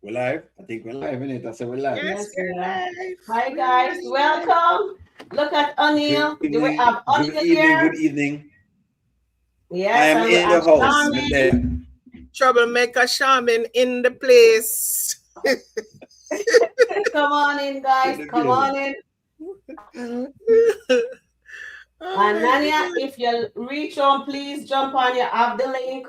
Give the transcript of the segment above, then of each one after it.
We're live. I think we're live, innit? I said we're live. Yes, Yes, we we're are. live. Hi We're guys, live. welcome. Look at Good O'Neill. Do we evening. have Good O'Neill evening. Good here? evening. I Yes, am and we in the have house. I'm Charmin. there. Troublemaker Shaman in the place. Come on in, In guys. the Come building. on in. Oh And my Nanya, God. if you reach home, please jump on. You have the link.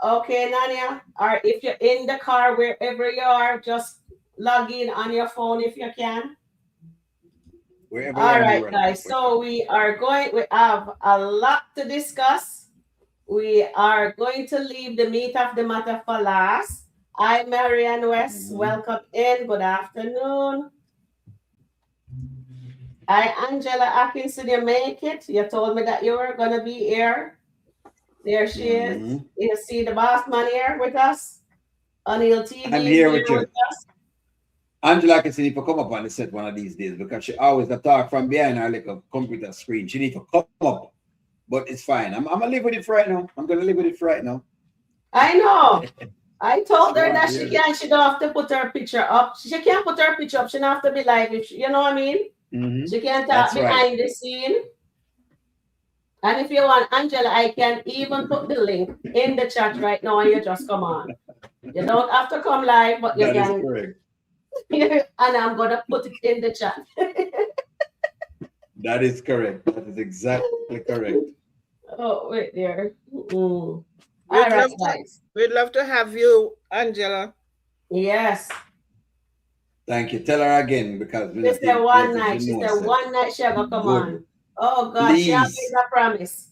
Okay, Nanya. Or if you're in the car, wherever you are, just log in on your phone if you can. Wherever you are All in the right, world. guys. So we have a lot to discuss. We are going to leave the meat of the matter for last. Hi, Marianne West. Welcome in. Good afternoon. Hi, Angela Atkinson. You make it. You told me that you were going to be here. There she is. You see the boss man here with us. O'Neill TV I'm is here here with you. with us. Angela can see if you come up on the set one of these days because she always talk from behind her like a computer screen. She need to come up. But it's fine. I'm gonna live with it for right now. I'm gonna live with it for right now. I know. I told her that Sure, she can't. She don't have to put her picture up. She can't put her picture up. She don't have to be live. If you know what I mean? She can talk That's right. behind the scene. And if you want, Angela, I can even put the link in the chat right now and you just come on. You don't have to come live, but you That is can. correct. And I'm going to put it in the chat. That is correct. That is exactly correct. Oh, wait there. All We'd right, love to, guys. we'd love to have you, Angela. Yes. Thank you. Tell her again because we She not said think one that night. she She knows said it. one night she will come Good. on. Oh, God. She always Please. a promise.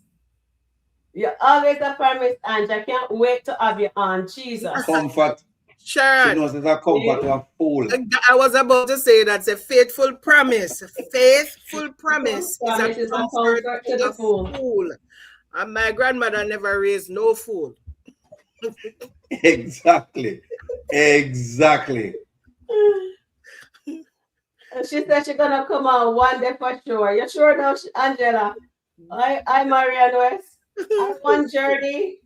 You always a promise, and I can't wait to have you on. Jesus. Comfort. She Sharon, knows it's a comfort to a fool. I was about to say that's a faithful promise. Faithful promise is a Promise is a comfort comfort to to the a fool. fool. And my grandmother never raised no fool. Exactly. Exactly. She said she's gonna come on one day for sure. You sure now, Angela? I Marianne West. I one journey.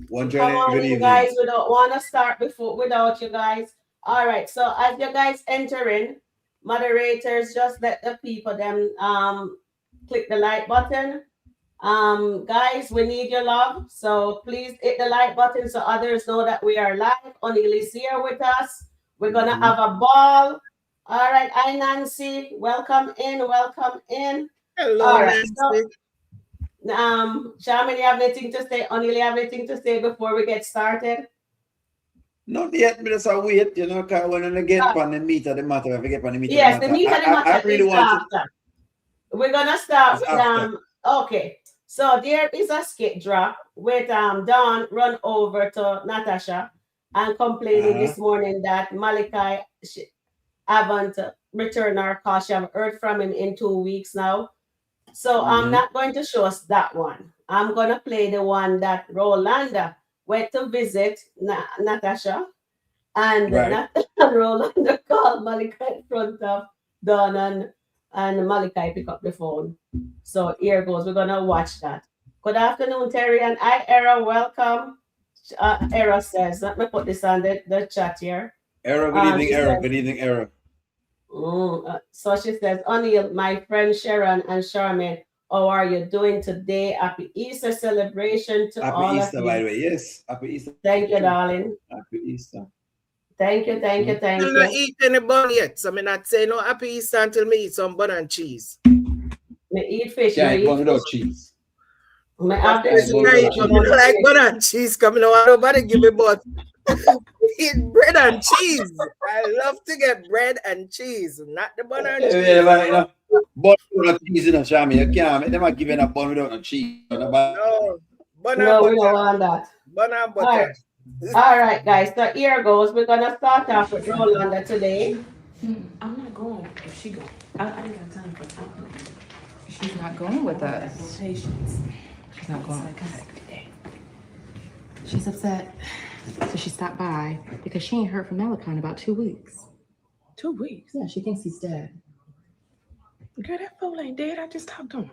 One Come journey, on good in, evening. guys. We don't want to start without you guys. All right. So as you guys enter in, moderators, just let the people them click the like button. Guys, we need your love. So please hit the like button so others know that we are live. O'Neill is here with us. We're gonna have a ball. All right, hi Nancy. Welcome in. Welcome in. Hello, All right. Nancy. So, Shaman, you have anything to say? O'Neill, you have anything to say before we get started? Not yet, but just a wait, because when I get on the meat of the matter, if I get on the meat Yes, of the the matter, meat of the I matter really is want to. after. We're gonna start It's with after. okay. So there is a skit drop with Dawn run over to Natasha and complaining this morning that Malachi haven't returned her call. She haven't heard from him in 2 weeks now. So I'm not going to show us that one. I'm gonna play the one that Rolanda went to visit Natasha, and Right. Rolanda called Malachi in front of Dawn, and Malachi pick up the phone. So here goes. We're gonna watch that. Good afternoon, Terry, and I, Era. Welcome. Era says, let me put this on the chat here. Error, good evening, She Error. says, Good evening, Error. so she says, O'Neill, my friend Sharon and Charmaine, how are you doing today? Happy Easter celebration to Happy all Easter, of you. by the way. Yes, happy Easter. Thank you, darling. Happy Easter. Thank you, thank you, thank Still you. not eat any bun yet, so I'm not saying no happy Easter until me eat some bun and cheese. Me eat fish. Can't Me eat one eat without fish. cheese. Me have the Can't eat one cheese. without I don't like bun and cheese coming out. Nobody give me but eat bread and cheese. I love to get bread and cheese, not the bun and cheese. Yeah, like, bun without cheese in a shami. You can't make them a giving a bun without no cheese. No, bun and No, we don't butter. want that. Bun and All butter. right. All right, guys. So here goes. We're gonna start off with Rolanda today. I'm not going if she goes. I didn't have time for talking. She's not going with us. No patience. She's not going. Psychotic. She's upset. So she stopped by because she ain't heard from Malachi in about 2 weeks. 2 weeks. Yeah, she thinks he's dead. Girl, that fool ain't dead. I just talked to him.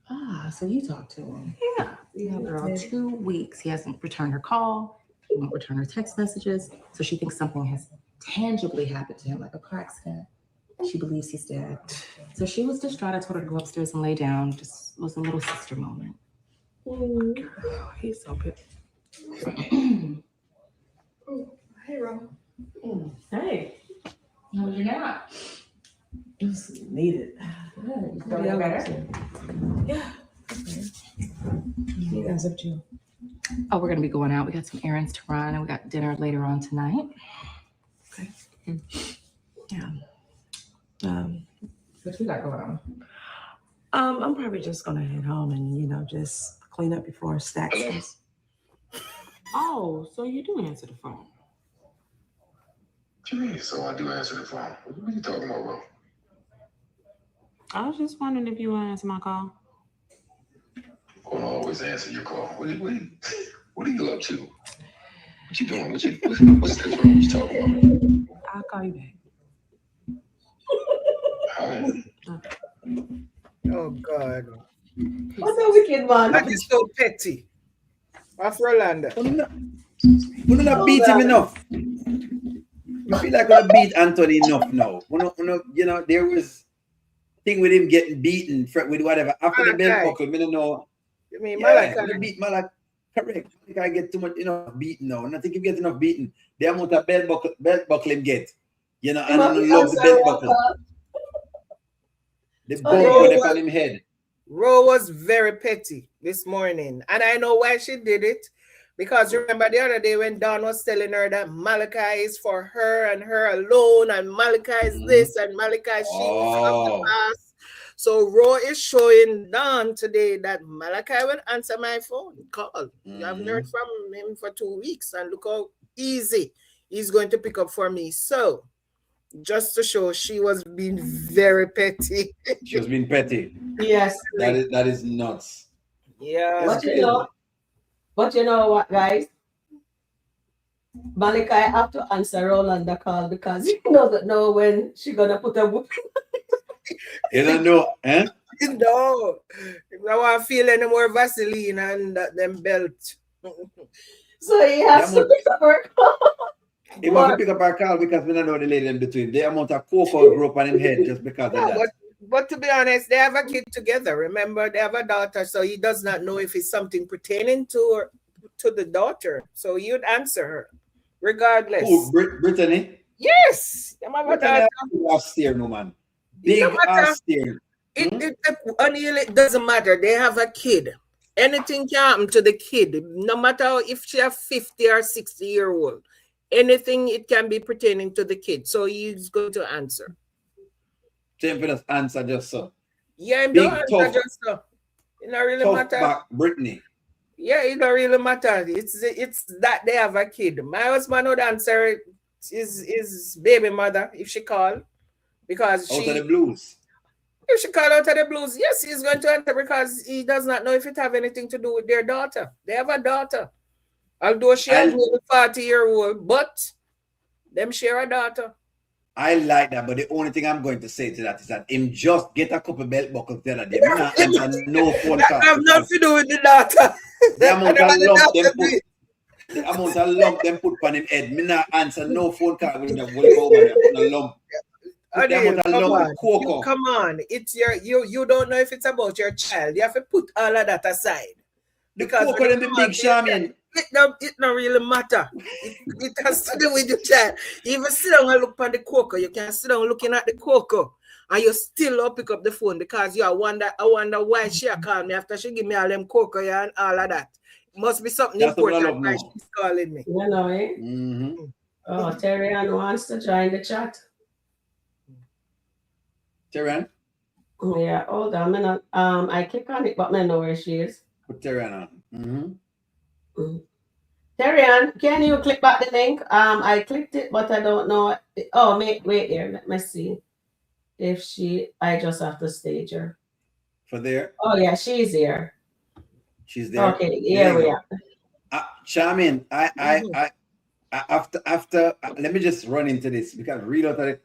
Ah, so you talked to him. Yeah. Yeah, girl, 2 weeks. He hasn't returned her call. He won't return her text messages, so she thinks something has tangibly happened to him, like a car accident. She believes he's dead. So she was distraught. I told her to go upstairs and lay down. Just was a little sister moment. Oh, he's so good. Hey, Ro. Hey. How was your nap? Just needed. Good. You feeling better? Yeah. You guys up to? Oh, we're gonna be going out. We got some errands to run, and we got dinner later on tonight. Okay. Yeah. What you got going on? I'm probably just gonna head home and just clean up before Stack comes. Oh, so you do answer the phone? What you mean? So I do answer the phone. What are you talking about, bro? I was just wondering if you want to answer my call. I'm gonna always answer your call. What are you up to? What you doing? What's this, bro? What you talking about? I'll call you back. Hi. Oh God. What's a wicked man? That is so petty. Afrolanda. We don't beat him enough. I feel like we don't beat Anthony enough now. There was thing with him getting beaten with whatever after the belt buckle. I don't know. You mean Yeah, Malachi? beat Malachi. Correct. I think I get too much beaten now. And I think he get enough beaten. The amount of belt buckle him get. And I don't love the belt buckle. The bump on him head. Ro was very petty this morning. And I know why she did it. Because remember the other day when Dawn was telling her that Malachi is for her and her alone, and Malachi is this and Malachi she is of the past. So Ro is showing Dawn today that Malachi will answer my phone call. You haven't heard from him for 2 weeks, and look how easy he's going to pick up for me. So just to show she was being very petty. She was being petty. Yes. That is nuts. Yeah. But you know what, guys? Malachi have to answer Roland the call because he doesn't know when she's gonna put a whooping. You don't know, eh? No. I want to feel any more Vaseline and them belt. So he has to pick up her call. He must pick up our call because we don't know the lady in between. The amount of cocoa grew up on his head just because of that. But to be honest, they have a kid together. Remember, they have a daughter, so he does not know if it's something pertaining to the daughter. So you'd answer her, regardless. Who, Brittany? Yes. Brittany austere, no man. Big austere. It doesn't matter. They have a kid. Anything can happen to the kid, no matter if she a 50 or 60-year-old. Anything, it can be pertaining to the kid. So he's going to answer. Same for this answer just so. Yeah, I'm don't answer just so. It don't really matter. Back Brittany. Yeah, it don't really matter. It's that they have a kid. My husband would answer his baby mother if she called. Because out of the blues. If she called out of the blues, yes, he's going to answer because he does not know if it have anything to do with their daughter. They have a daughter. Although she has a 40-year-old, but them share a daughter. I like that, but the only thing I'm going to say to that is that him just get a couple belt buckles there and not answer no phone call. That have nothing to do with the daughter. The amount of lump them put on him head. Me not answer no phone call with them over there. Put a lump. Come on. It's you don't know if it's about your child. You have to put all of that aside. Because the big shaman. It don't really matter. It has to do with your child. Even sit down and look at the cocoa. You can sit down looking at the cocoa and you still pick up the phone because I wonder why she called me after she give me all them cocoa and all of that. It must be something important why she's calling me. You know, eh? Mm-hmm. Oh, Terry-Ann wants to join the chat. Terry-Ann? Yeah, hold on. I click on it, but I know where she is. Put Terry-Ann on. Mm-hmm. Terry-Ann, can you click back the link? I clicked it, but I don't know. Oh, wait here. Let me see if I just have to stage her. For there? Oh yeah, she's here. She's there. Okay, here we are. Charmin, I after let me just run into this because read out of it.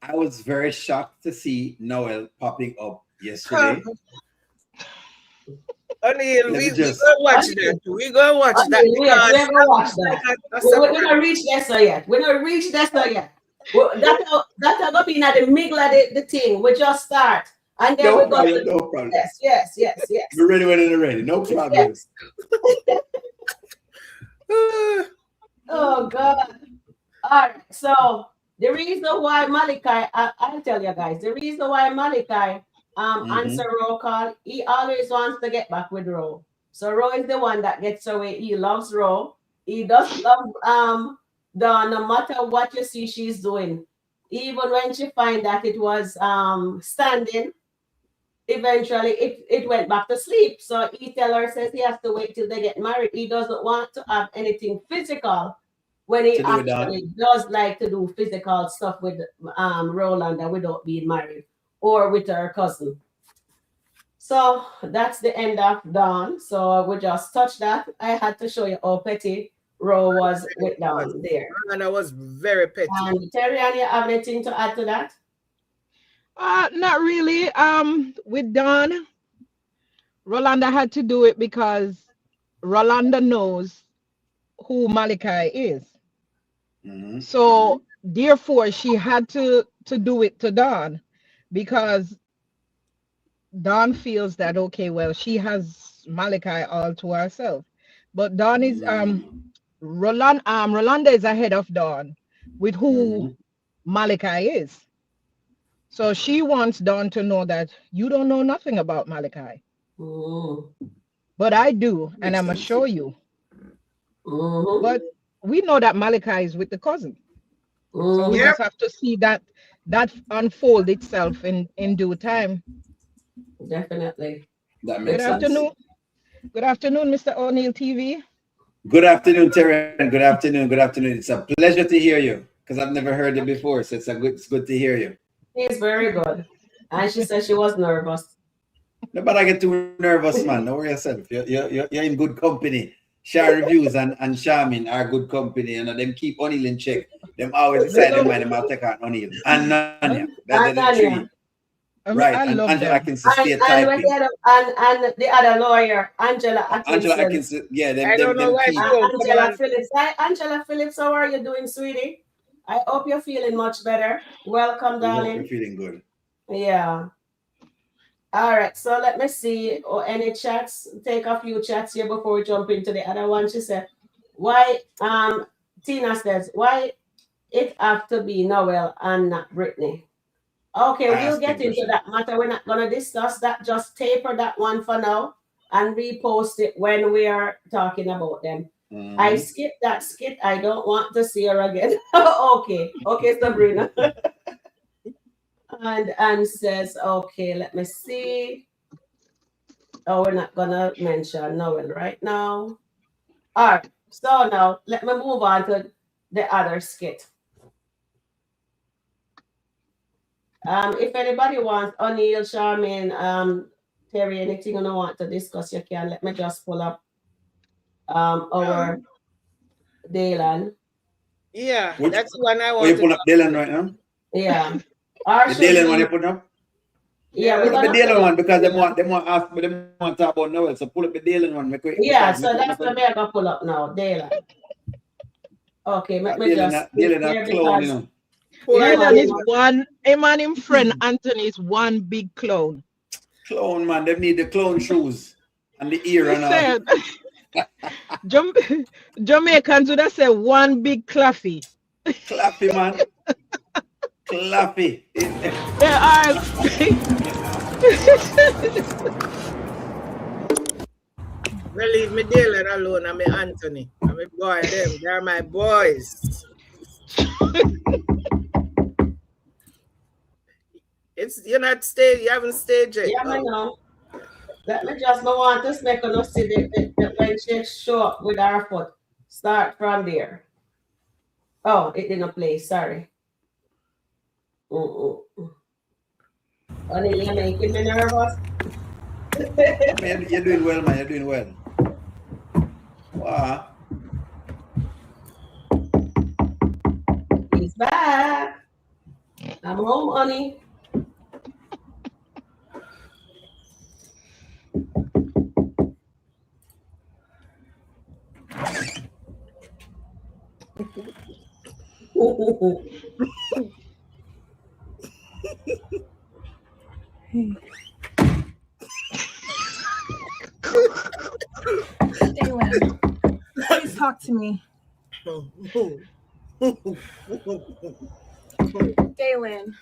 I was very shocked to see Noel popping up yesterday. O'Neil, Let me we just. go watch that. We go watch that Okay, yes, because we're gonna watch that. We're not reach there so yet. We're not reach there so yet. That's gonna be in the middle of the thing. We just start. And then No we go to problem, no problem. yes. We're ready when it's ready. No problem. Yes. Oh God. All right. So the reason why Malachi, I'll tell you guys, the reason why Malachi answer roll call, he always wants to get back with Ro. So Ro is the one that gets away. He loves Ro. He does love Dawn, no matter what you see she's doing. Even when she find that it was standing, eventually it went back to sleep. So he tell her, says he has to wait till they get married. He doesn't want to have anything physical when he To do with that. actually does like to do physical stuff with Rolanda without being married or with her cousin. So that's the end of Dawn. So we just touched that. I had to show you how petty Ro was with Dawn there. And I was very petty. And Terry, and you have anything to add to that? Not really. With Dawn, Rolanda had to do it because Rolanda knows who Malachi is. So therefore she had to do it to Dawn because Dawn feels that okay, well, she has Malachi all to herself. But Dawn is Rolanda is ahead of Dawn with who Malachi is. So she wants Dawn to know that you don't know nothing about Malachi. But I do, and I'm gonna show you. But we know that Malachi is with the cousin. So we just have to see that unfold itself in due time. Definitely. That makes Good sense. afternoon. Good afternoon, Mr. O'Neil TV. Good afternoon, Terry, and good afternoon. Good afternoon. It's a pleasure to hear you because I've never heard it before, so it's good to hear you. He's very good. And she said she was nervous. Nobody get too nervous, man. Don't worry yourself. You're in good company. Sharon Reviews and Charmin are good company, and them keep O'Neil in check. Them always decide them mind them I'll take on O'Neil. And Nanya. That's the three. Right. And Angela Atkinson stay typing. And the other lawyer, Angela Atkinson. Angela Atkinson, yeah. I don't know why she won't come Angela on. Phillips. Hi, Angela Phillips. How are you doing, sweetie? I hope you're feeling much better. Welcome, darling. You're feeling good. Yeah. All right. So let me see. Or any chats? Take a few chats here before we jump into the other one. She said, "Why?" Tina says, "Why it have to be Noel and not Brittany?" Okay, we'll get into that matter. We're not gonna discuss that. Just taper that one for now and repost it when we are talking about them. I skipped that skit. I don't want to see her again. Okay, Sabrina. and says, okay, let me see. Oh, we're not gonna mention Noel right now. All right. So now let me move on to the other skit. If anybody wants O'Neil, Charmin, Terry, anything you want to discuss, you can. Let me just pull up our Dalan. Yeah, that's one I want. You pull up Dalan right now? Yeah. The Dalan one you put up? Yeah, pull up the Dalan one because they want to talk about Noel. So pull up the Dalan one. Yeah, so that's the way I gonna pull up now, Dalan. Okay, let me just Dalan clone, you know. Dalan is one, him and him friend Anthony is one big clone. Clone, man. They need the clone shoes and the ear and all. Jamaicans would have said one big claffy. Claffy, man. Claffy. They are. Well, leave me Dalan alone. I'm Anthony. I'm a boy. They're my boys. You're not staged. You haven't staged it. Yeah, I know. Let me just no want to make us see the when she show up with her foot. Start from there. Oh, it didn't play. Sorry. Honey, you're making me nervous. You're doing well, man. You're doing well. Wow. He's back. I'm home, honey. Hey. Dalan, please talk to me. Dalan.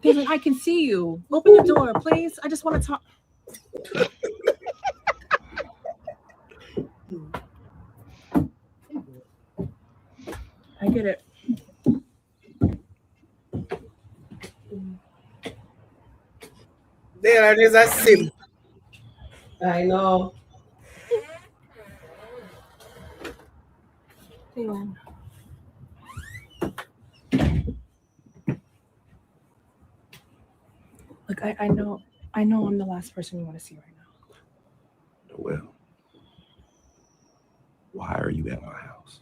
Dalan, I can see you. Open the door, please. I just want to talk. I get it. There is a sim. I know. Dalan. Look, I know I'm the last person you want to see right now. Noel, why are you at my house?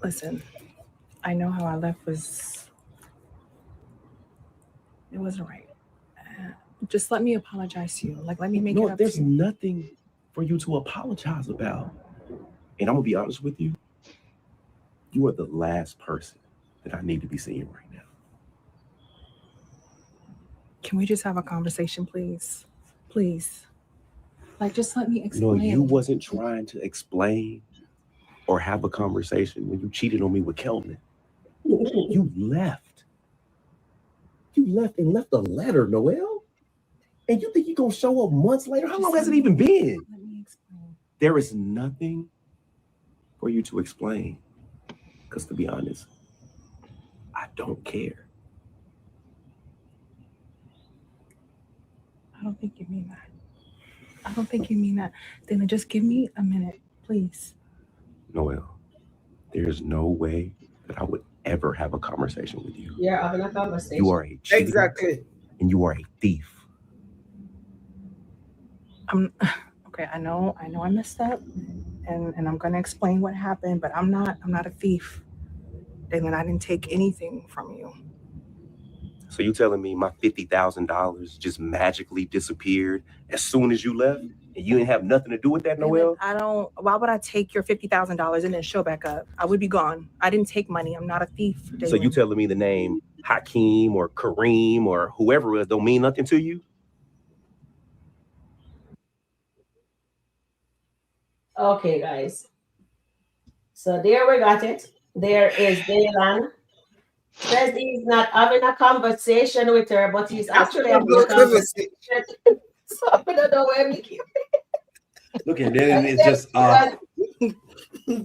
Listen, I know how I left it wasn't right. Just let me apologize to you. Like, let me make it up to There's you. nothing for you to apologize about. And I'm gonna be honest with you. You are the last person that I need to be seeing right now. Can we just have a conversation, please? Please. Like, just let me explain. No, you wasn't trying to explain or have a conversation when you cheated on me with Kelvin. You left. You left and left a letter, Noel. And you think you're gonna show up months later? How long has it even been? Let me explain. There is nothing for you to explain. Because to be honest, I don't care. I don't think you mean that. I don't think you mean that. Then just give me a minute, please. Noel, there's no way that I would ever have a conversation with you. You're having a conversation. You are a cheater. Exactly. And you are a thief. Okay, I know I messed up and I'm gonna explain what happened, but I'm not a thief. Dalan, I didn't take anything from you. So you telling me my $50,000 just magically disappeared as soon as you left? And you didn't have nothing to do with that, Noel? Why would I take your $50,000 and then show back up? I would be gone. I didn't take money. I'm not a thief, Dalan. So you telling me the name Hakeem or Kareem or whoever else don't mean nothing to you? Okay, guys. So there we got it. There is Dalan. Says he's not having a conversation with her, but he's actually having a conversation. So I don't know where we keep it. Look at Dalan is just off.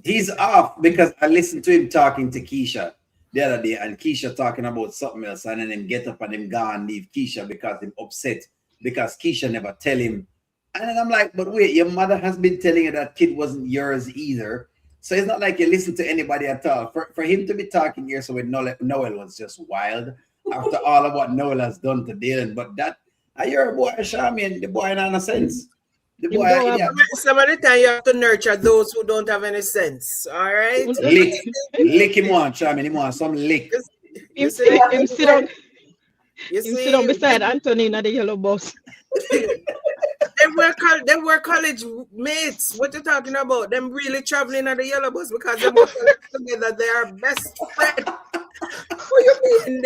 He's off because I listened to him talking to Keisha the other day, and Keisha talking about something else, and then him get up and him go and leave Keisha because him upset because Keisha never tell him. And then I'm like, but wait, your mother has been telling you that kid wasn't yours either. So it's not like you listen to anybody at all. For him to be talking here, so with Noel was just wild after all of what Noel has done to Dalan. But that, I hear a boy, Charmian, the boy in sense. The boy, some of the time you have to nurture those who don't have any sense. All right? Lick him on, Charmian. He want some lick. Him sit down beside Anthony in the yellow bus. They were college mates. What you talking about? Them really traveling on the yellow bus because they were together. They are best friends. What you mean?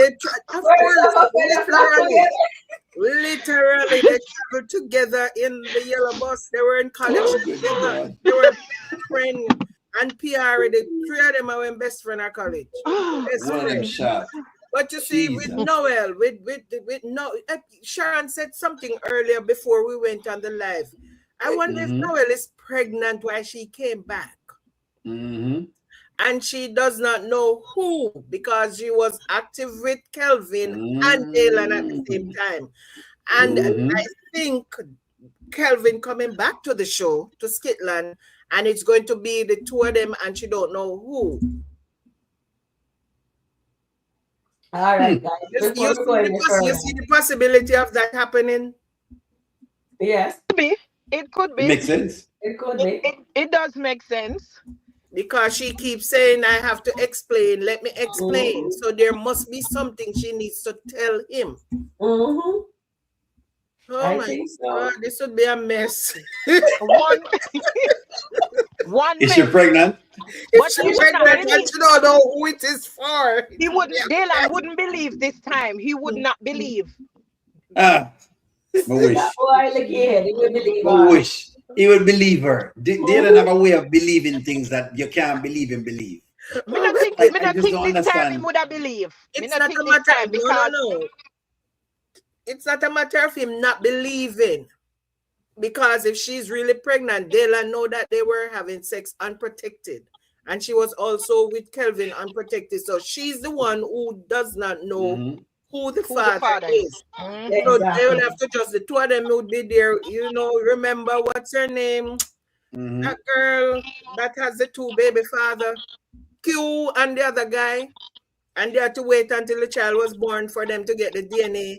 Of course, literally, they traveled together in the yellow bus. They were in college together. They were best friends. And PR, the three of them are best friends at college. One of them shot. But you see, with Noel, with Sharon said something earlier before we went on the live. I wonder if Noel is pregnant while she came back. And she does not know who, because she was active with Kelvin and Dalan at the same time. And I think Kelvin coming back to the show, to Skitland, and it's going to be the two of them and she don't know who. All right, guys. You see the possibility of that happening? Yes. It could be. It makes sense. It could be. It does make sense. Because she keeps saying, I have to explain. Let me explain. So there must be something she needs to tell him. Oh I my think so. God, this would be a mess. One, one Is she mess. pregnant? If But she's he would not pregnant and believe. she don't know who it is for. He wouldn't. Dalan wouldn't believe this time. He would not believe. Ah, I wish. That boy, look here, he will believe I her. wish. He would believe her. They don't have a way of believing things that you can't believe and believe. Me not think. I Me not just think don't this time understand. he would have believe. Me It's not not think a this matter. time No, because no. It's not a matter of him not believing. Because if she's really pregnant, Dalan know that they were having sex unprotected. And she was also with Kelvin unprotected. So she's the one who does not know Mhm. who the who father the father is. is. Mhm. You know, they will Exactly. have to just, the two of them would be there. You know, remember what's her name? Mhm. That girl that has the two baby father, Q and the other guy. And they had to wait until the child was born for them to get the DNA.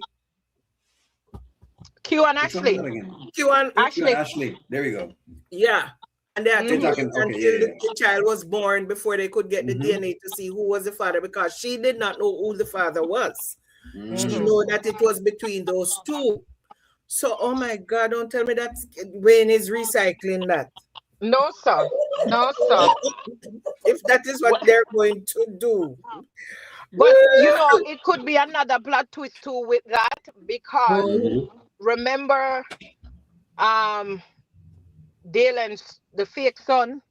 Q and Which one is Ashley. that again? Q and Ashley. Ashley. There we go. yeah. And they had to You're Mhm. wait talking. Okay, until yeah. the child was born before they could get the Mhm. DNA to see who was the father, because she did not know who the father was. She Mhm. know that it was between those two. So, oh my God, don't tell me that Wayne is recycling that. No sir. No sir. If that is what they're going to do. But you know, it could be another plot twist too with that because Mhm. remember, Dalan's the fake son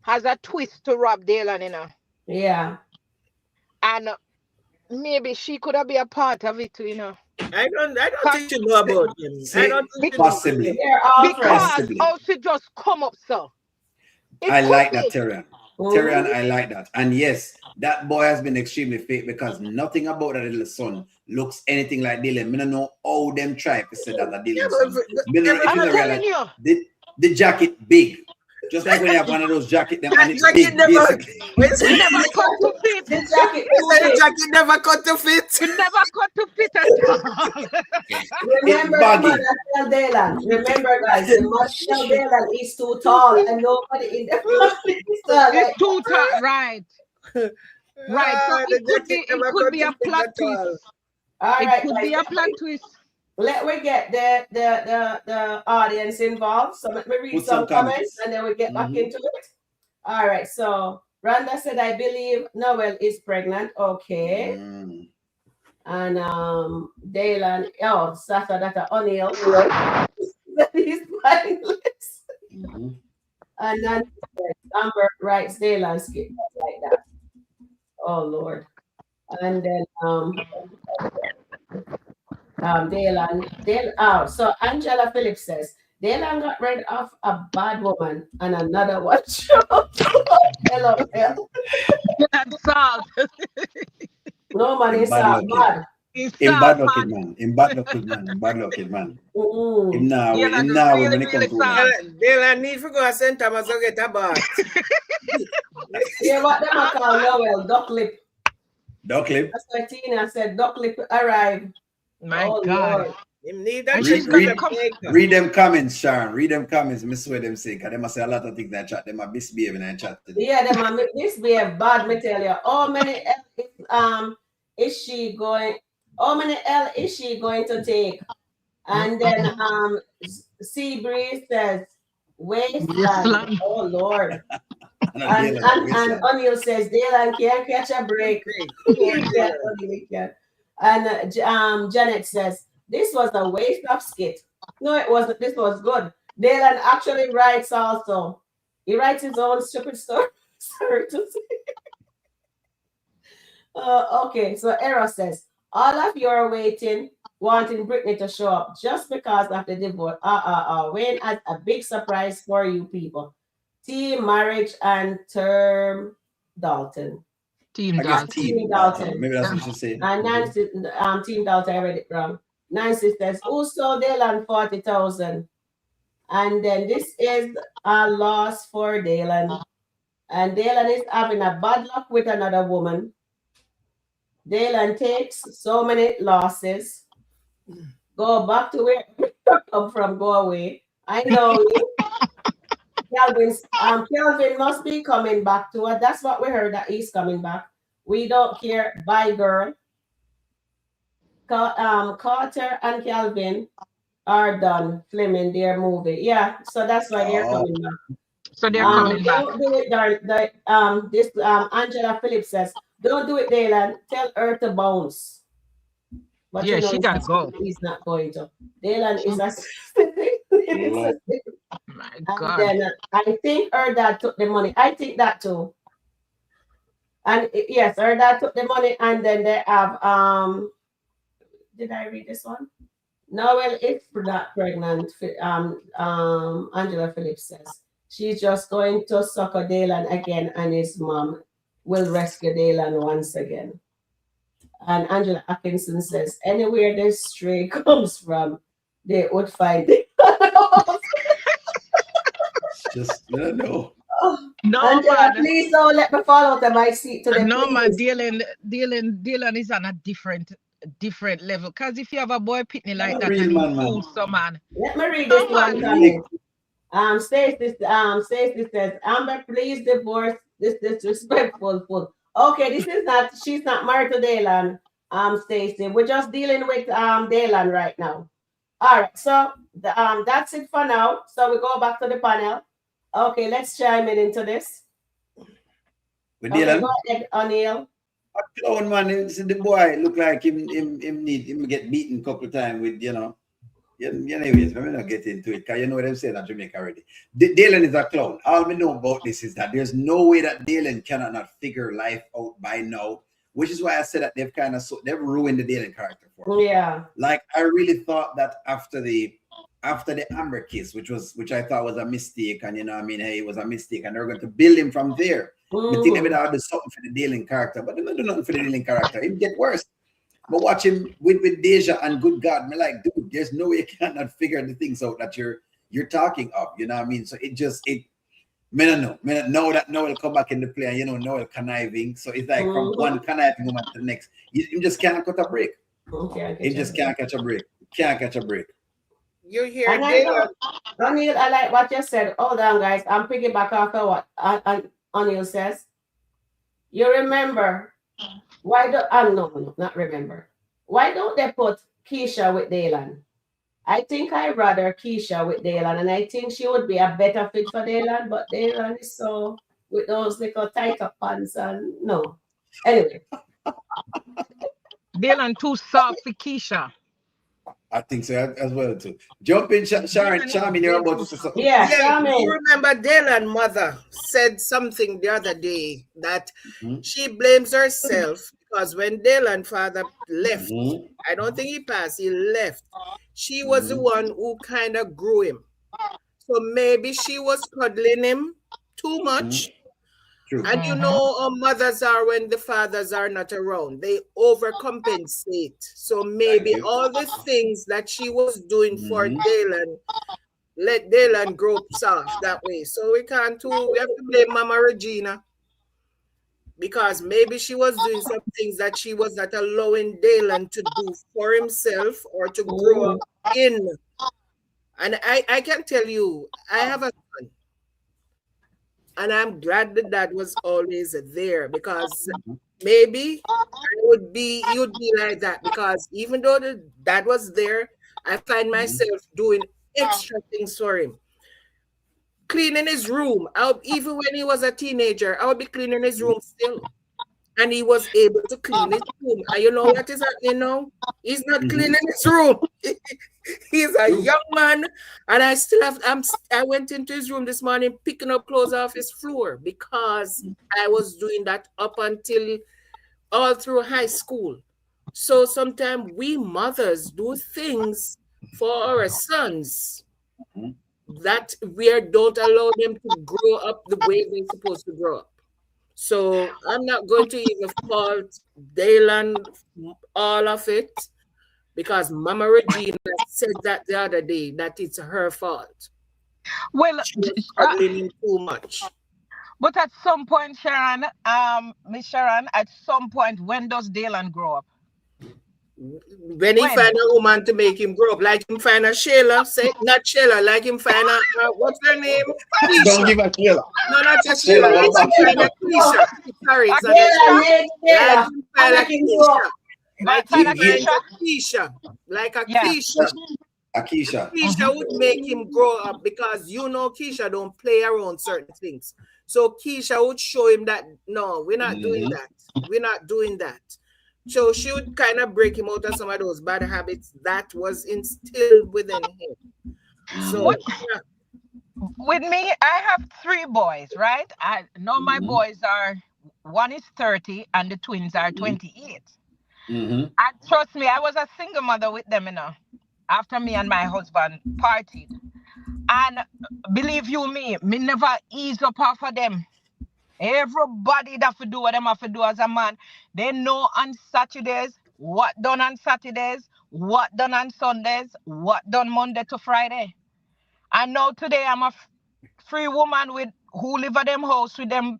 has a twist to rob Dalan, you know, Yeah. and maybe she could have been a part of it, you know, I don't cause think you know about him. I See, don't think be- you know about possibly. him. They're all friends. because Possibly. oh she just come up, sir. It I could like be. that, Tyrion. Mhm. Tyrion, I like that. And yes, that boy has been extremely fake because nothing about that little son looks anything like Dylan. I don't know how them try to say that a Yeah, Dylan but son. I don't know if I'm you know telling realize you, the jacket big. Just like when you have one of those jackets, them and that it's jacket big, never. basically. it never cut to fit. The jacket You too said the big. jacket never cut to fit. It never cut to fit at all. Remember It's the baggy. mother tell Dalan. Remember, guys, the mother tell Dalan is too tall and nobody in the family saw It's like too tight, right? Right. So The jacket it never could cut be to a fit plot at twist. all. all It right, could guys. be a plot twist. Let me get the audience involved. So let me read Put some some comments comments. and then we get back Mhm. into it. All right. So Rhonda said, I believe Noel is pregnant. Okay. Mm. And Dalan, oh, Sasa, that's O'Neill. That is mindless. Mhm. And then Amber writes Dalan skit like that. Oh Lord. And then so Angela Phillips says Dalan got rid of a bad woman and another one showed up. LOL. That's salt. No man In is bad luck, bad. It's in salt, bad luck, man. man. In bad luck, man. In bad luck, man. Mm. Him now, Yeah, him that's now really, when it really comes to women. salt. They'll need to go to St. Thomas to get a bath. Yeah, what them I call Noel? Duck lip. Duck lip. That's what Tina said. Duck lip arrive. My Oh God. Lord. Him need a And trip she's to gonna come. Jamaica. Read them comments, Sharon. Read them comments. Miss what them say. Cause they must say a lot of things that chat. They might misbehaving and chat today. Yeah, them are misbehave bad, me tell you. How many L is she going? How many L is she going to take? And then Seabreeze says wasteland. Wasteland. Oh Lord. And And O'Neill says Dalan can't catch a break. He can't, O'Neill can't. And Janet says this was a waste of skit. No, it wasn't. This was good. Dalan actually writes also. He writes his own stupid story. Sorry to say. Okay, so Era says, all of you are waiting, wanting Britney to show up just because of the divorce. Wayne has a big surprise for you people. Team marriage and term Dalton. Team I guess Dalton. team Dalton. Maybe that's what you say. And Nancy, Team Dalton, I read it wrong. Nancy says, who sold Dalan 40,000? And then this is a loss for Dalan. And Dalan is having a bad luck with another woman. Dalan takes so many losses. Go back to where you come from, go away. I know you. Kelvin must be coming back to us. That's what we heard, that he's coming back. We don't care. Bye, girl. Carter and Kelvin are done filming their movie. Yeah, so that's why they're coming back. So they're coming back. Don't do it, this Angela Phillips says, don't do it, Dalan. Tell her to bounce. But Yeah, you know, she gotta go. he's not going to. Dalan is a My and God. then I think her dad took the money. I think that too. And yes, her dad took the money, and then they have did I read this one? Noel is not pregnant. Angela Phillips says she's just going to sucker Dalan again, and his mom will rescue Dalan once again. And Angela Atkinson says anywhere this stray comes from, they would find it. Just let know. No, Angela, man. please don't let me fall out of my seat today. No, man. please. Dalan is on a different level. Cause if you have a boy pitney like Not that, real and man, he man. fools some man. Let me read this No, one man. comment. Stacey says, Amber, please divorce this disrespectful fool. Okay, she's not married to Dalan, Stacey. We're just dealing with Dalan right now. All right, so that's it for now. So we go back to the panel. Okay, let's chime into this. With Okay, Dalan, go ahead, O'Neill. a clown man, the boy look like him get beaten a couple of times with, anyways, let me not get into it, because you know what I'm saying at Jamaica already. Dalan is a clown. All we know about this is that there's no way that Dalan cannot not figure life out by now, which is why I said that they've ruined the Dalan character for me. Yeah. Like, I really thought that after the Amber kiss, which I thought was a mistake, and hey, it was a mistake, and they're going to build him from there. I think maybe they'll do something for the Dalan character, but they don't do nothing for the Dalan character. It get worse. But watch him with Deja, and good God, me like, dude, there's no way you cannot figure the things out that you're talking of. You know what I mean? So me don't know that Noel come back in the play, and Noel conniving. So it's like from one conniving moment to the next. You just can't cut a break. Okay. He just can't catch a break. Can't catch a break. You hear O'Neill, I like what you said. Hold on, guys. I'm picking back after what O'Neill says. You remember why no, not remember. Why don't they put Keisha with Dalan? I think I'd rather Keisha with Dalan, and I think she would be a better fit for Dalan, but Dalan is so with those little tight up pants and no. Anyway. Dalan too soft for Keisha. I think so as well too. Jump in, Sharon. Charmin, you're about to say something. Yeah, Charmin. You remember Dalan's mother said something the other day that she blames herself because when Dalan's father left, I don't think he passed, he left. She was the one who kind of grew him. So maybe she was cuddling him too much. True. And you know how mothers are when the fathers are not around. They overcompensate. So maybe all the things that she was doing for Dalan, let Dalan grow soft that way. So we have to blame Mama Regina. Because maybe she was doing some things that she was not allowing Dalan to do for himself or to grow up in. And I can tell you, I have a son. And I'm glad that dad was always there, because maybe you'd be like that, because even though the dad was there, I find myself doing extra things for him. Cleaning his room. Even when he was a teenager, I would be cleaning his room still. And he was able to clean his room. And you know what is happening now? He's not cleaning his room. He's a young man. And I still have, I went into his room this morning picking up clothes off his floor because I was doing that up until all through high school. So sometimes we mothers do things for our sons that we don't allow them to grow up the way they're supposed to grow up. So I'm not going to even fault Dalan all of it, because Mama Regina said that the other day that it's her fault. Well, struggling too much. But at some point, Sharon, Miss Sharon, at some point, when does Dalan grow up? When he find a woman to make him grow up, like him find a Sheila, not Sheila, like him find a what's her name? Keisha. Don't give a Sheila. No, not a Sheila. Like him find a Keisha. Sorry, it's not a Sheila. Like him find a Keisha. Like a Keisha. Keisha. Keisha would make him grow up because Keisha don't play around certain things. So Keisha would show him that no, we're not doing that. We're not doing that. So she would kind of break him out of some of those bad habits that was instilled within him. So yeah. With me, I have 3 boys, right? I know my boys are, one is 30 and the twins are 28. And trust me, I was a single mother with them, after me and my husband partied. And believe you me never ease up off of them. Everybody that for do what them have to do as a man. They know on Saturdays, what done on Saturdays, what done on Sundays, what done Monday to Friday. And now today I'm a free woman who live at them house with them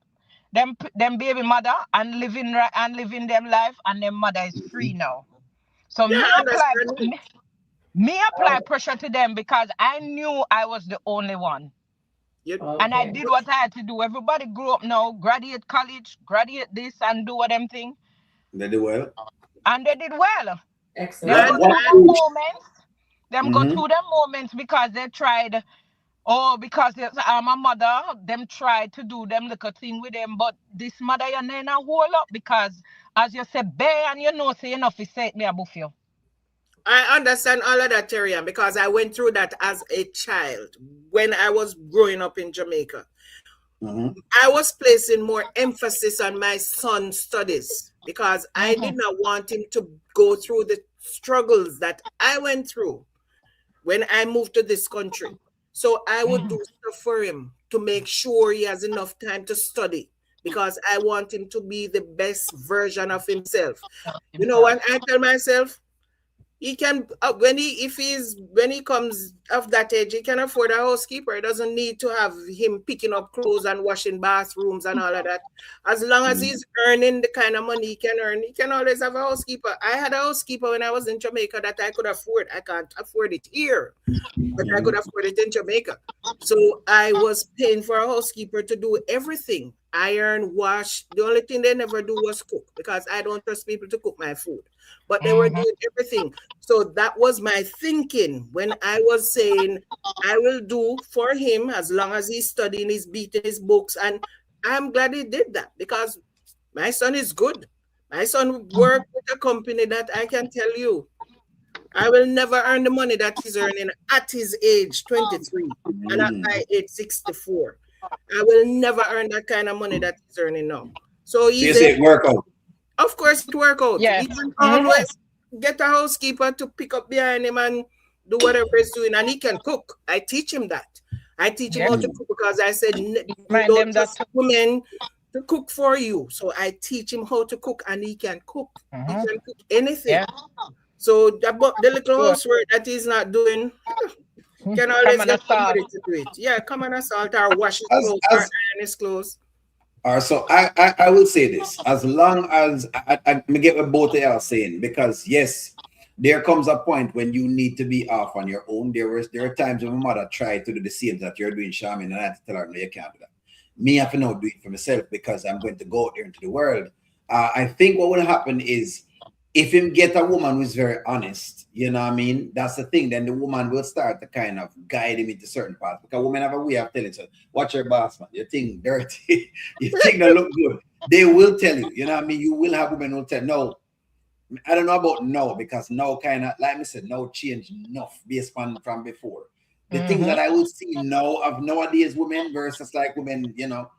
baby mother and living them life, and them mother is free now. So me apply pressure to them because I knew I was the only one. And I did what I had to do. Everybody grew up now, graduate college, graduate this and do what them thing. They did well. And they did well. Excellent. Them go through them moments. Go through them moments because they tried. Oh, because my mother, them tried to do them little thing with them, but this mother you know a whole lot because as you say, bear and say enough is say it me above you. I understand all of that, Terrian, because I went through that as a child when I was growing up in Jamaica. I was placing more emphasis on my son's studies because I did not want him to go through the struggles that I went through when I moved to this country. So I would do stuff for him to make sure he has enough time to study because I want him to be the best version of himself. You know what I tell myself? He can when he comes of that age, he can afford a housekeeper. He doesn't need to have him picking up clothes and washing bathrooms and all of that. As long as he's earning the kind of money he can earn, he can always have a housekeeper. I had a housekeeper when I was in Jamaica that I could afford. I can't afford it here, but I could afford it in Jamaica. So I was paying for a housekeeper to do everything. Iron, wash. The only thing they never do was cook because I don't trust people to cook my food. But they were doing everything. So that was my thinking when I was saying I will do for him as long as he's studying, he's beating his books. And I'm glad he did that because my son is good. My son worked with a company that I can tell you, I will never earn the money that he's earning at his age, 23, and at my age, 64. I will never earn that kind of money that he's earning now. So you say it work out. Of course it work out. Yeah. He can always get a housekeeper to pick up behind him and do whatever he's doing, and he can cook. I teach him that. I teach him how to cook because I said you don't trust women to cook for you. So I teach him how to cook, and he can cook. He can cook anything. Yeah. So the little housework that he's not doing, can always get somebody to do it. Yeah, come and assault or wash his clothes or iron his clothes. All right, so I will say this. As long as I get what both of y'all saying, because yes, there comes a point when you need to be off on your own. There are times when my mother tried to do the same that you're doing, Charmin, and I had to tell her, no, you can't do that. Me, I have to now do it for myself because I'm going to go out there into the world. I think what will happen is if him get a woman who's very honest, you know what I mean? That's the thing. Then the woman will start to kind of guide him into certain paths. Because women have a way of telling you, watch your boss, man. You think dirty. You think they look good. They will tell you, you know what I mean? You will have women who will tell, no. I don't know about no, because no kind of, like I said, no change enough based on from before. The things that I would see now of nowadays women versus like women, you know,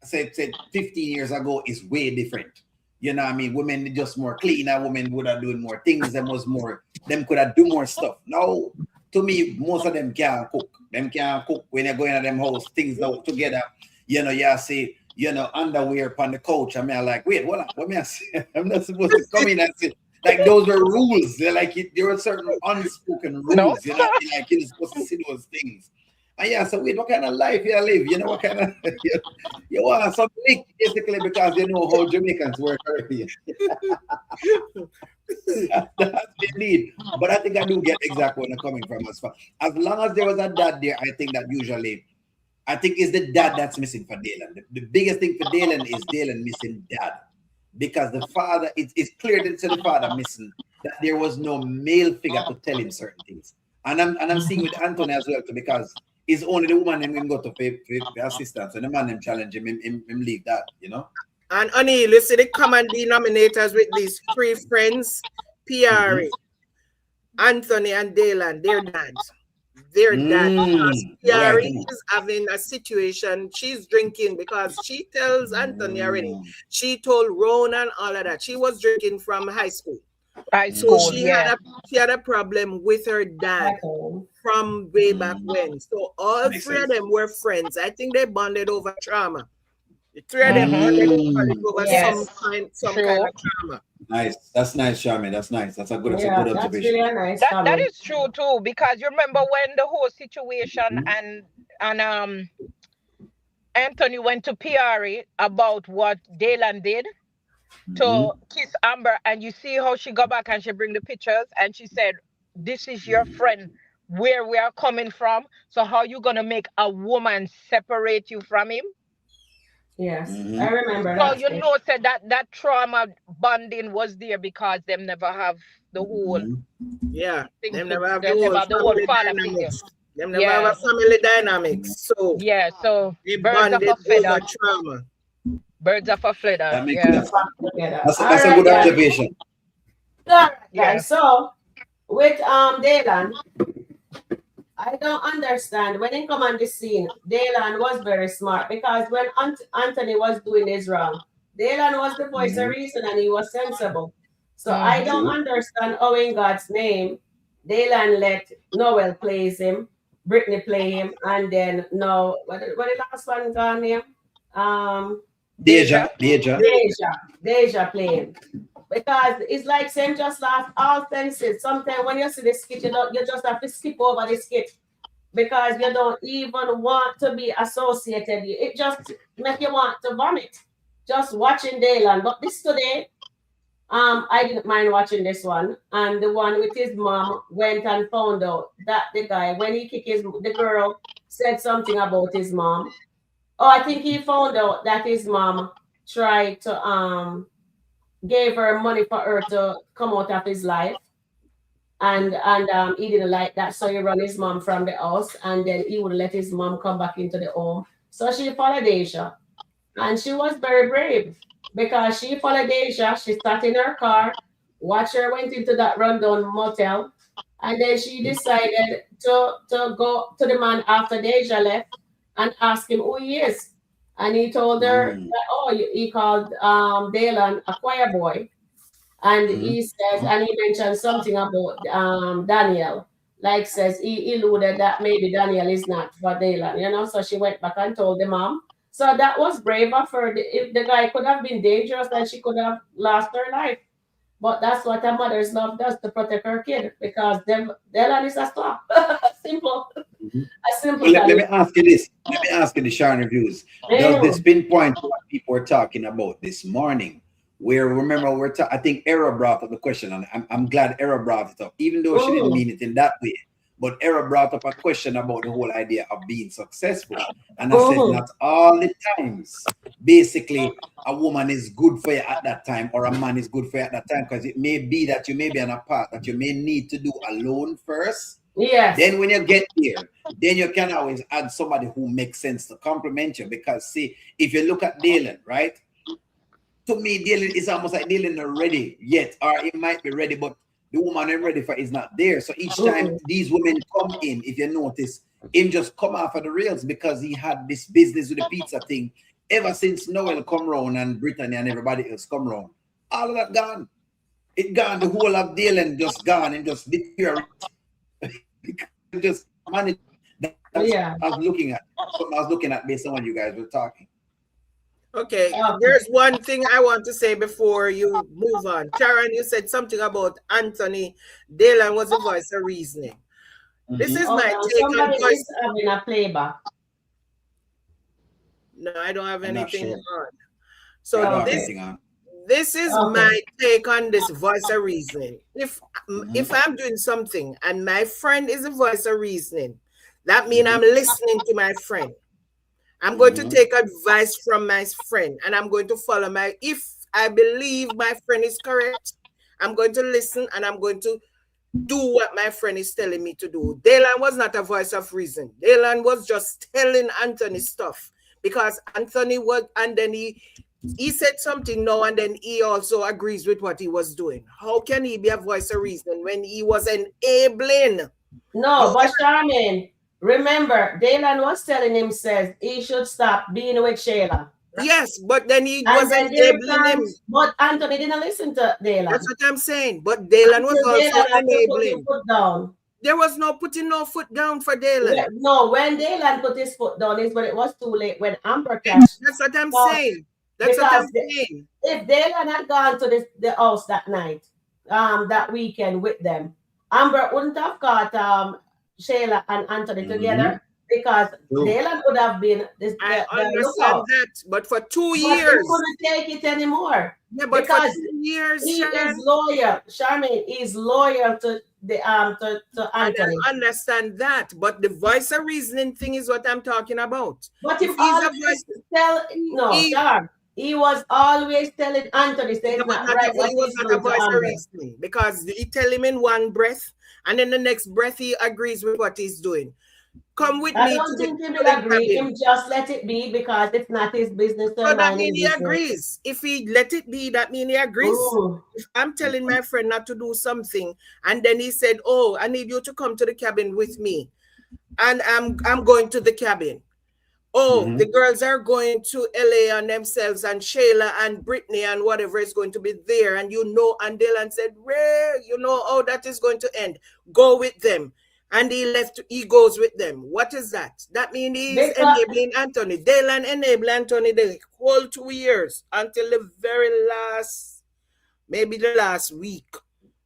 say 15 years ago is way different. You know what I mean? Women just more cleaner. Women would have doing more things. Them could have do more stuff. Now, to me, most of them can't cook. Them can't cook when you're going to them house, things out together. You know, you say, you know, underwear upon the couch. I mean, I'm like, wait, what me I say? I'm not supposed to come in and say, like, those are rules. They're like, there are certain unspoken rules. No. You know, like, you're supposed to see those things. And yeah, so wait, what kind of life you live? You know, what kind of you want some lick, basically, because you know how Jamaicans work already. That's the need. But I think I do get exactly where they're coming from. As long as there was a dad there, I think that usually, I think it's the dad that's missing for Dalan. The biggest thing for Dalan is Dalan missing dad. Because the father, it's clear that the father missing that there was no male figure to tell him certain things. And I'm seeing with Anthony as well too, because it's only the woman him go to pay assistance, and the man him challenge him leave that, you know. And O'Neill, you see the common denominators with these three friends, PRA, Anthony and Dalan, their dads. Their dad. PRA is having a situation. She's drinking because she tells Anthony already. She told Ron and all of that. She was drinking from high school. So she had a problem with her dad from way back when. So all three of them were friends. I think they bonded over trauma. The three of them bonded over some kind of trauma. Nice. That's nice, Charmaine. That's nice. That's a good observation. That's really nice. That is true too, because you remember when the whole situation and Anthony went to PRA about what Dalan did to kiss Amber, and you see how she got back and she bring the pictures and she said, "This is your friend, where we are coming from. So how you gonna make a woman separate you from him?" Yes, I remember so that. So you know, said that trauma bonding was there because them never have the whole. Them never have the whole father figure. Them never have a family dynamics. So so birds of a feather trauma. Birds of a feather. That makes sense. That's a good observation. So with Dalan, I don't understand. When he come on the scene, Dalan was very smart, because when Anthony was doing his wrong, Dalan was the voice of reason and he was sensible. So I don't understand how in God's name Dalan let Noel plays him, Brittany play him, and then what the last one gone name? Deja play him. Because it's like same just lost all senses. Sometimes when you see the skit, you just have to skip over the skit because you don't even want to be associated. It just make you want to vomit just watching Dalan. But this today, I didn't mind watching this one. And the one with his mom went and found out that the guy, when he kicked the girl, said something about his mom. Oh, I think he found out that his mom tried to gave her money for her to come out of his life, and he didn't like that, so he run his mom from the house, and then he would let his mom come back into the home. So she followed Asia, and she was very brave because she followed Asia. She sat in her car, watched her went into that rundown motel, and then she decided to go to the man after Deja left and ask him who he is. And he told her that, he called Dalan a choir boy. And he says, and he mentioned something about Daniel. Like says, he alluded that maybe Daniel is not for Dalan, So she went back and told the mom. So that was brave of her. If the guy could have been dangerous, then she could have lost her life. But that's what a mother's love does to protect her kid, because Dalan is a star. Simple. Well, let me ask you this. Let me ask you the Sharon Reviews. Does this pinpoint what people were talking about this morning? Where, remember, I think Era brought up the question, and I'm glad Era brought it up, even though she didn't mean it in that way. But Era brought up a question about the whole idea of being successful. And I said, not all the times, basically, a woman is good for you at that time, or a man is good for you at that time, because it may be that you may be on a path that you may need to do alone first. Yes. Then when you get there, then you can always add somebody who makes sense to complement you. Because see, if you look at Dalan, right? To me, Dalan is almost like Dalan not ready yet, or it might be ready, but the woman I'm ready for is not there. So each time these women come in, if you notice, him just come off of the rails because he had this business with the pizza thing ever since Noel come round and Brittany and everybody else come round. All of that gone. It gone. The whole of Dalan just gone and just deteriorated. Just manage. I was looking at based on what you guys were talking. Okay, there's one thing I want to say before you move on. Sharon, you said something about Anthony Dalan was the voice of reasoning. This is my take on voice. Is having a playback. No, I don't have anything on. So this is my take on this voice of reasoning. If I'm doing something and my friend is a voice of reasoning, that means I'm listening to my friend. I'm going to take advice from my friend, and I'm going to follow if I believe my friend is correct, I'm going to listen and I'm going to do what my friend is telling me to do. Dalan was not a voice of reason. Dalan was just telling Anthony stuff because Anthony was, and then he said something now and then he also agrees with what he was doing. How can he be a voice of reason when he was enabling? No, but Charmaine, remember, Dalan was telling him, says he should stop being with Shayla. Yes, but then he And was then there enabling him. But Anthony didn't listen to Dalan. That's what I'm saying. But Dalan was also Dalan had to put his enabling. foot down. There was no putting no foot down for Dalan. No, when Dalan put his foot down is when it was too late, when Amber catch. That's what I'm saying. That's what I'm saying. If Dalan had gone to the house that night, that weekend with them, Amber wouldn't have got Shayla and Anthony together because Dalan would have been I understand that, but for 2 years. But he couldn't take it anymore. Yeah, but because for 2 years, he Sharon, is loyal. Charmaine is loyal to the to Anthony. I understand that, but the voice of reasoning thing is what I'm talking about. But if he was always telling Anthony, saying he was not a voice of reasoning because he tell him in one breath, and then the next breath he agrees with what he's doing. Come with me. I don't think he will agree. Him just let it be because it's not his business. So that means he agrees. If he let it be, that means he agrees. Ooh. If I'm telling my friend not to do something, and then he said, "Oh, I need you to come to the cabin with me," and I'm going to the cabin. Oh, the girls are going to LA on themselves, and Shayla and Brittany and whatever is going to be there, and and Dalan said, "Ray, you know how that is going to end. Go with them." And he goes with them. What is that? That means he's enabling Anthony. Dalan enabled Anthony the whole 2 years until the very last, maybe the last week.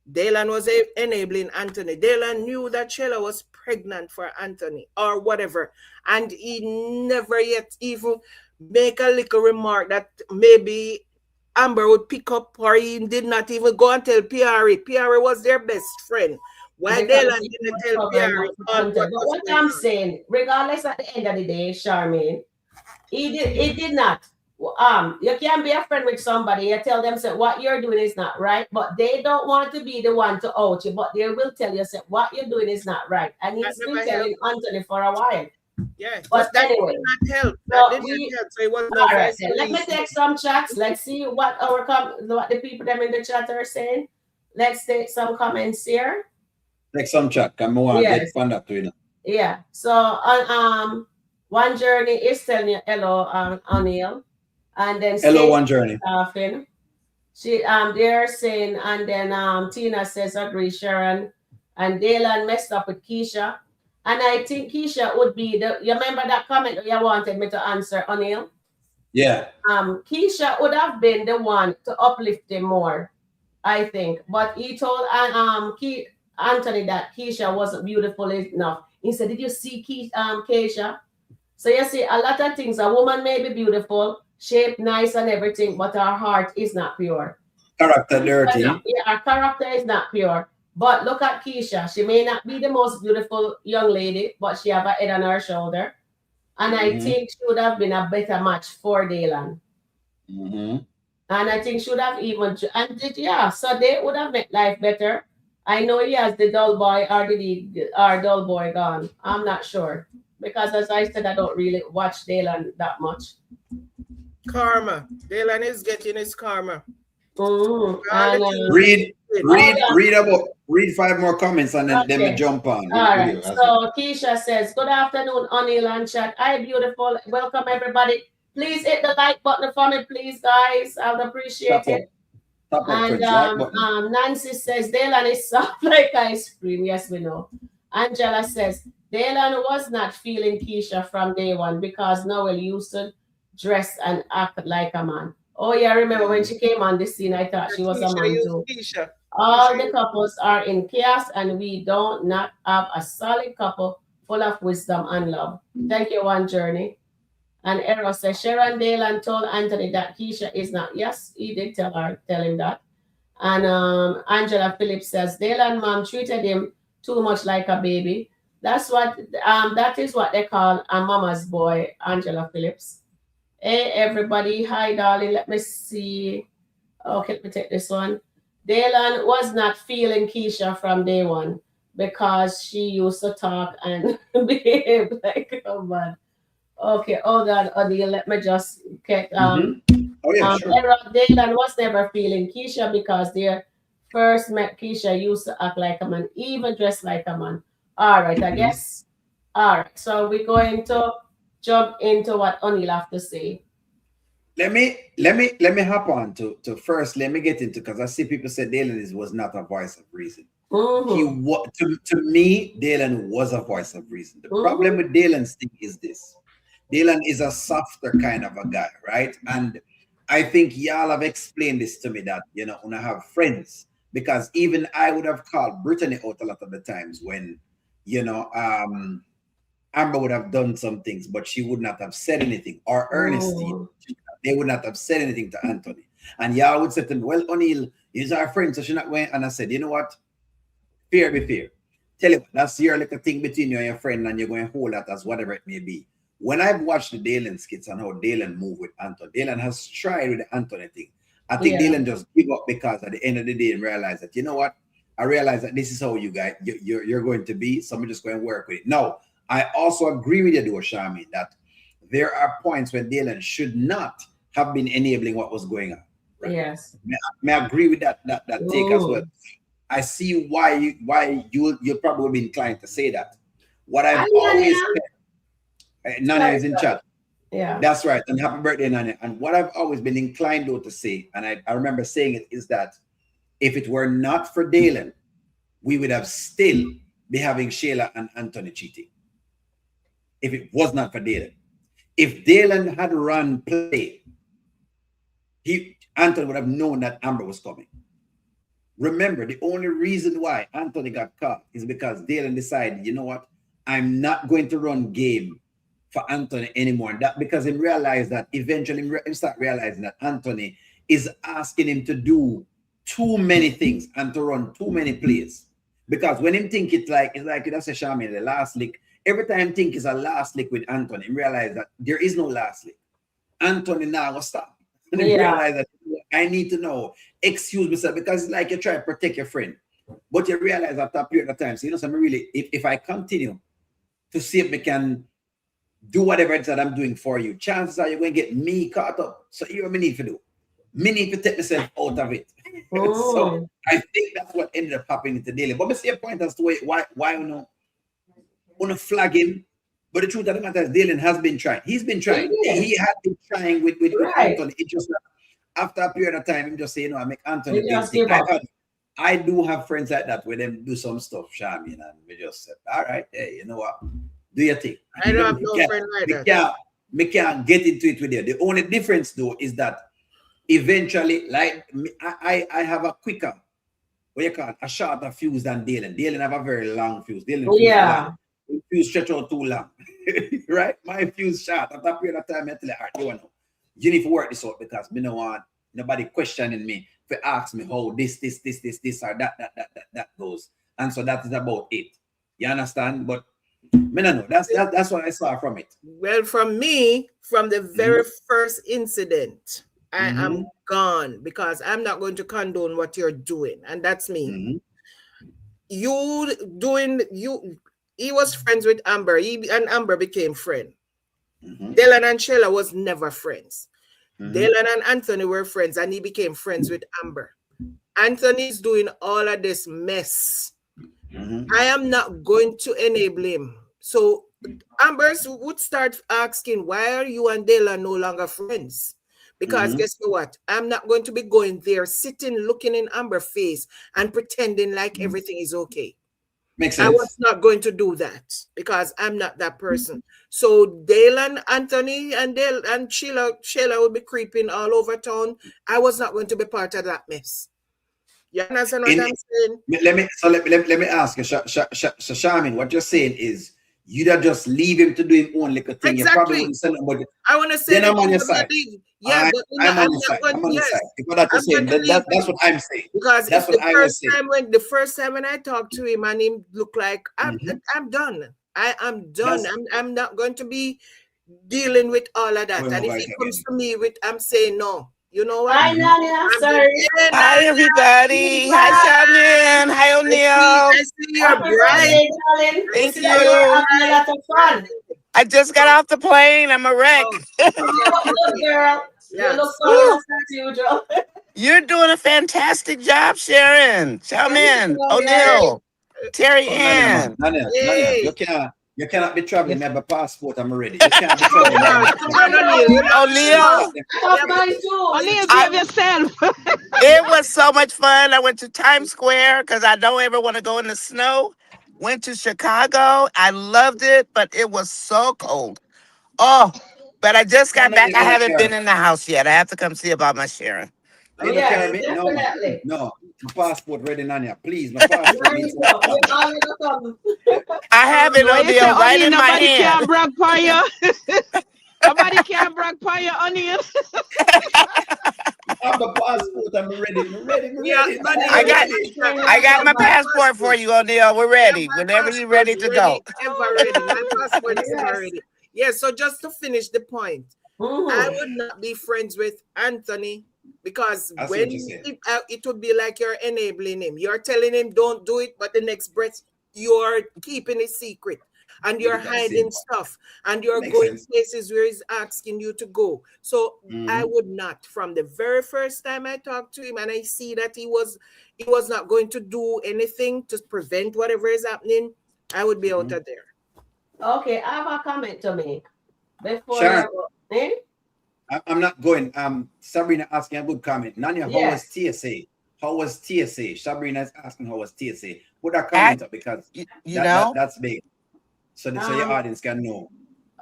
Dalan was enabling Anthony. Dalan knew that Shayla was pregnant for Anthony or whatever. And he never yet even make a little remark that maybe Amber would pick up, or he did not even go and tell Piari. Piari was their best friend. Why Dalan didn't tell Piari? But what I'm saying, regardless at the end of the day, Charmaine, he did not. You can't be a friend with somebody. You tell them, say, what you're doing is not right, but they don't want to be the one to out you, but they will tell you, say, what you're doing is not right. And he's been telling Anthony for a while. Yeah, but that anyway, did not help. That didn't help. So it was not right, let me take some chats. Let's see what the people them in the chat are saying. Let's take some comments here. Take some chat. Come on, get fun up to it. Yeah. So One Journey is telling you hello, O'Neill, and then hello, One Journey. Laughing. They're saying, and then Tina says agree, Sharon, and Dalan messed up with Keisha. And I think Keisha would be you remember that comment you wanted me to answer, O'Neill? Yeah. Keisha would have been the one to uplift him more, I think. But he told Anthony that Keisha wasn't beautiful enough. He said, did you see Keisha? So you see, a lot of things, a woman may be beautiful, shaped nice and everything, but her heart is not pure. Character dirty. Yeah, her character is not pure. But look at Keisha. She may not be the most beautiful young lady, but she have a head on her shoulder. And I think she would have been a better match for Dalan. And I think she would have even, so they would have made life better. I know he has the dull boy or dull boy gone. I'm not sure. Because as I said, I don't really watch Dalan that much. Karma. Dalan is getting his karma. Read 5 more comments and then we jump on. All right. So Keisha says, good afternoon, O'Neill and chat. Hi, beautiful. Welcome, everybody. Please hit the like button for me, please, guys. I would appreciate it. And Nancy says, Dalan is soft like ice cream. Yes, we know. Angela says, Dalan was not feeling Keisha from day one because Noel used to dress and act like a man. Oh, yeah, I remember when she came on the scene, I thought she was a man too. All the couples are in chaos and we don't not have a solid couple full of wisdom and love. Thank you, One Journey. And Eros says, Sharon Dalan told Anthony that Keisha is not. Yes, he did tell him that. And Angela Phillips says, Dalan mom treated him too much like a baby. That is what they call a mama's boy, Angela Phillips. Hey, everybody. Hi, darling. Let me see. Okay, let me take this one. Dalan was not feeling Keisha from day one because she used to talk and behave like a man. Okay, hold on, Odile, let me just get Oh yeah, sure. Dalan was never feeling Keisha because they first met Keisha used to act like a man, even dress like a man. All right, I guess. All right, so we're going to jump into what O'Neill have to say. Let me hop on to first. Let me get into, because I see people say Dalan was not a voice of reason. He was to me. Dalan was a voice of reason. The problem with Dalan's thing is this: Dalan is a softer kind of a guy, right? And I think y'all have explained this to me that when I have friends, because even I would have called Brittany out a lot of the times when Amber would have done some things, but she would not have said anything, or Ernestine. They would not have said anything to Anthony. And y'all would say to me, well, O'Neill is our friend, so she's not going. And I said, you know what? Fear be fear. Tell you what, that's your little thing between you and your friend, and you're going to hold that as whatever it may be. When I've watched the Dalan skits and how Dalan moved with Anthony, Dalan has tried with the Anthony thing. I think Dalan just give up because at the end of the day, and realize that, you know what? I realize that this is how you guys, you're going to be, so I'm just going to work with it. No, I also agree with you, though, Shami, that there are points where Dalan should not have been enabling what was going on. Right? Yes. May I agree with that take as well. I see why you probably would be inclined to say that. What I've always said, Nana is in chat. Yeah. That's right. And happy birthday, Nana. And what I've always been inclined though to say, and I remember saying it, is that if it were not for Dalan, we would have still be having Shayla and Anthony cheating. If it was not for Dalan. If Dalan had run play, Anthony would have known that Amber was coming. Remember, the only reason why Anthony got caught is because Dalan decided, you know what, I'm not going to run game for Anthony anymore. And that because he realized that eventually he start realizing that Anthony is asking him to do too many things and to run too many plays. Because when him think it's like that's a Shami, the last lick. Every time think it's a last lick with Anthony, he realize that there is no last lick. Anthony now will stop. And he realize that I need to know, excuse myself, because it's like you try to protect your friend. But you realize after a period of time, so so really, if I continue to see if we can do whatever it is that I'm doing for you, chances are you're going to get me caught up. So you know what I need to do? Me need to take myself out of it. So I think that's what ended up happening to Dalan. But I see a point as to why you want to flag him. But the truth of the matter is Dalan has been trying. He's been trying. He had been trying with Anthony. It just after a period of time, him just say, I make Anthony think. I do have friends like that where them do some stuff, Shami, and we just said, all right, hey, you know what? Do your thing. I don't have no friend like that. We can't get into it with you. The only difference though is that eventually, like I have a quicker, what you call it, a shorter fuse than Dalan. Dalan have a very long fuse. Dalan fuse stretch out too long. Right? My fuse short. After a period of time, I tell you, all right, you need to work this out because me no want nobody questioning me to ask me how this or that goes. And so that is about it. You understand? But me no know. That's what I saw from it. Well, from me, from the very first incident, I am gone because I'm not going to condone what you're doing. And that's me. He was friends with Amber. And Amber became friend. Dalan and Sheila was never friends. Dalan and Anthony were friends and he became friends with Amber. Anthony's doing all of this mess. I am not going to enable him. So Amber would start asking, why are you and Dalan no longer friends? Because guess what? I'm not going to be going there, sitting, looking in Amber's face and pretending like everything is okay. Makes sense. I was not going to do that because I'm not that person. So Dalan, Anthony, and Sheila would be creeping all over town. I was not going to be part of that mess. You understand what I'm saying? Let me ask you, Shamin, what you're saying is you'd just leave him to do his own little thing. Exactly. You probably wouldn't send nobody. I want to say then I'm on your side. Yeah, I'm on your side. I'm on your side. That's what I'm saying. Because that's what I was saying. The first time when I talked to him and him looked like I'm done. I am done. I'm not going to be dealing with all of that. And if he comes to me with, I'm saying no. You know what? Hi, Nanya. Sorry. Hi, everybody. Hi, Shannon. Hi, O'Neill. I see your Happy bride. birthday, darling. We Thank see that you're you. having a lot of fun. I just got off the plane. I'm a wreck. You look good, girl. You Yes. look gorgeous as usual. You're doing a fantastic job, Sharon. Shaman, Yeah. O'Neill, Terry Oh, Ann. Nanya, Hey. you cannot be traveling. I have a passport. I'm ready. You can't be traveling. O'Neill. Top mine too. O'Neill, behave yourself. It was so much fun. I went to Times Square because I don't ever want to go in the snow. Went to Chicago. I loved it, but it was so cold. Oh, but I just got back. I haven't been in the house yet. I have to come see about my Sharon. Yes, definitely. No, my passport ready, Nanya. Please, my passport needs We're all gonna come. I have it, No, you say, O'Neill, right O'Neill, in my nobody hand. can brag for you. Nobody can brag for you, O'Neill. I have a passport. I'm ready. Yeah, I got my passport for you, O'Neill. We're ready. Whenever you're ready to go. Ever ready. My passport is ever ready. Yeah, so just to finish the point, I would not be friends with Anthony because when it would be like you're enabling him. You're telling him don't do it, but the next breath you're keeping it secret and you're hiding stuff and you're going places where he's asking you to go. So I would not. From the very first time I talked to him and I see that he was not going to do anything to prevent whatever is happening, I would be out of there. Okay, I have a comment to make before Sharon, you go. I'm not going. Sabrina asking a good comment. Nanya, how was TSA? How was TSA? Sabrina is asking how was TSA. Put a comment up because that's big. So your audience can know.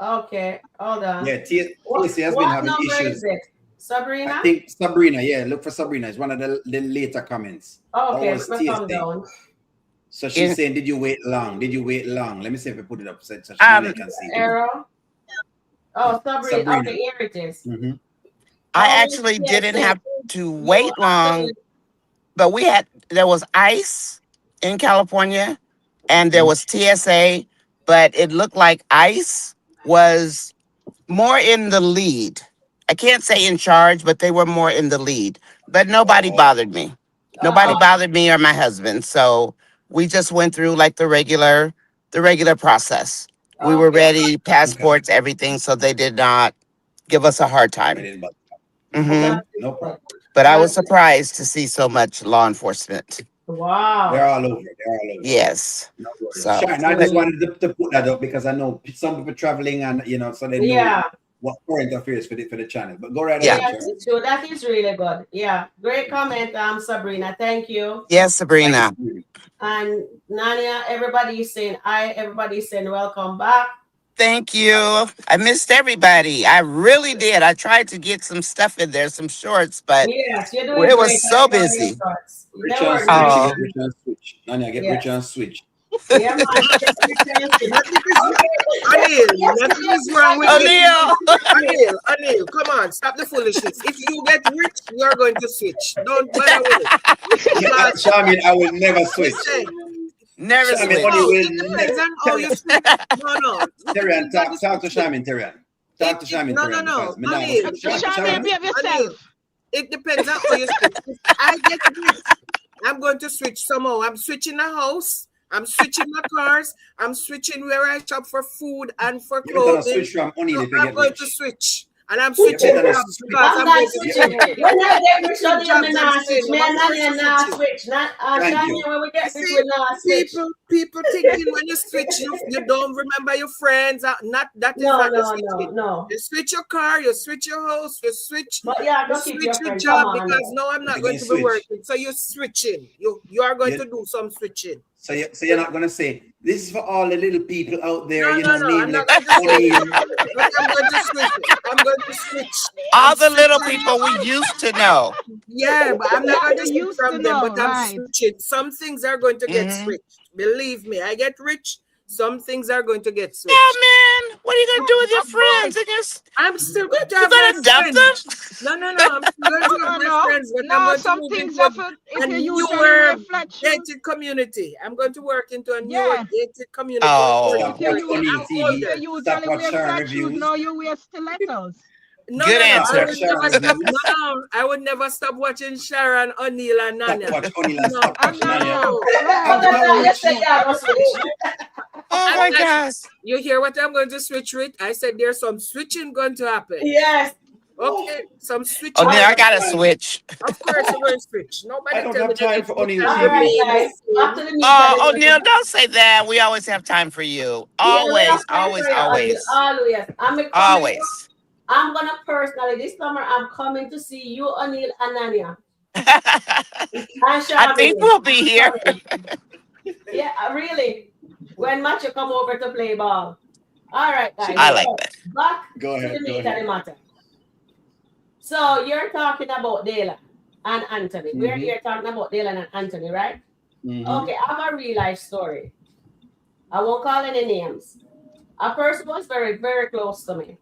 Okay, hold on. Yeah, TSA has been having issues. What number is it? Sabrina? I think Sabrina, yeah, look for Sabrina. It's one of the later comments. Okay, let's come down. So she's saying, did you wait long? Did you wait long? Let me see if I put it up so she can see. Arrow. Oh, Sabrina. Okay, here it is. I actually didn't have to wait long, but there was ICE in California and there was TSA, but it looked like ICE was more in the lead. I can't say in charge, but they were more in the lead. But nobody bothered me. Nobody bothered me or my husband. So we just went through like the regular process. We were ready, passports, everything. So they did not give us a hard time. No problem. But I was surprised to see so much law enforcement. Wow. They're all over. Yes. So, Sharon, I just wanted to put that up because I know some people traveling and so they know what current affairs for the channel. But go right ahead. So that is really good. Yeah. Great comment, Sabrina. Thank you. Yes, Sabrina. And Nanya, everybody's saying welcome back. Thank you. I missed everybody. I really did. I tried to get some stuff in there, some shorts, but it was so busy. Rich and switch. Nanya, get rich and switch. Yeah, man. O'Neill, come on, stop the foolishness. If you get rich, you are going to switch. Don't bother with it. Shaman, I will never switch. Never switch. No. Terian, talk to Shaman, Terian. Talk to Shaman, Terian. No. Shaman, behave yourself. It depends on how you switch. If I get rich, I'm going to switch somehow. I'm switching a house. I'm switching my cars. I'm switching where I shop for food and for clothing. I'm going to switch. And I'm switching jobs because I'm going to switch. When I get rich, I'm not switch. Man, not switch. When we get rich, we're not switch. People thinking when you switch, you don't remember your friends. No. You switch your car, you switch your house, you switch your job because no, I'm not going to be working. So you're switching. You are going to do some switching. So you're not going to say, this is for all the little people out there. No, I'm not going to switch. I'm going to switch. All the little people we used to know. Yeah, but I'm not going to use from them, but I'm switching. Some things are going to get switched. Believe me, I get rich. Some things are going to get switched. Yeah, man. What are you going to do with your friends? I'm still going to have my friends. No. I'm still going to have my friends. But I'm going some to things move are into a newer gated community. I'm going to work into a newer gated community. If you usually wear flat shoes, now you wear stilettos. No, Good no, no. answer. I would never stop. No, I would never stop watching Sharon, O'Neal, and Nanya. Stop watch O'Neal and No, stop watch Nanya. no. But then now you say you was switch. Oh my gosh. You hear what I'm going to switch with? I said there's some switching going to happen. Yes. Okay, some switching. Oh, now I gotta switch. Of course, you're going to switch. Nobody I don't tell have me time that for you O'Neal. can All right, remain guys. the Back same. to the meat. Oh, O'Neal, don't say that. We always have time for you. Yeah, we have Always, time always, for you, always. Always. Always. I'm gonna personally this summer. I'm coming to see you, O'Neal and Nanya. I think we'll be here. Yeah, really. When Matthew come over to play ball. All right, guys. I like that. Back Go to ahead, the go meat of ahead. the matter. So you're talking about Dalan and Anthony. We're Mhm. here talking about Dalan and Anthony, right? Mhm. Okay, I have a real life story. I won't call any names. A person was very, very close to me.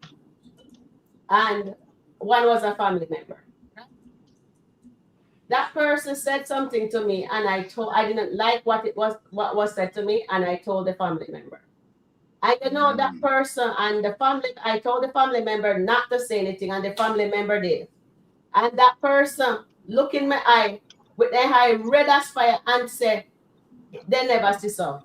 And one was a family member. That person said something to me, and I didn't like what was said to me, and I told the family member. And you know that person and the family, I told the family member not to say anything, and the family member did. And that person looked in my eye with their eye red as fire and said, they never see so.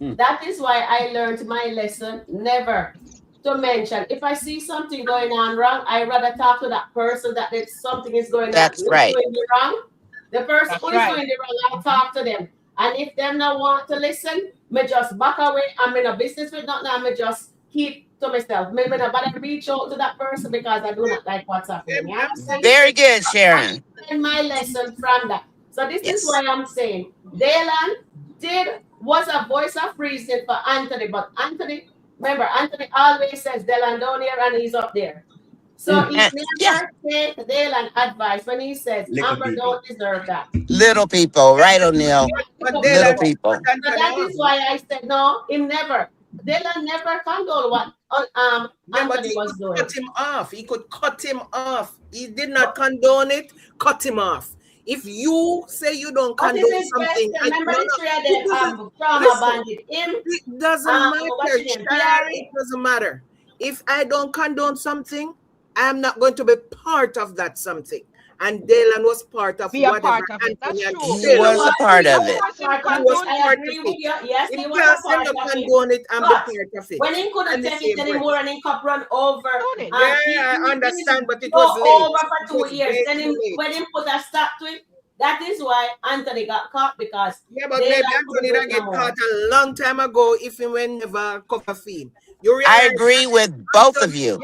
That is why I learned my lesson never to mention. If I see something going on wrong, I rather talk to that person that if something is going on. That's right. Doing the wrong. The person That's who is right. doing the wrong, I'll talk to them. And if them not want to listen, me just back away. I'm in a business with nothing. I me just keep to myself. Maybe not, but I reach out to that person because I do not like what's happening. You understand? Very good, Sharon. And my lesson from that. So this is Yes. why I'm saying Dalan was a voice of reason for Anthony, but Anthony, remember, Anthony always says Dalan down here and he's up there. So he never take Dalan advice when he says Amber don't deserve that. Little people, right, O'Neal? But Little people. So that is why I said no, him never. Dalan never condone what Anthony was doing. Cut him off. He could cut him off. He did not condone it. Cut him off. If you say you don't condone something, remember the three of them trauma bandit. It doesn't matter. It doesn't matter. If I don't condone something, I'm not going to be part of that something. And Dalan was part of whatever. He was a part of it. I agree with you. Yes, he was a part of it. Condone it and be part of it. When he couldn't take it anymore and he could run over. Yeah, I understand, but it go was late. over for 2 years. Then when he put a stop to it, that is why Anthony got caught because but maybe Anthony didn't get caught a long time ago if he went never cover film. I agree with both of you.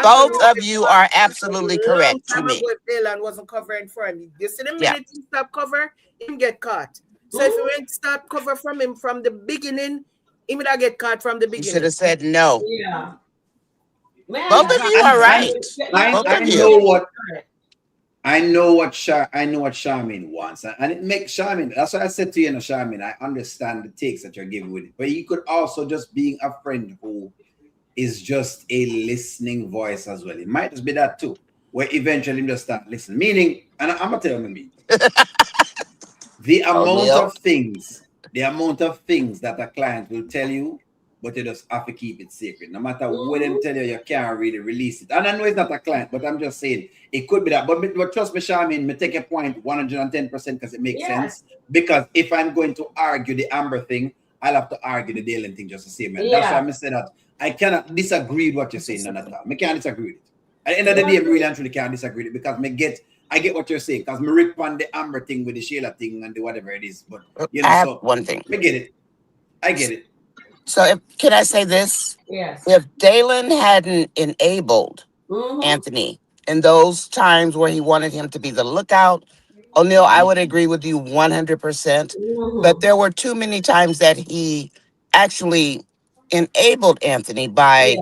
Both of you are absolutely correct to me. Dalan wasn't covering for him. You see the minute he stopped cover, him get caught. So if you went stop cover from him from the beginning, he would get caught from the beginning. You should have said no. Yeah. Both of you are right. Both of you. I know what Charmaine wants, and it makes Charmaine. That's what I said to you, Charmaine. I understand the takes that you're giving with it, but you could also just being a friend who is just a listening voice as well. It might just be that too, where eventually you just start listening. Meaning, and I'm gonna tell you, the amount of things that a client will tell you, but you just have to keep it secret. No matter what them tell you, you can't really release it. And I know it's not a client, but I'm just saying it could be that. But trust me, Charmaine, me take a point 110% because it makes sense. Because if I'm going to argue the Amber thing, I'll have to argue the Dalan thing just the same. And that's why I'm saying that I cannot disagree with what you're saying, none at all. I can't disagree with it. At the end of the day, I really and truly can't disagree with it because I get what you're saying. Because me rip on the Amber thing with the Sheila thing and the whatever it is. But you know, I have one thing. I get it. I get it. So can I say this? Yes. If Dalan hadn't enabled Anthony in those times where he wanted him to be the lookout, O'Neal, I would agree with you 100%. But there were too many times that he actually enabled Anthony by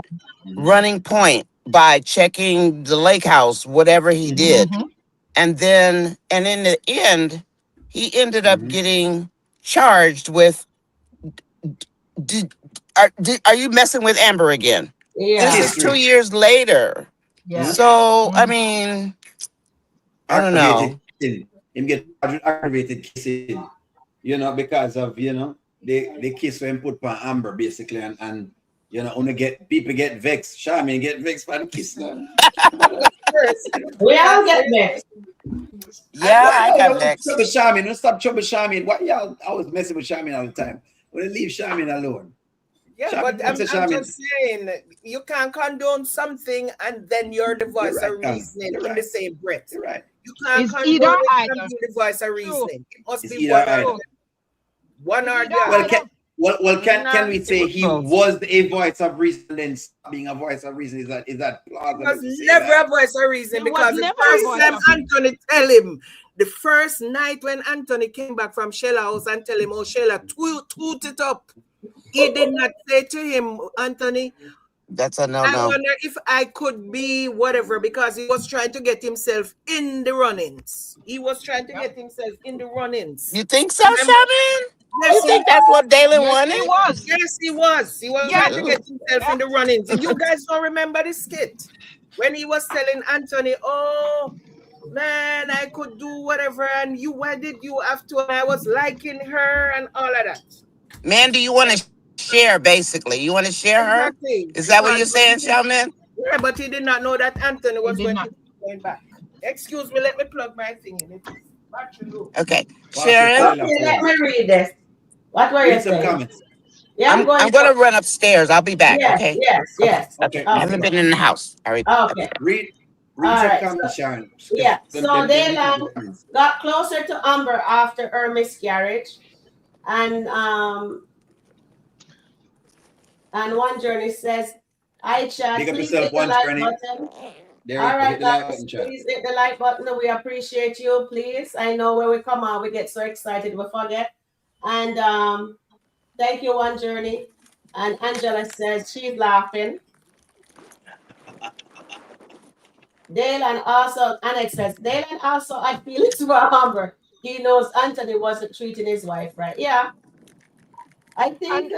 running point, by checking the lake house, whatever he did. And in the end, he ended up getting charged with are you messing with Amber again? Yeah. This is 2 years later. Yeah. So I mean, I don't know. Him get aggravated kissing, you know, because of the kiss when put on Amber basically, and You know, people get vexed. Charmaine get vexed by the kiss now. We all get vexed. Yeah, I got vexed. Trouble Charmaine. Don't stop trouble Charmaine. Why y'all always messing with Charmaine all the time? Well, leave Charmaine alone. Yeah, Charmaine, but I'm Charmaine. just saying, you can't condone something and then you're the voice of reasoning in the same breath. You're right. You can't It's condone either it either. and be the voice of reasoning. It must It's be either either. one or the Well, other. can we say he was a voice of reason, then stop being a voice of reason? Is that plausible? He was never a voice of reason, because the first time Anthony tell him, the first night when Anthony came back from Sheila house and tell him, oh, Sheila, toot it up. He did not say to him, Anthony, that's a no. I wonder if I could be whatever, because he was trying to get himself in the run-ins. You think so, Shaman? You think that's what Dalan wanted? He was. Yes, he was. He was trying to get himself in the run-ins. You guys don't remember the skit when he was telling Anthony, oh, man, I could do whatever, and you, why did you have to? And I was liking her and all of that. Man, do you want to share, basically? You want to share her? Exactly. Is that what you're saying, Shaman? Yeah, but he did not know that Anthony was going back. Excuse me, let me plug my thing in. Okay. Sharon? Okay, let me read this. What were you saying? Comments. Yeah, I'm going to run upstairs. I'll be back, yes, okay? Yes. Okay. I haven't been in the house. All right. Okay. Read All right, comments, Sharon. Yeah, so Dalan got closer to Amber after her miscarriage, and One Journey says, "Hi, chat. Pick up Please yourself, hit the One like Journey. button." There, All right, hit the like guys, button, chat. please hit the like button. We appreciate you. Please, I know when we come out, we get so excited we forget. And thank you, One Journey. And Angela says she's laughing. Dalan also, Alex says, Dalan also had feelings for Amber. He knows Anthony wasn't treating his wife right. Yeah. I think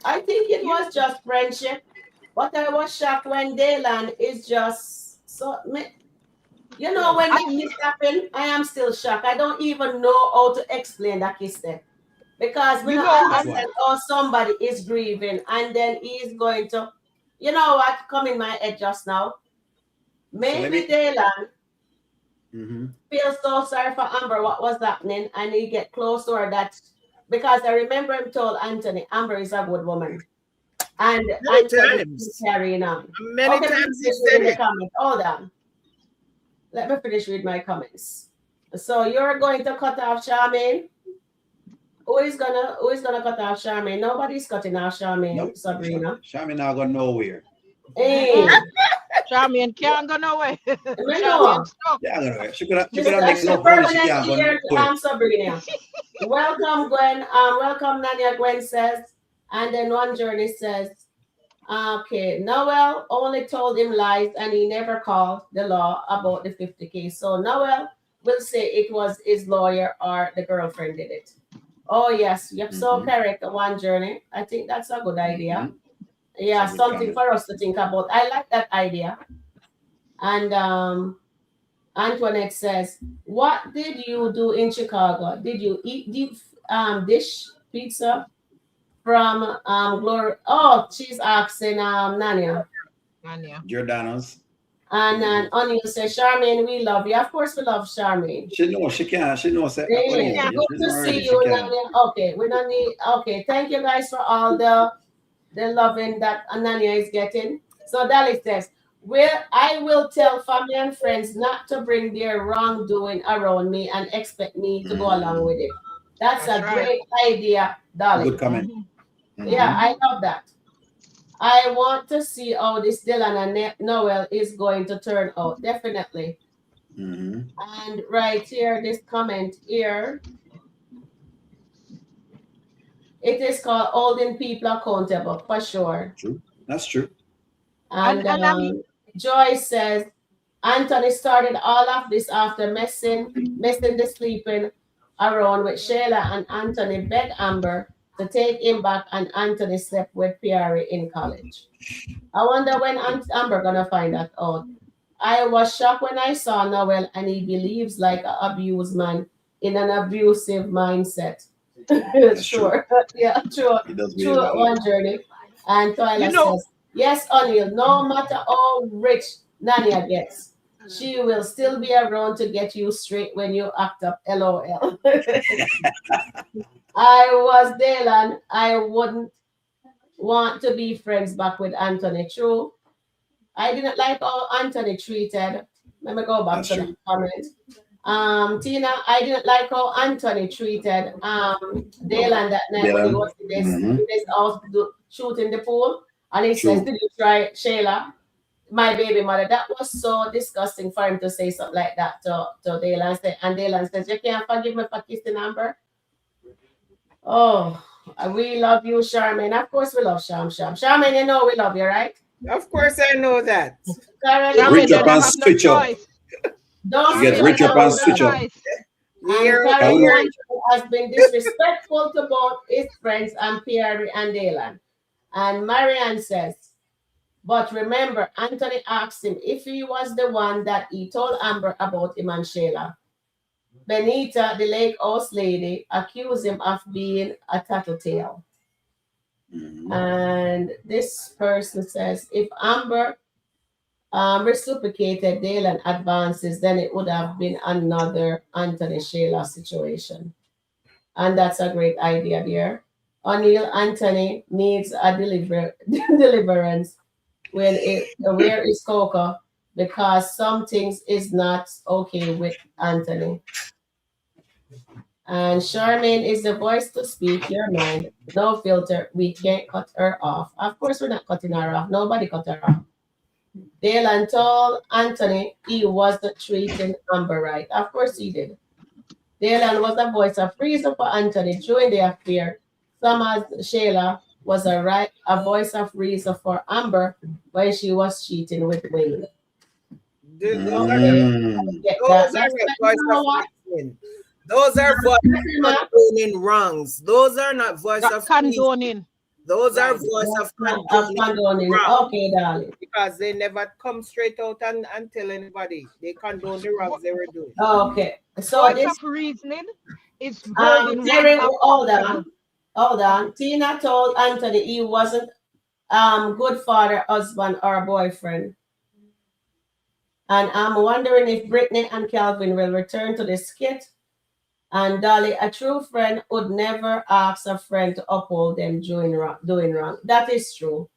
it was just friendship. But I was shocked when Dalan is just so, you know, when this happened, I am still shocked. I don't even know how to explain that kiss there. Because we don't understand how somebody is grieving and then he's going to, you know what, come in my head just now. Maybe Dalan feels so sorry for Amber what was happening, and he get close to her that, because I remember him told Anthony, Amber is a good woman. And Anthony is carrying on. Many times he said in the comments. Hold on. Let me finish with my comments. So you're going to cut off Charmaine? Who is gonna cut off Charmaine? Nobody's cutting off Charmaine, nope. Sabrina. Charmaine not going nowhere. Hey. Charmaine can't go nowhere. She could have made no money. She can't go nowhere. Sabrina. Welcome, Gwen. Welcome, Nanya. Gwen says, and then One Journey says, okay, Noel only told him lies and he never called the law about the 50K. So Noel will say it was his lawyer or the girlfriend did it. Oh, yes. Yep. So correct. One Journey. I think that's a good idea. Yeah, something for us to think about. I like that idea. And Antoinette says, what did you do in Chicago? Did you eat dish pizza from Glory? Oh, she's asking Nanya. Giordano's. And Onion says, Charmaine, we love you. Of course, we love Charmaine. She knows she can. She knows. Good to see you, Nanya. Okay, we don't need. Okay, thank you guys for all the loving that Ananya is getting. So Dalit says, I will tell family and friends not to bring their wrongdoing around me and expect me to go along with it. That's a great idea, Dalit. Good comment. Yeah, I love that. I want to see how this Dalan and Noel is going to turn out. Definitely. And right here, this comment here. It is called holding people accountable, for sure. True. That's true. And Joy says, Anthony started all of this after messing the sleeping around with Sheila, and Anthony begged Amber to take him back, and Anthony slept with Pierre in college. I wonder when Amber gonna find that out. I was shocked when I saw Noel, and he believes like an abused man in an abusive mindset. Sure. Yeah, true. True. One Journey. And Twyla says, yes, O'Neil, no matter how rich Nanya gets, she will still be around to get you straight when you act up. LOL. I was Dalan. I wouldn't want to be friends back with Anthony. True. I didn't like how Anthony treated. Let me go back to the comment. Tina, I didn't like how Anthony treated Dalan that night when he was in this house shooting the pool. And he says, did you try Shayla, my baby mother? That was so disgusting for him to say something like that to Dalan. And Dalan says, you can't forgive me for kissing Amber. Oh, we love you, Charmaine. Of course we love Charmaine, you know we love you, right? Of course I know that. Rich up and switch up. Don't get rich up and switch up. Karen has been disrespectful to both his friends and Pierre and Dalan. And Marianne says, but remember, Anthony asked him if he was the one that he told Amber about him and Shayla. Benita, the lake house lady, accused him of being a tattletale. And this person says, if Amber reciprocated Dalan advances, then it would have been another Anthony Shayla situation. And that's a great idea there. O'Neil, Anthony needs a deliverance. Where is Coco? Because some things is not okay with Anthony. And Charmaine is the voice to speak your mind. No filter. We can't cut her off. Of course, we're not cutting her off. Nobody cut her off. Dalan told Anthony he wasn't treating Amber right. Of course he did. Dalan was a voice of reason for Anthony during the affair. As Shayla was a voice of reason for Amber when she was cheating with Wayne. Those are voices condoning wrongs. Those are not voices of condoning. Those are voices of condoning wrongs. Okay, darling. Because they never come straight out and tell anybody. They condone the wrongs they were doing. Okay. So this of reasoning is hold on. Tina told Anthony he wasn't good father, husband, or boyfriend. And I'm wondering if Brittany and Calvin will return to the skit. And Dolly, a true friend would never ask a friend to uphold them doing wrong. That is true.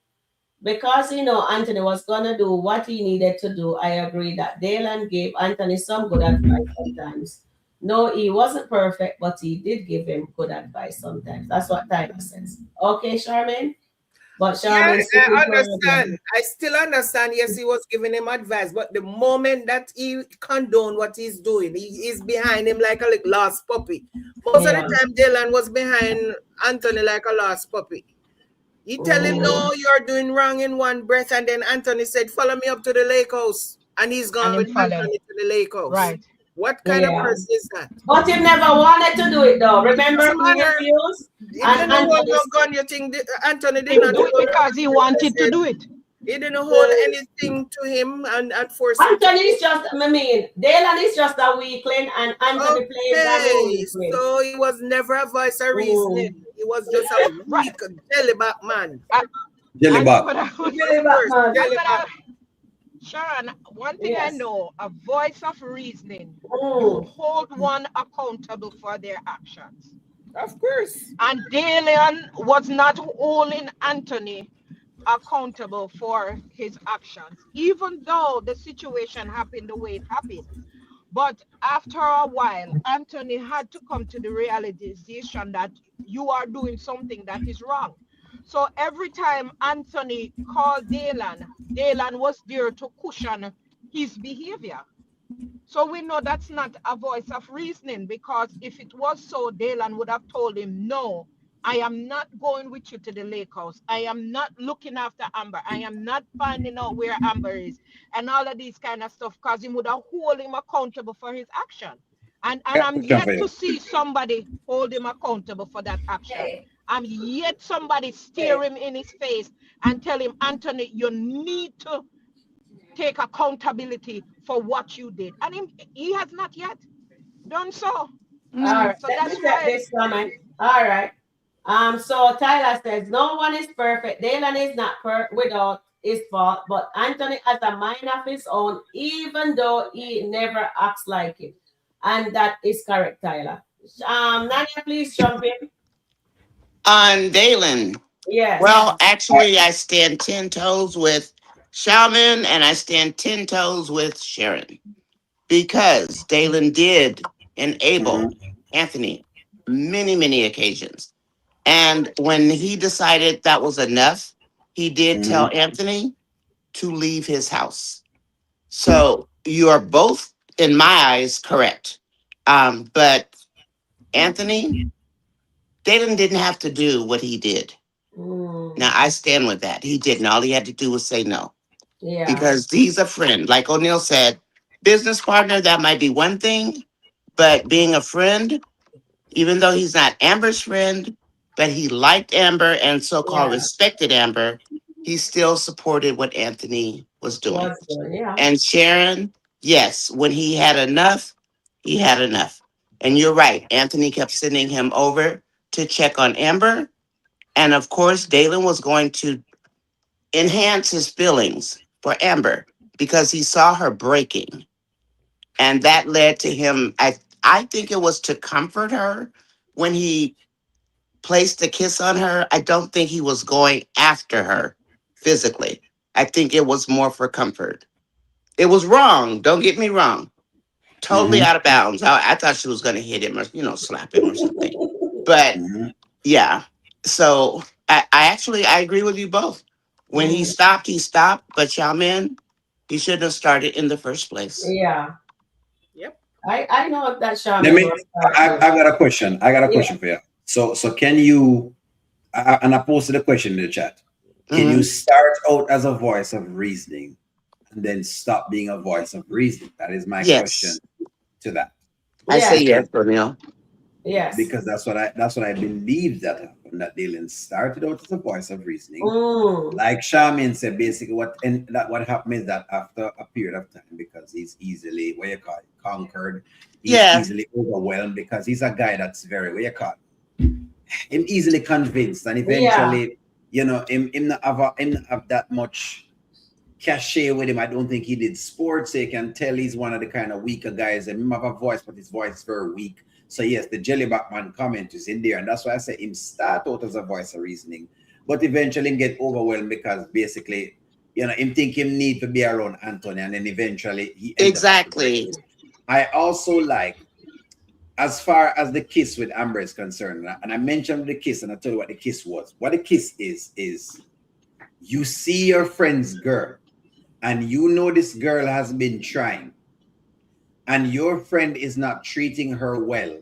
Because, Anthony was going to do what he needed to do. I agree that Dalan gave Anthony some good advice sometimes. No, he wasn't perfect, but he did give him good advice sometimes. That's what Tyler says. Okay, Charmaine? But Charmaine, I understand. I still understand. Yes, he was giving him advice, but the moment that he condoned what he's doing, he is behind him like a lost puppy. Most of the time, Dalan was behind Anthony like a lost puppy. He tell him, no, you're doing wrong in one breath, and then Anthony said, follow me up to the lake house. And he's gone with Anthony to the lake house. Right. What kind of person is that? But he never wanted to do it, though. Remember, he refused. And gun, you think Anthony did not do it because he wanted to do it. He didn't hold anything to him and force Anthony is just, Dalan is just a weakling, and Anthony plays that weakling. So he was never a voice of reasoning. He was just a weak jellyback man. Jellyback. Sharon, one thing I know, a voice of reasoning will hold one accountable for their actions. Of course. And Dalan was not holding Anthony accountable for his actions, even though the situation happened the way it happened. But after a while, Anthony had to come to the realization that you are doing something that is wrong. So every time Anthony called Dalan was there to cushion his behavior. So we know that's not a voice of reasoning, because if it was so, Dalan would have told him, no, I am not going with you to the lake house. I am not looking after Amber. I am not finding out where Amber is and all of these kind of stuff, because he would have held him accountable for his action. And I'm yet to see somebody hold him accountable for that action. I'm yet somebody stare him in his face and tell him, Anthony, you need to take accountability for what you did. And he has not yet done so. All right. So that's why. This comment. All right. So Tyler says, no one is perfect. Dalan is not without his fault, but Anthony has a mind of his own, even though he never acts like it. And that is correct, Tyler. Nadia, please jump in. On Dalan. Yes. Well, actually, I stand 10 toes with Shaman and I stand 10 toes with Sharon because Dalan did enable Anthony many, many occasions. And when he decided that was enough, he did tell Anthony to leave his house. So you are both, in my eyes, correct. But Anthony, Dalan didn't have to do what he did. Now I stand with that. He didn't. All he had to do was say no. Yeah. Because he's a friend. Like O'Neill said, business partner, that might be one thing, but being a friend, even though he's not Amber's friend, but he liked Amber and so-called respected Amber, he still supported what Anthony was doing. Yeah. And Sharon, yes, when he had enough, he had enough. And you're right. Anthony kept sending him over to check on Amber. And of course, Dalan was going to enhance his feelings for Amber because he saw her breaking. And that led to him, I think it was to comfort her when he placed a kiss on her. I don't think he was going after her physically. I think it was more for comfort. It was wrong. Don't get me wrong. Totally out of bounds. I thought she was going to hit him or, slap him or something. But yeah. So I agree with you both. When he stopped, But Xiaomin, he shouldn't have started in the first place. Yeah. Yep. I know that Xiaomin. I got a question. For you. So can you, and I posted a question in the chat. Can you start out as a voice of reasoning and then stop being a voice of reason? That is my question to that. I say yes, O'Neill. Yes. Because that's what I believe that happened. That Dalan started out as a voice of reasoning. Like Shaman said, basically what happened is that after a period of time, because he's easily conquered, he's easily overwhelmed because he's a guy that's very him easily convinced, and eventually, him not have that much cachet with him. I don't think he did sports. So you can tell he's one of the kind of weaker guys, and him have a voice, but his voice is very weak. So yes, the Jellyback Man comment is in there, and that's why I say him start out as a voice of reasoning, but eventually him get overwhelmed because basically, him think him need to be around Anthony, and then eventually he exactly. I also like, as far as the kiss with Amber is concerned, and I mentioned the kiss, and I told you what the kiss was. What the kiss is you see your friend's girl, and this girl has been trying, and your friend is not treating her well.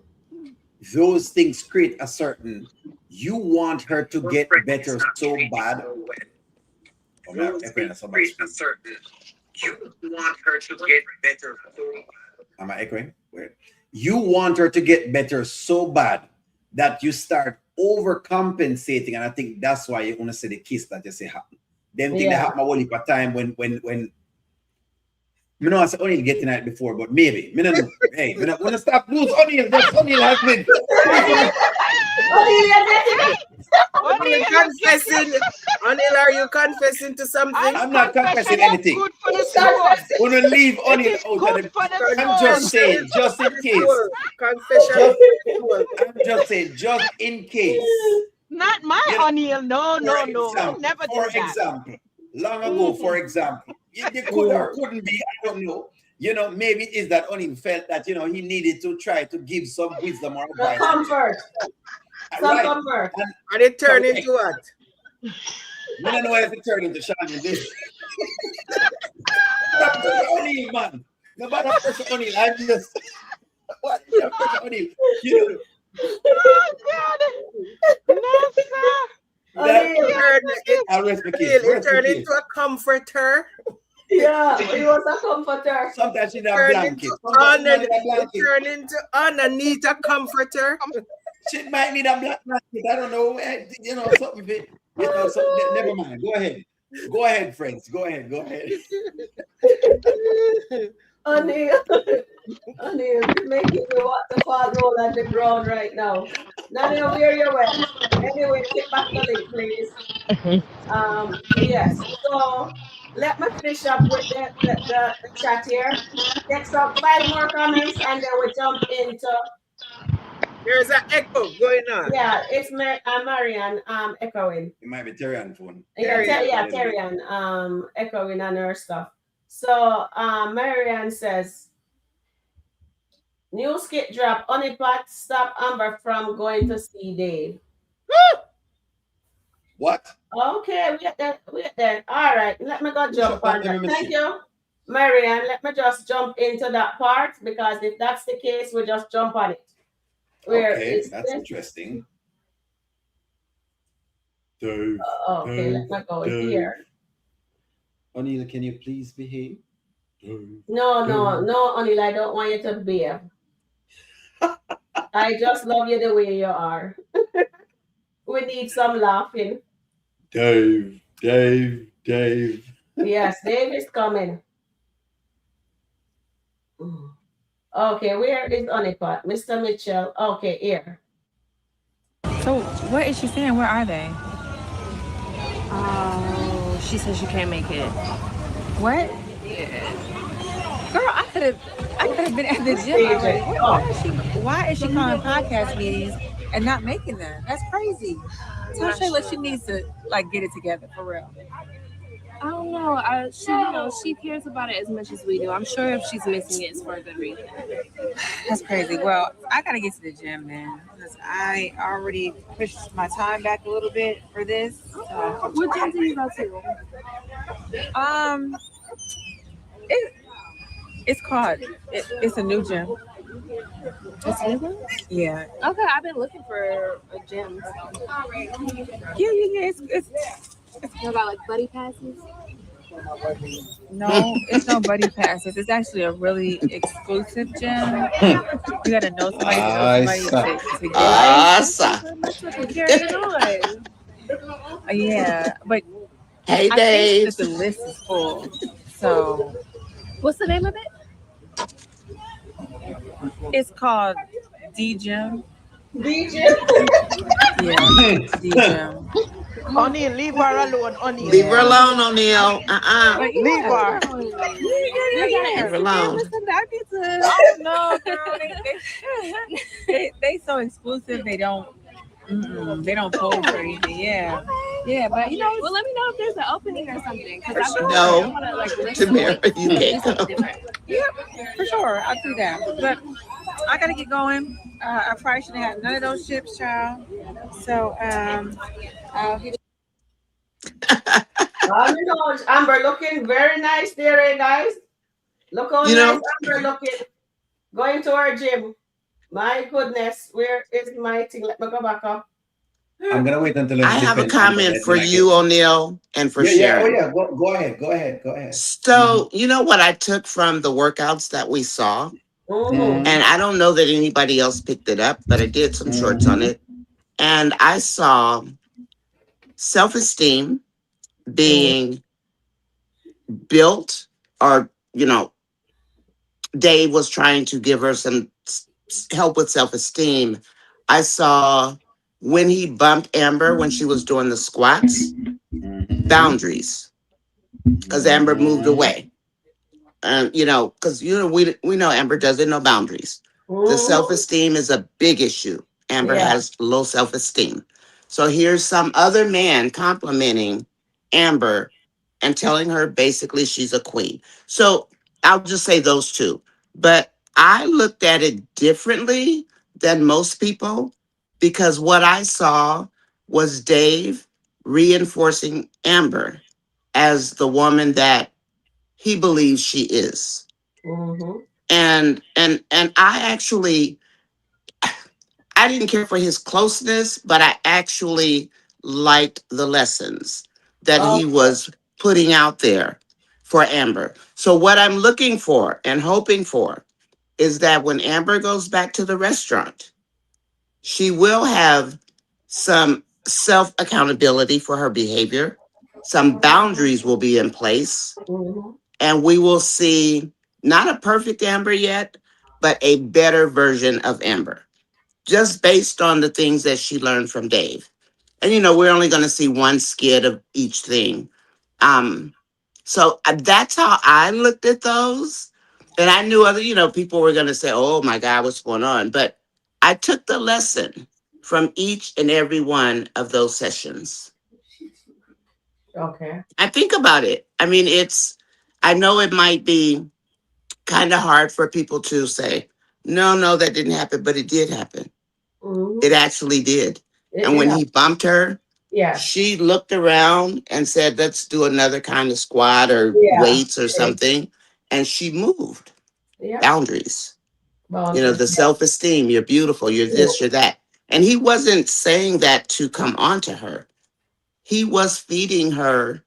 Those things create a certain, you want her to get better so bad. You want her to get better so bad. Am I echoing? Weird. You want her to get better so bad that you start overcompensating, and I think that's why you want to say the kiss that you say happen. Them thing that happen a whole heap of time when I say O'Neill getting it before, but maybe. Hey, when I stop lose O'Neill, that's O'Neill has been. O'Neill confessing. O'Neill, are you confessing to something? I'm not confessing anything. When we leave O'Neill out of the, I'm just saying, just in case. Confession. I'm just saying, just in case. Not my O'Neill. No. Never for example, long ago, for example, it could or couldn't be, I don't know. Maybe it is that O'Neill felt that, he needed to try to give some wisdom or advice. Comfort. Some comfort. And it turned into what? I don't know if it turned into Shaman. O'Neill, man. Nobody pressure O'Neill. I'm just... What? O'Neill. Oh, God. No, sir. It turned into a comforter. Yeah, he was a comforter. Sometimes she have blanket. It turned into underneath a comforter. She might need a black blanket. I don't know. Something. Something. Never mind. Go ahead. Go ahead, friends. Go ahead. O'Neill, you're making me want to fall roll on the ground right now. Now know where you went. Anyway, click back the link, please. Yes. So let me finish up with the chat here. Next up, 5 more comments, and then we jump into. There's an echo going on. Yeah, it's Marianne echoing. It might be Tyrion phone. Yeah, Tyrion. Tyrion echoing on her stuff. So Marianne says, new skit drop, Honeypot stop Amber from going to see Dave. What? Okay, wait then. All right, let me go jump on that. Thank you, Marianne. Let me just jump into that part, because if that's the case, we just jump on it. Okay, that's interesting. Dave. Okay, let me go here. O'Neill, can you please behave? Dave. No, O'Neill, I don't want you to behave. I just love you the way you are. We need some laughing. Dave. Yes, Dave is coming. Okay, where is Honeypot? Mr. Mitchell. Okay, here. So what is she saying? Where are they? Oh, she says she can't make it. What? Yeah. Girl, I could have been at the gym already. Why is she calling podcast meetings and not making them? That's crazy. Tell Shayla she needs to get it together for real. I don't know. She cares about it as much as we do. I'm sure if she's missing it, it's for a good reason. That's crazy. Well, I gotta get to the gym then, because I already pushed my time back a little bit for this. So. What gym do you go to? It's called. It's a new gym. It's a new one? Yeah. Okay, I've been looking for a gym. Yeah. It's about buddy passes. No, it's no buddy passes. It's actually a really exclusive gym. You gotta know somebody to get Yeah, but hey, I Dave. think that the list is full. So, what's the name of it? It's called D Gym. D Gym? Yeah, D Gym. O'Neill, leave her alone, O'Neill. Leave her alone, O'Neill. Leave her. Leave her alone. Oh no, girl, they so exclusive. They don't post or anything. Yeah, but well, let me know if there's an opening or something. No, Tamara, you can't come. Yeah, for sure, I'll do that. But I gotta get going. I probably shouldn't have none of those chips, child. So I'll hit. Amber looking very nice there, eh, guys. Look how nice Amber looking. Going to our gym. My goodness, where is my thing? Let me go back up. I'm gonna wait until I have a comment for you, O'Neill, and for Sharon. Go ahead. So you know what I took from the workouts that we saw, and I don't know that anybody else picked it up, but I did some shorts on it, and I saw self-esteem being built, or Dave was trying to give her some help with self-esteem. I saw when he bumped Amber when she was doing the squats, boundaries, because Amber moved away. And because we know Amber doesn't know boundaries. The self-esteem is a big issue. Amber has low self-esteem. So here's some other man complimenting Amber and telling her basically she's a queen. So I'll just say those two. But I looked at it differently than most people, because what I saw was Dave reinforcing Amber as the woman that he believes she is. And I didn't care for his closeness, but I actually liked the lessons that he was putting out there for Amber. So what I'm looking for and hoping for is that when Amber goes back to the restaurant, she will have some self-accountability for her behavior. Some boundaries will be in place. And we will see not a perfect Amber yet, but a better version of Amber. just based on the things that she learned from Dave. And you know, we're only going to see one skit of each thing. So that's how I looked at those. And I knew other, you know, people were going to say, oh my God, what's going on? But I took the lesson from each and every one of those sessions. Okay. I think about it. I mean, I know it might be kind of hard for people to say, no, that didn't happen, but it did happen. It actually did. And when he bumped her, she looked around and said, let's do another kind of squat or weights or something. And she moved. Boundaries. You know, the self-esteem, you're beautiful, you're this, you're that. And he wasn't saying that to come on to her. He was feeding her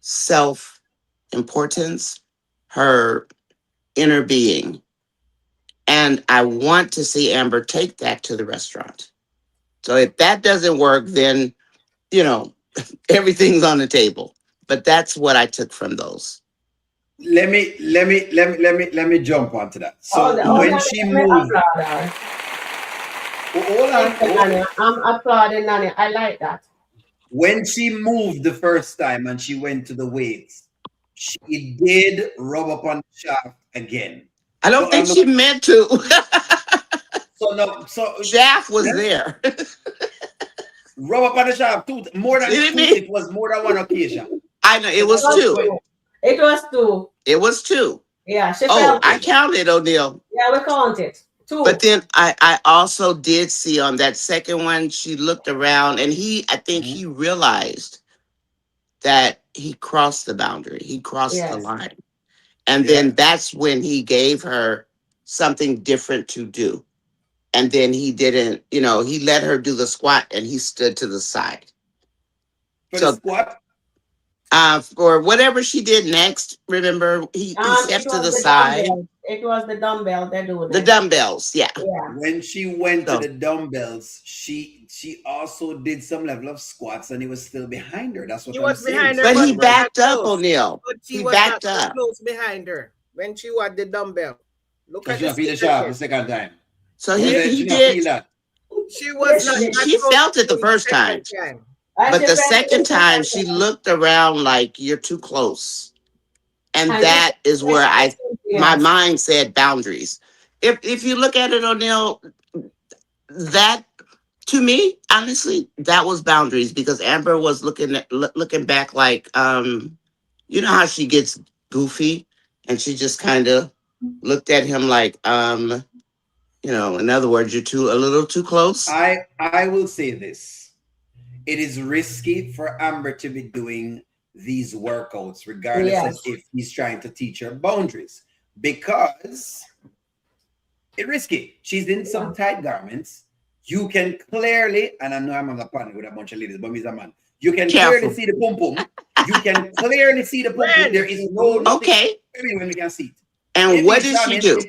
self-importance, her inner being. And I want to see Amber take that to the restaurant. So if that doesn't work, then, you know, everything's on the table. But that's what I took from those. Let me jump onto that. So when she moved, hold on. I'm applauding Nani. I like that. When she moved the first time and she went to the weights, she did rub up on the shaft again. I don't think she meant to. So shaft was there. Rub up on the shaft too. More than two. It was more than one occasion. I know it was two. It was two. It was two. Yeah, she felt I counted, O'Neill. Yeah, we counted. Two. But then I also did see on that second one, she looked around and I think he realized that he crossed the boundary. He crossed the line. And then that's when he gave her something different to do. And then he didn't, you know, he let her do the squat and he stood to the side. For the squat? For whatever she did next, remember, he stepped to the side. Dumbbell. It was the dumbbell they're doing. The dumbbells, yeah. When she went to the dumbbells, she also did some level of squats and he was still behind her. That's what I'm saying. But he backed up, O'Neill. But he backed up. Close behind her when she was the dumbbell. Look at the shaft the second time. So he did. Feel that. She was not. She felt it the first time. But the second time, she looked around like, you're too close. And that is where my mind said boundaries. If you look at it, O'Neill, that, to me, honestly, that was boundaries because Amber was looking back like, you know how she gets goofy and she just kind of looked at him like, you know, in other words, you're a little too close. I will say this. It is risky for Amber to be doing these workouts, regardless of if he's trying to teach her boundaries, because it's risky. She's in some tight garments. You can clearly, and I know I'm on the panel with a bunch of ladies, but he's a man. You can clearly see the pum pum. You can clearly see the pum pum. There is no when we can see it. And what did she do?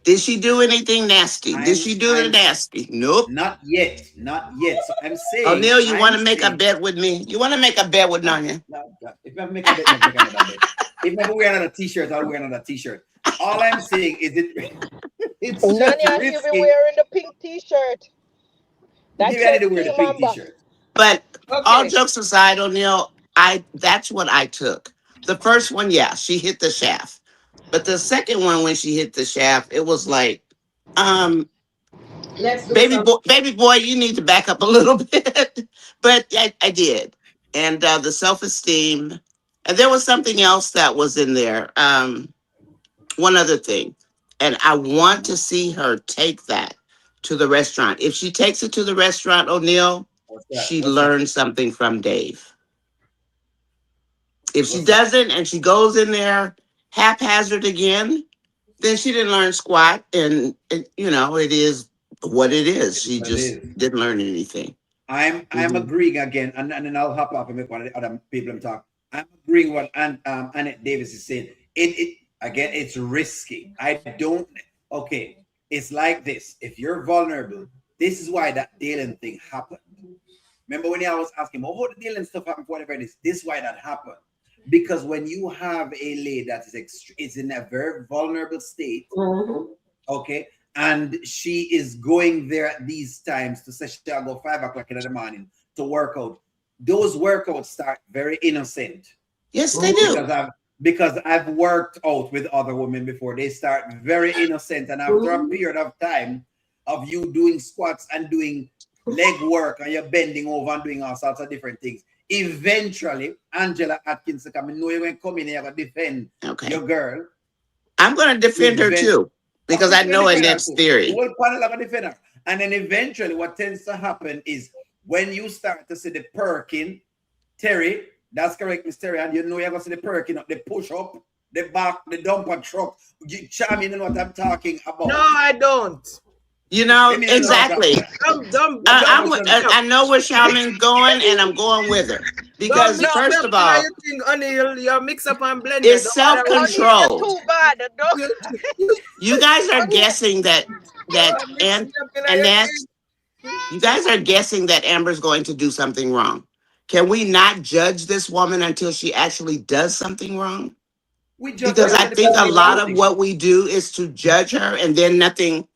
Did she do anything nasty? Did she do the nasty? Nope. Not yet. Not yet. So I'm saying. O'Neill, you want to make a bet with me? You want to make a bet with Nanya? If I make a bet, I'll make another bet. If I wear another t-shirt, I'll wear another t-shirt. All I'm saying is it's Nanya, you've been wearing the pink t-shirt. That's you to wear the pink t-shirt. But all jokes aside, O'Neill, that's what I took. The first one, she hit the shaft. But the second one, when she hit the shaft, it was like, baby boy, you need to back up a little bit. But I did. And the self-esteem. And there was something else that was in there. One other thing. And I want to see her take that to the restaurant. If she takes it to the restaurant, O'Neill, she learned something from Dave. If she doesn't and she goes in there haphazard again, then she didn't learn squat, and you know, it is what it is. She just didn't learn anything. I'm agreeing again, and then I'll hop off and make one of the other people talk. I'm agreeing what Annette Davis is saying. It again, it's risky. It's like this. If you're vulnerable, this is why that Dalan thing happened. Remember when I was asking, how the Dalan stuff happened, whatever it is, this is why that happened. Because when you have a lady that is in a very vulnerable state, and she is going there at these times to say she'll go 5 o'clock in the morning to work out. Those workouts start very innocent. Yes, they do. Because I've worked out with other women before. They start very innocent, and after a period of time of you doing squats and doing leg work, and you're bending over and doing all sorts of different things, eventually Angela Atkins come. I know you're going to come in here and defend your girl. I'm going to defend her too, because I know Annette's theory. And then eventually what tends to happen is when you start to see the perking, Terry, that's correct, Miss Terry, and you know you're going to see the perking up, the push up, the back, the dumper truck. Charm, you know what I'm talking about. No, I don't. You know, exactly. I know where Charmin's going, and I'm going with her. Because first of all, you're mix up and blend. It's self-control. You guys are guessing that Annette, you guys are guessing that Amber's going to do something wrong. Can we not judge this woman until she actually does something wrong? Because I think a lot of what we do is to judge her, and then nothing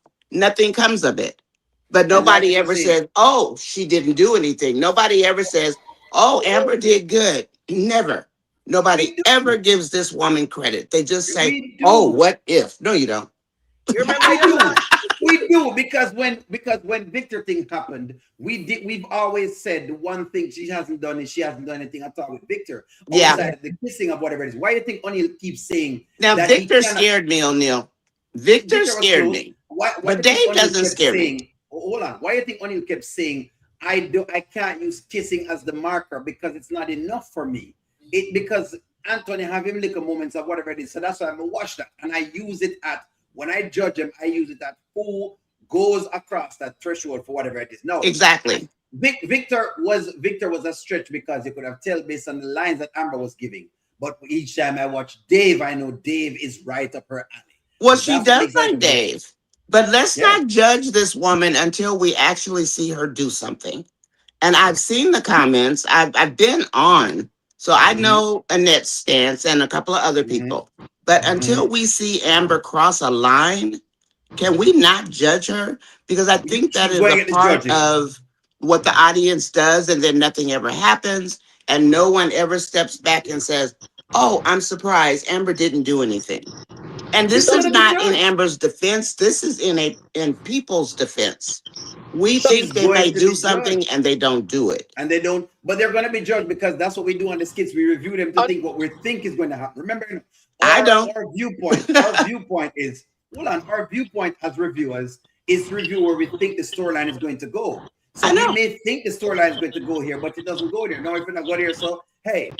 comes of it. But nobody ever says, oh, she didn't do anything. Nobody ever says, oh, Amber did good. Never. Nobody ever gives this woman credit. They just say, oh, what if? No, you don't. You remember we do, because when Victor thing happened, we've always said the one thing she hasn't done is she hasn't done anything at all with Victor. Yeah. The kissing of whatever it is. Why do you think O'Neal keeps saying now that Victor scared me, O'Neal? Victor scared me. But Dave doesn't scare me. Hold on. Why do you think O'Neal kept saying I can't use kissing as the marker because it's not enough for me? Because Anthony have him little moments of whatever it is. So that's why I'm gonna watch that. And I use it at when I judge him, I use it at who goes across that threshold for whatever it is. No, exactly. Victor was a stretch because you could have told based on the lines that Amber was giving. But each time I watch Dave, I know Dave is right up her alley. Well, she does like Dave. But let's not judge this woman until we actually see her do something. And I've seen the comments. I've been on. So I know Annette's stance and a couple of other people. But until we see Amber cross a line, can we not judge her? Because I think that is a part of what the audience does, and then nothing ever happens. And no one ever steps back and says, oh, I'm surprised Amber didn't do anything. And this is not in Amber's defense. This is in people's defense. We think they may do something and they don't do it. And they don't, but they're going to be judged because that's what we do on the skits. We review them to think what we think is going to happen. Remember, our viewpoint is, hold on, our viewpoint as reviewers is review where we think the storyline is going to go. So we may think the storyline is going to go here, but it doesn't go there. No, if it's not go there, so hey,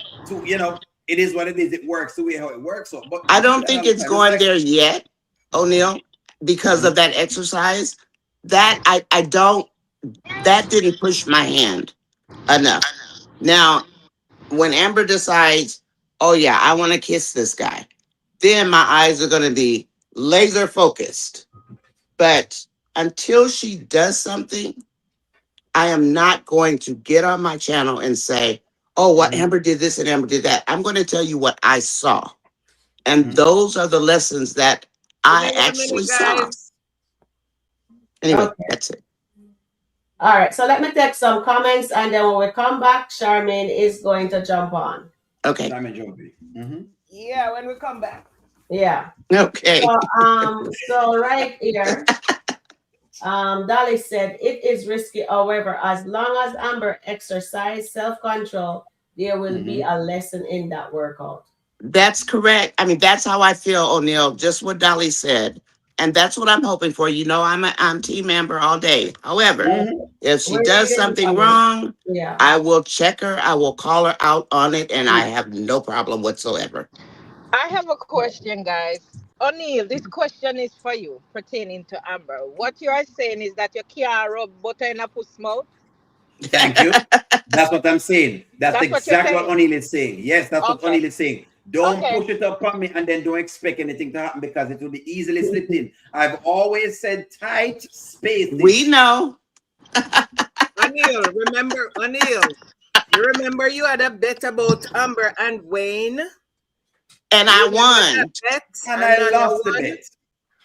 it is what it is. It works the way how it works. So, but I don't think it's going there yet, O'Neal, because of that exercise. That that didn't push my hand enough. Now, when Amber decides, oh yeah, I want to kiss this guy, then my eyes are going to be laser focused. But until she does something, I am not going to get on my channel and say, oh, well, Amber did this and Amber did that. I'm going to tell you what I saw. And those are the lessons that I actually saw. Anyway, that's it. All right, so let me take some comments, and then when we come back, Charmaine is going to jump on. Okay. Yeah, when we come back. Yeah. Okay. So right here, Dolly said, it is risky, however, as long as Amber exercise self-control, there will be a lesson in that workout. That's correct. I mean, that's how I feel, O'Neal, just what Dolly said. And that's what I'm hoping for. You know, I'm team Amber all day. However, if she does something wrong, I will check her. I will call her out on it, and I have no problem whatsoever. I have a question, guys. O'Neal, this question is for you pertaining to Amber. What you are saying is that you can't rub butter in a puss mouth? Thank you. That's what I'm saying. That's exactly what O'Neal is saying. Yes, that's what O'Neal is saying. Don't push it up on me and then don't expect anything to happen because it will be easily slipped in. I've always said tight spaces. We know. O'Neal, you remember you had a bet about Amber and Wayne? And I won. And I lost the bet.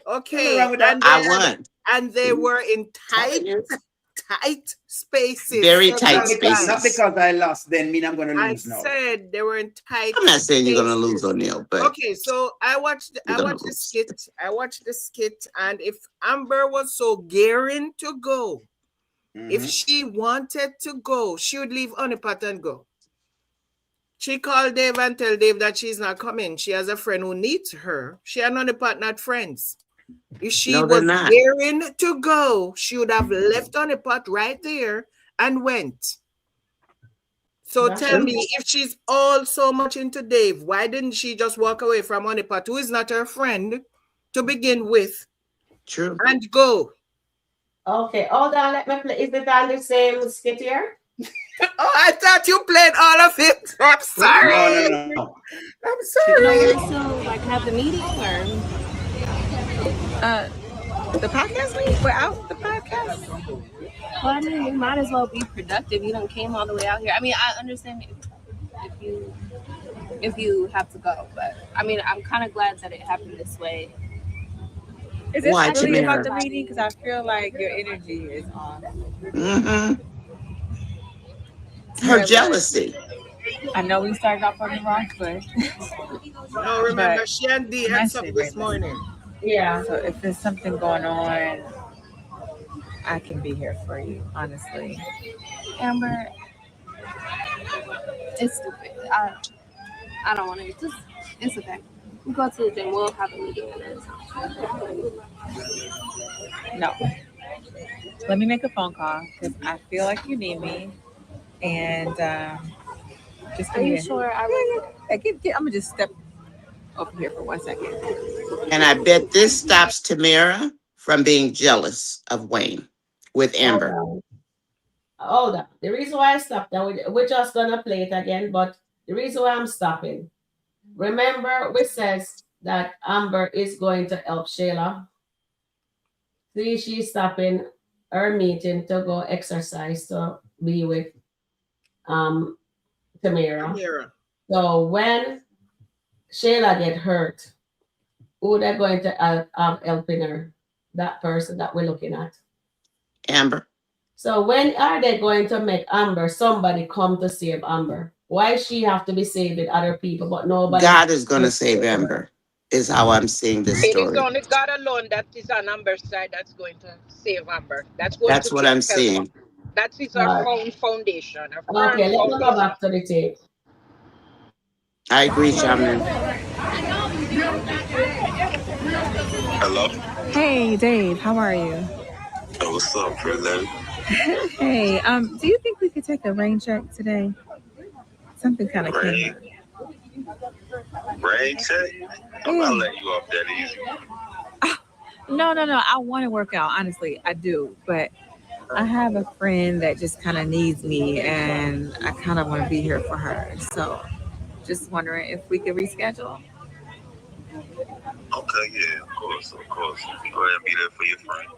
Okay, wrong with that? I won. and they were in Telling you. tight spaces. Very several tight Not spaces. because I lost, then mean I'm gonna I lose now. said they were in tight. I'm not saying you're gonna spaces. lose, O'Neal, but Okay, so I watched you're gonna the lose. skit. I watched the skit, and if Amber was so gearing to go, if she wanted to go, she would leave Honeypot and go. She called Dave and tell Dave that she's not coming. She has a friend who needs her. She and Honeypot not friends. If she No, they're was not. gearing to go, she would have left Honeypot right there and went. So That's tell true. me, if she's all so much into Dave, why didn't she just walk away from Honeypot, who is not her friend to begin with, True. and go? Okay, hold on, let me play. Is it on the same skit here? Oh, I thought you played all of it. I'm sorry. No. I'm Do sorry. you still like have the meeting or? The podcast week? We're out the podcast? Well, I mean, we might as well be productive. You done came all the way out here. I mean, I understand if you have to go, but I mean, I'm kind of glad that it happened this way. Is this Why, really about Tamara? the meeting? Because I feel like your energy is on. Mm-hmm. Yeah, Her jealousy. I know we started off on the wrong foot. No, remember, But she and D had something this morning. Yeah. So if there's something going on, I can be here for you, honestly. Amber, it's stupid. I don't want to. Just it's okay. We go to the gym. We'll have a meeting. No. Let me make a phone call because I feel like you need me. And just Are you sure? I'm gonna just step over here for 1 second. And I bet this stops Tamara from being jealous of Wayne with Amber. Hold on. The reason why I stopped, now we're just gonna play it again, but the reason why I'm stopping, remember we says that Amber is going to help Shayla. See, she's stopping her meeting to go exercise to be with Tamara. So when Shayla get hurt, who they're going to have helping her? That person that we're looking at. Amber. So when are they going to make Amber somebody come to save Amber? Why she have to be saving other people, but nobody? God is going to save Amber, is how I'm seeing this It is story. only God alone that is on Amber's side that's going to save Amber. That's going That's to what keep I'm her. seeing. That is our foundation. Our firm Okay, let me go foundation. back to the tape. I agree, Shaman. Hello? Hey, Dave, how are you? Oh, what's up, pretty lady? Hey, do you think we could take a rain check today? Something kind of came up. Rain check? I'm not letting you off that easy. No. I want to work out, honestly. I do. But I have a friend that just kind of needs me, and I kind of want to be here for her. So just wondering if we could reschedule. Okay, yeah, of course. Go ahead and be there for your friend.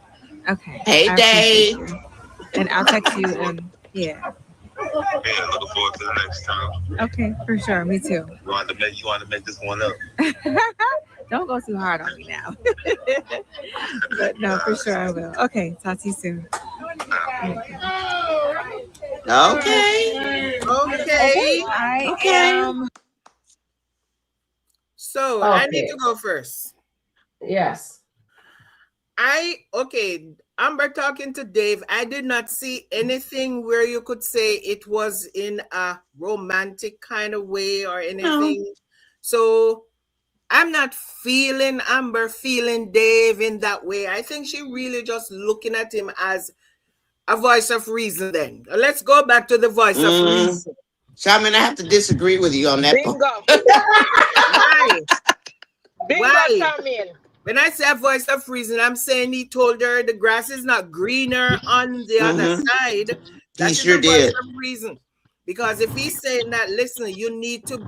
Okay. Hey, I Dave. appreciate you. And I'll text you. And yeah. Yeah, looking forward to the next time. Okay, for sure. Me too. You want to make this one up. Don't go too hard on me now. But no, for sure I will. Okay, talk to you soon. Okay. I am. So I need to go first. Yes. Amber talking to Dave. I did not see anything where you could say it was in a romantic kind of way or anything. No. So I'm not feeling Amber feeling Dave in that way. I think she really just looking at him as a voice of reason then. Let's go back to the voice of reason. Shaman, I have to disagree with you on that. Bingo. Why? Bingo, Why? Shaman. When I say a voice of reason, I'm saying he told her the grass is not greener on the other side. That is a voice of reason. Because if he's saying that, listen, you need to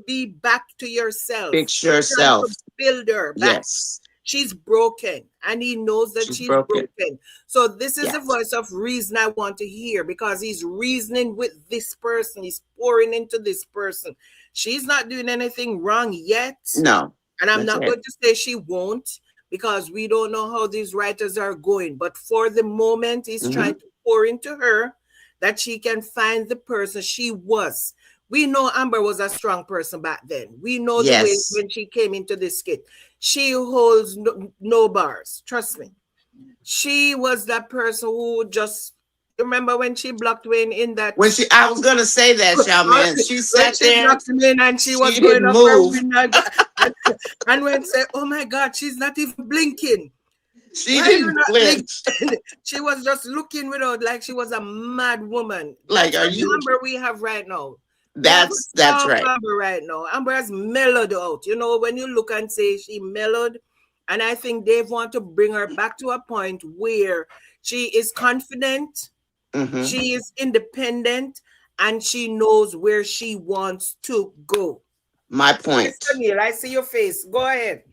be back to yourself. Fix yourself. Build her back. Yes. She's broken, and he knows that she's broken. So this is the voice of reason I want to hear, because he's reasoning with this person. He's pouring into this person. She's not doing anything wrong yet. No. And I'm not going to say she won't, because we don't know how these writers are going. But for the moment, he's trying to pour into her that she can find the person she was. We know Amber was a strong person back then. We know the way when she came into this skit. She holds no bars. Trust me. She was that person who just, remember when she blocked Wayne in that? I was gonna say that, Shaman. She sat there. Blocked him in and she was didn't going up move. and Wayne said, "Oh my God, she's not even blinking." She didn't flinch. She was just looking without, like she was a mad woman. Like, That's are you? Amber we have right now. That's right. Amber right now. Amber has mellowed out. You know, when you look and say she mellowed, and I think Dave want to bring her back to a point where she is confident, she is independent, and she knows where she wants to go. My point. Mr. Neil, I see your face. Go ahead.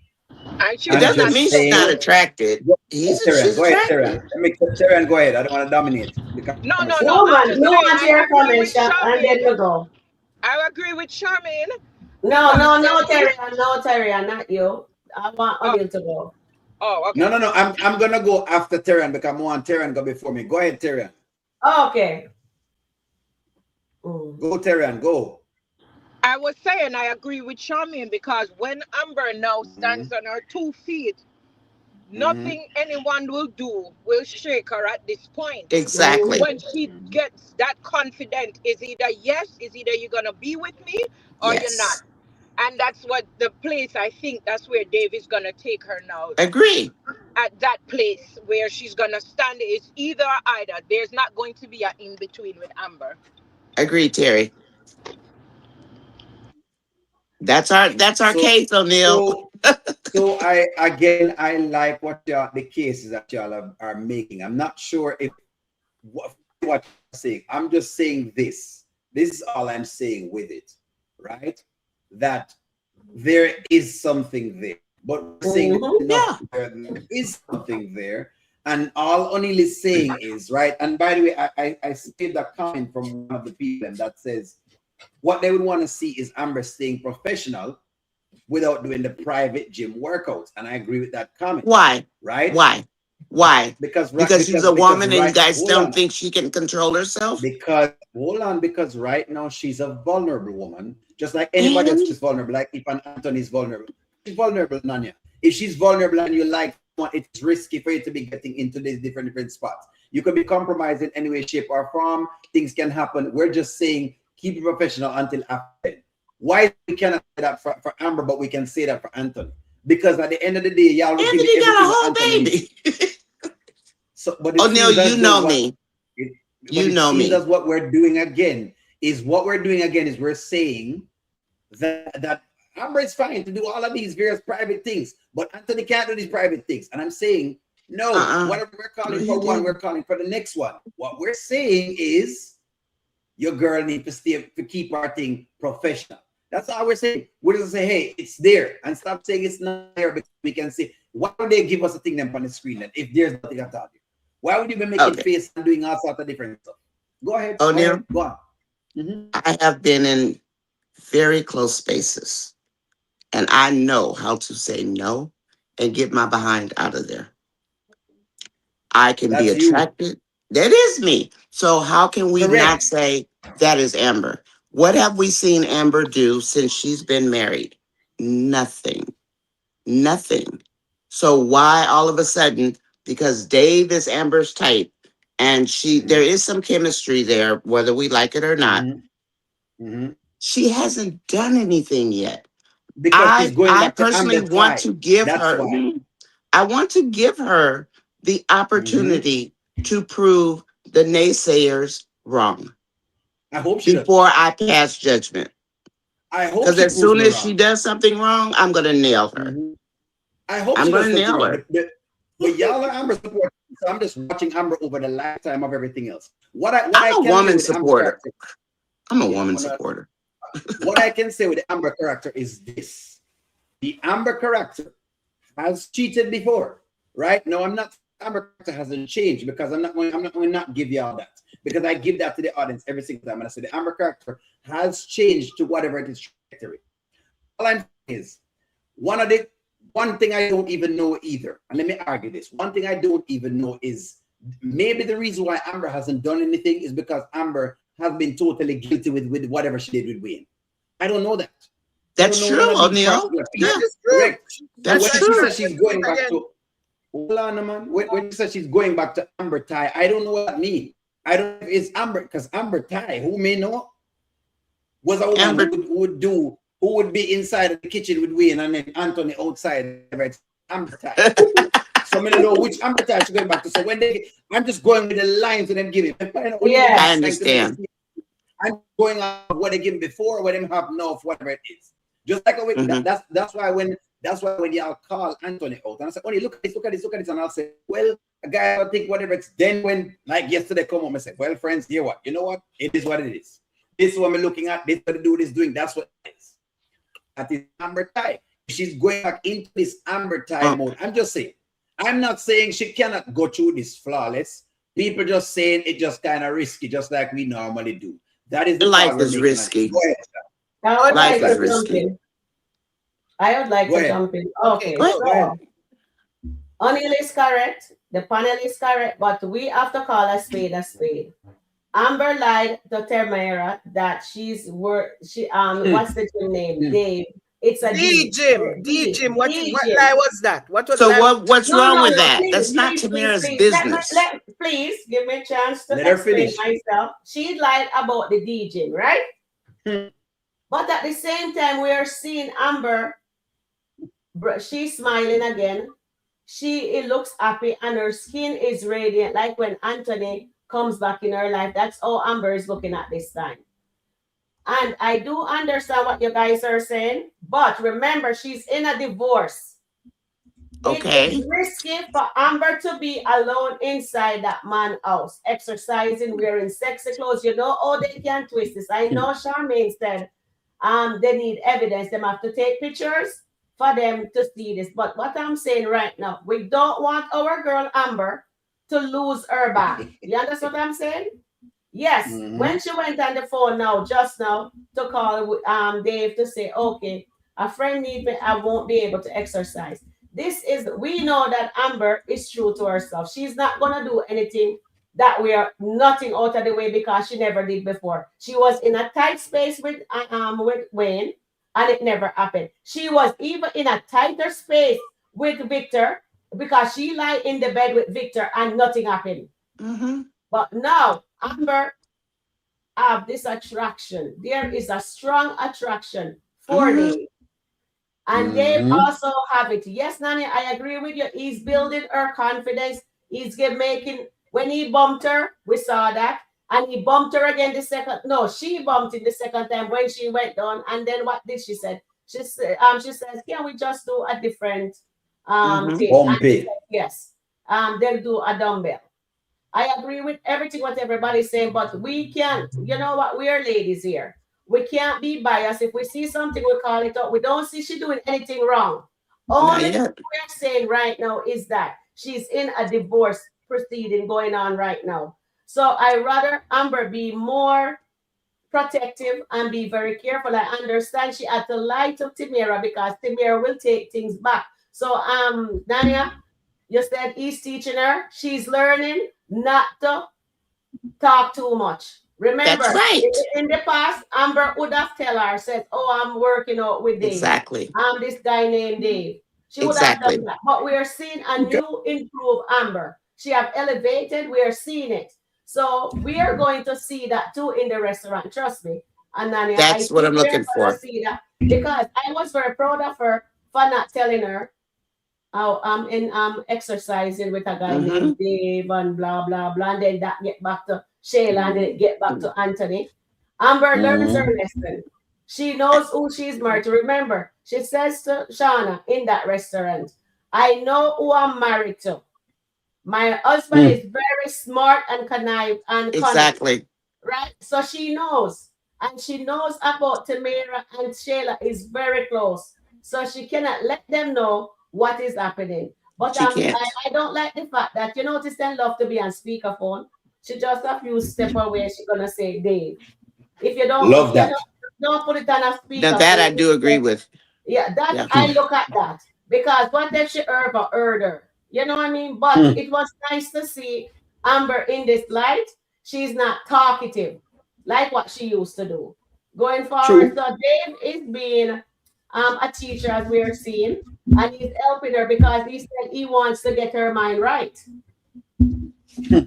It doesn't mean she's not attracted. Go ahead, Sharon. Let me Sharon, go ahead. I don't want to dominate. No. No one to your comments, and then we go. I agree with Charmaine. No, Terrian, not you. I want Onion to go. Oh, okay. No. I'm gonna go after Terrian because I want Terrian go before me. Go ahead, Terrian. Okay. Go, Terrian, go. I was saying I agree with Charmaine because when Amber now stands on her 2 feet, nothing anyone will do will shake her at this point. Exactly. When she gets that confident, is either you're gonna be with me or you're not. And that's what the place, I think that's where Dave is gonna take her now. Agree. At that place where she's gonna stand, it's either or either. There's not going to be an in-between with Amber. Agree, Terry. That's our case, O'Neill. So I like what the cases that y'all are making. I'm not sure if what you're saying. I'm just saying this. This is all I'm saying with it, right? That there is something there, but we're saying there is something there, and all O'Neill is saying is right. And by the way, I saved a comment from one of the people that says what they would want to see is Amber staying professional without doing the private gym workouts. And I agree with that comment. Why? Right? Why? Because she's a woman and you guys don't think she can control herself? Because right now she's a vulnerable woman. Just like anybody else is vulnerable. Like if an Anthony is vulnerable. She's vulnerable, Nanya. If she's vulnerable and you like someone, it's risky for you to be getting into these different spots. You could be compromised in any way, shape, or form. Things can happen. We're just saying keep it professional until after. Why we cannot say that for Amber, but we can say that for Anthony? Because at the end of the day, y'all will give Anthony got a whole baby. So, but O'Neill, you know me. You know me. That's what we're doing again. We're saying that Amber is fine to do all of these various private things, but Anthony can't do these private things. And I'm saying, no, whatever we're calling for one, we're calling for the next one. What we're saying is your girl needs to keep our thing professional. That's all we're saying. We're just saying, hey, it's there. And stop saying it's not there because we can say, why would they give us a thing on the screen then if there's nothing at all? Why would you be making face and doing all sorts of different stuff? Go ahead. O'Neill, go on. I have been in very close spaces and I know how to say no and get my behind out of there. I can be attracted. That is me. So how can we not say that is Amber? What have we seen Amber do since she's been married? Nothing. So why all of a sudden, because Dave is Amber's type and there is some chemistry there, whether we like it or not, she hasn't done anything yet. Because I personally want to give her, I want to give her the opportunity to prove the naysayers wrong. I hope she before I pass judgment. I hope because as soon as she does something wrong, I'm gonna nail her. I hope I'm gonna nail her. But y'all are Amber supporters, so I'm just watching Amber over the lifetime of everything else. I'm a woman supporter. I'm a woman supporter. What I can say with the Amber character is this: the Amber character has cheated before, right? No, I'm not. Amber character hasn't changed because I'm not going to not give you all that because I give that to the audience every single time. And I say the Amber character has changed to whatever it is trajectory. All I'm saying is one of the one thing I don't even know either, and let me argue this. One thing I don't even know is maybe the reason why Amber hasn't done anything is because Amber has been totally guilty with whatever she did with Wayne. I don't know that. That's true, O'Neal. Yeah, correct. That's when true. She says she's going back to, hold on, man. When she says she's going back to Amber Ty, I don't know what that means. I don't know if it's Amber, because Amber Ty, who may know, was a woman who would be inside of the kitchen with Wayne and then Anthony outside. It's Amber Ty. So I don't know which Amber Ty she's going back to. So when I'm just going with the lines and them giving. Yeah, I understand. I'm going on what they give before, what they have now, whatever it is. Just like that's why when y'all call Anthony out and I say, "Oh, look at this," and I'll say, "Well, a guy, I'll think whatever it's." Then when like yesterday come home, I say, "Well, friends, hear what? You know what? It is what it is. This is what I'm looking at. This is what the dude is doing. That's what it is." That is Amber Ty. She's going back into this Amber Ty mode. I'm just saying. I'm not saying she cannot go through this flawless. People just saying it just kind of risky, just like we normally do. That is the life is risky. Go ahead. Life is risky. I would like to jump in. Okay. So, O'Neal is correct. The panel is correct, but we have to call a spade a spade. Amber lied to Tamara that what's the gym name? Dave. It's a D-Jim. D-Jim. What lie was that? What was what's wrong with that? That's not Tamara's business. Please give me a chance to explain myself. She lied about the D-Jim, right? But at the same time, we are seeing Amber. She's smiling again. It looks happy and her skin is radiant. Like when Anthony comes back in her life, that's how Amber is looking at this time. And I do understand what you guys are saying, but remember, she's in a divorce. Okay. It's risky for Amber to be alone inside that man's house, exercising, wearing sexy clothes. You know how they can twist this. I know Charmaine said they need evidence. They have to take pictures for them to see this. But what I'm saying right now, we don't want our girl Amber to lose her back. You understand what I'm saying? Yes, when she went on the phone just now, to call Dave to say, okay, a friend needs me, I won't be able to exercise. We know that Amber is true to herself. She's not going to do anything that we are nothing out of the way because she never did before. She was in a tight space with Wayne and it never happened. She was even in a tighter space with Victor because she lied in the bed with Victor and nothing happened. But now Amber have this attraction. There is a strong attraction for Dave. And Dave also have it. Yes, Nani, I agree with you. He's building her confidence. He's making, when he bumped her, we saw that. And he bumped her again she bumped it the second time when she went down. And then what did she say? She says, can we just do a different thing? Yes. They'll do a dumbbell. I agree with everything what everybody's saying, but we can't, you know what, we are ladies here. We can't be biased. If we see something, we call it out. We don't see she doing anything wrong. Only thing we're saying right now is that she's in a divorce proceeding going on right now. So I rather Amber be more protective and be very careful. I understand she had to lie to Tamara because Tamara will take things back. So Nania, you said he's teaching her. She's learning not to talk too much. Remember, in the past, Amber would have tell her, said, "Oh, I'm working out with Dave. Exactly. I'm this guy named Dave." She would have done that. But we are seeing a new improved Amber. She have elevated. We are seeing it. So we are going to see that too in the restaurant. Trust me. And Nania, that's what I'm looking for. See that because I was very proud of her for not telling her how I'm in exercising with a guy named Dave and blah blah blah. And then that get back to Shayla and then it get back to Anthony. Amber learns her lesson. She knows who she's married to. Remember, she says to Shauna in that restaurant, "I know who I'm married to. My husband is very smart and conniving and cunning." Right? So she knows. And she knows about Tamara and Shayla is very close. So she cannot let them know what is happening. But I don't like the fact that, you notice they love to be on speakerphone. She just a few steps away, she's going to say, "Dave." If you don't love that. Don't put it on a speaker. Now that I do agree with. Yeah, I look at that. Because what if she heard her? You know what I mean? But it was nice to see Amber in this light. She's not talkative like what she used to do. Going forward, so Dave is being a teacher, as we are seeing, and he's helping her because he said he wants to get her mind right.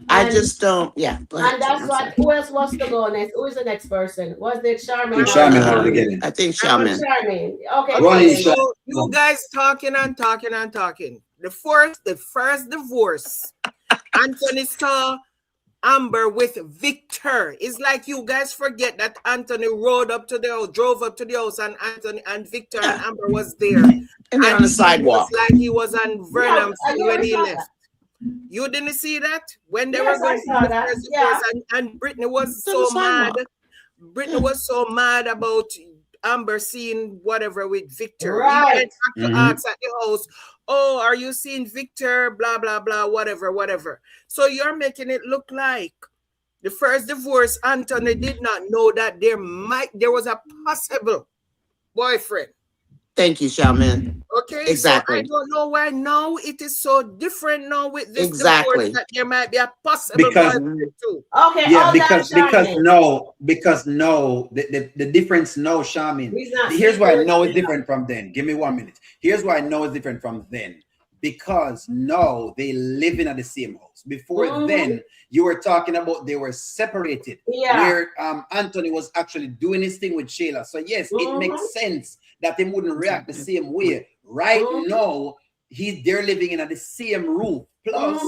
I just don't. Yeah. And that's what. Who else was to go next? Who is the next person? Was it Charmaine? I think Charmaine. Charmaine. Okay. So you guys talking and talking and talking. The first divorce, Anthony saw Amber with Victor. It's like you guys forget that Anthony drove up to the house, and Anthony and Victor and Amber was there. And on the sidewalk. Like he was on Vernon when he left. You didn't see that? When they were going to the first divorce, and Brittany was so mad. Brittany was so mad about Amber seeing whatever with Victor. Right. He went back to ask at the house, oh, are you seeing Victor? Blah, blah, blah, whatever. So you're making it look like the first divorce, Anthony did not know that there was a possible boyfriend. Thank you, Charmaine. Okay, exactly. So I don't know why now it is so different now with this exactly that there might be a possible boyfriend too. Okay, yeah, because no, the difference no, Charmaine. Here's why I know it's different from then. Give me 1 minute. Here's why I know it's different from then. Because no, they live in the same house. Before then, you were talking about they were separated. Yeah. Where Anthony was actually doing his thing with Shayla. So yes, it makes sense that they wouldn't react the same way. Right now, they're living in the same roof. Plus,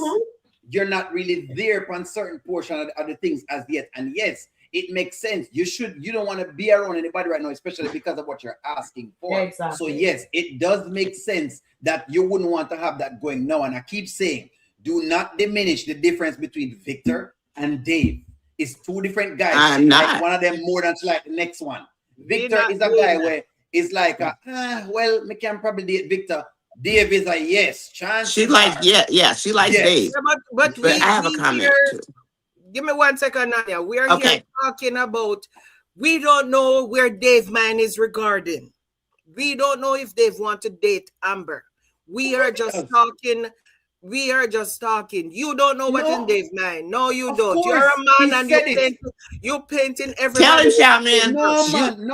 you're not really there on certain portion of the things as yet. And yes, it makes sense. You don't want to be around anybody right now, especially because of what you're asking for. Exactly. So yes, it does make sense that you wouldn't want to have that going now. And I keep saying, do not diminish the difference between Victor and Dave. It's two different guys. I'm not. Like one of them more than like the next one. Victor is a guy where it's like, well, me can probably date Victor. Dave is a yes. Chance. She likes, she likes Dave. Yeah, but I have a comment too. Give me 1 second, Nadia. We are here talking about, we don't know where Dave's mind is regarding. We don't know if Dave want to date Amber. We are just talking. You don't know what's in Dave's mind. No, you don't. You're a man and you're painting everybody. Tell him, Shaman.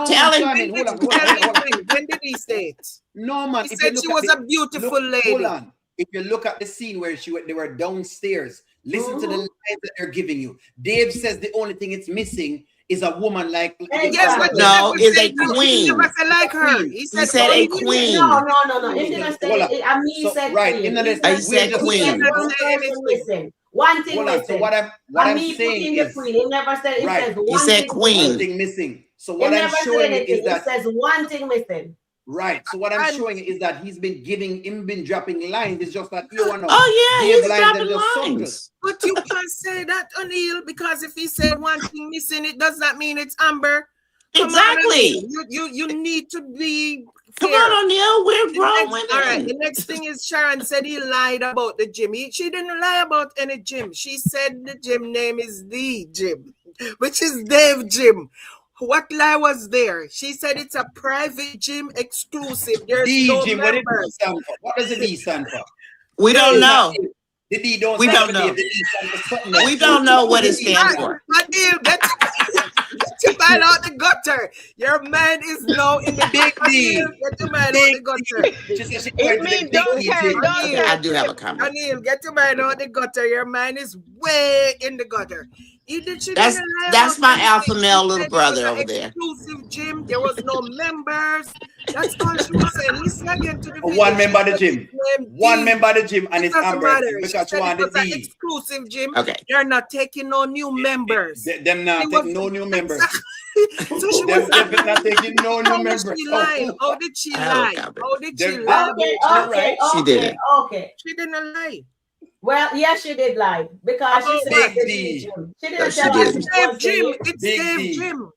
Tell him. When did he say it? No, man. He said she was a beautiful lady. Hold on. If you look at the scene where they were downstairs, listen to the lines that they're giving you. Dave says the only thing it's missing is a woman like. Yes, but no, is a queen. He never said like her. He said a queen. No. He didn't say. I mean, he said right. queen. He said queen. One thing missing. So what I'm saying is, queen. He never said. He said queen. One thing missing. So what I'm showing you is that he says one thing missing. Right. So what I'm showing is that he's been dropping lines. It's just that you want to. Oh yeah, he's dropping lines. But you can't say that, O'Neill, because if he said one thing missing, it does not mean it's Amber. Exactly. You need to be fair. Come on, O'Neill. We're grown women. All right. The next thing is Sharon said he lied about the gym. She didn't lie about any gym. She said the gym name is The Gym, which is Dave Gym. What lie was there? She said it's a private gym exclusive. There's no gym. members. What does the D stand for? We don't know. The D don't. We don't know. We don't know what it stands for. Adil, get to find out the gutter. Your man is now in the big D. Get to find out the gutter. It means don't carry gutter. I do have a comment. Anil, get to find out the gutter. Your man is way in the gutter. That's my alpha male little brother over there. Exclusive gym. There was no members. That's all she was saying. Listen again to the video. One member of the gym. One member of the gym, and it's Amber because she wanted the D. Exclusive gym. Okay. They're not taking no new members. Them not taking no new members. So she was not taking no new members. How did she lie? How did she lie? Okay. She didn't. Okay. She didn't lie. Well, yes, she did lie because she said the gym. She didn't tell us it's Dave Gym. It's Dave Gym.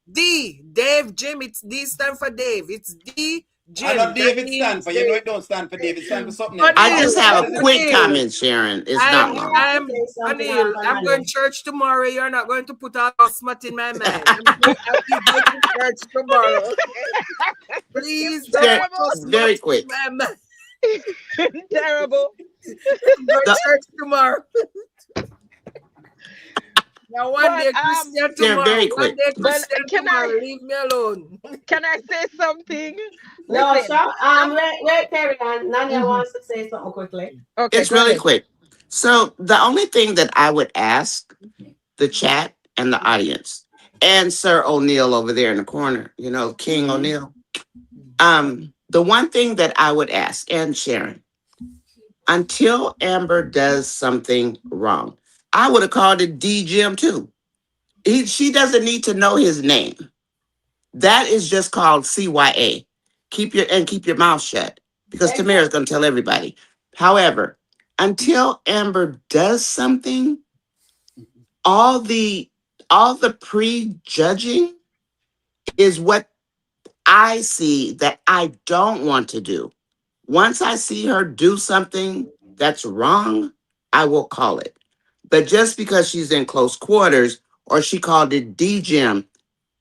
Dave Gym. It's D stand for Dave. It's D Gym. I know David stand for. You know it don't stand for David. It stand for something else. I just have a quick comment, Sharon. It's not long. I'm going to church tomorrow. You're not going to put all smut in my mind. I'm going to church tomorrow. Please, very quick. Terrible. Go to The- church tomorrow. Now one But day Christian They're tomorrow. very One quick. day but Christian can tomorrow. I Leave me alone. can I say something? No, Listen. stop. Wait, Terry. Nanya Mhm. wants to say something quickly. Okay, It's go really ahead. quick. So the only thing that I would ask the chat and the audience and Sir O'Neill over there in the corner, you know, King O'Neill. The one thing that I would ask, and Sharon, until Amber does something wrong, I would have called it D Jim too. She doesn't need to know his name. That is just called CYA. Keep your mouth shut because Tamara's going to tell everybody. However, until Amber does something, all the prejudging is what I see that I don't want to do. Once I see her do something that's wrong, I will call it. But just because she's in close quarters or she called it D-Gem,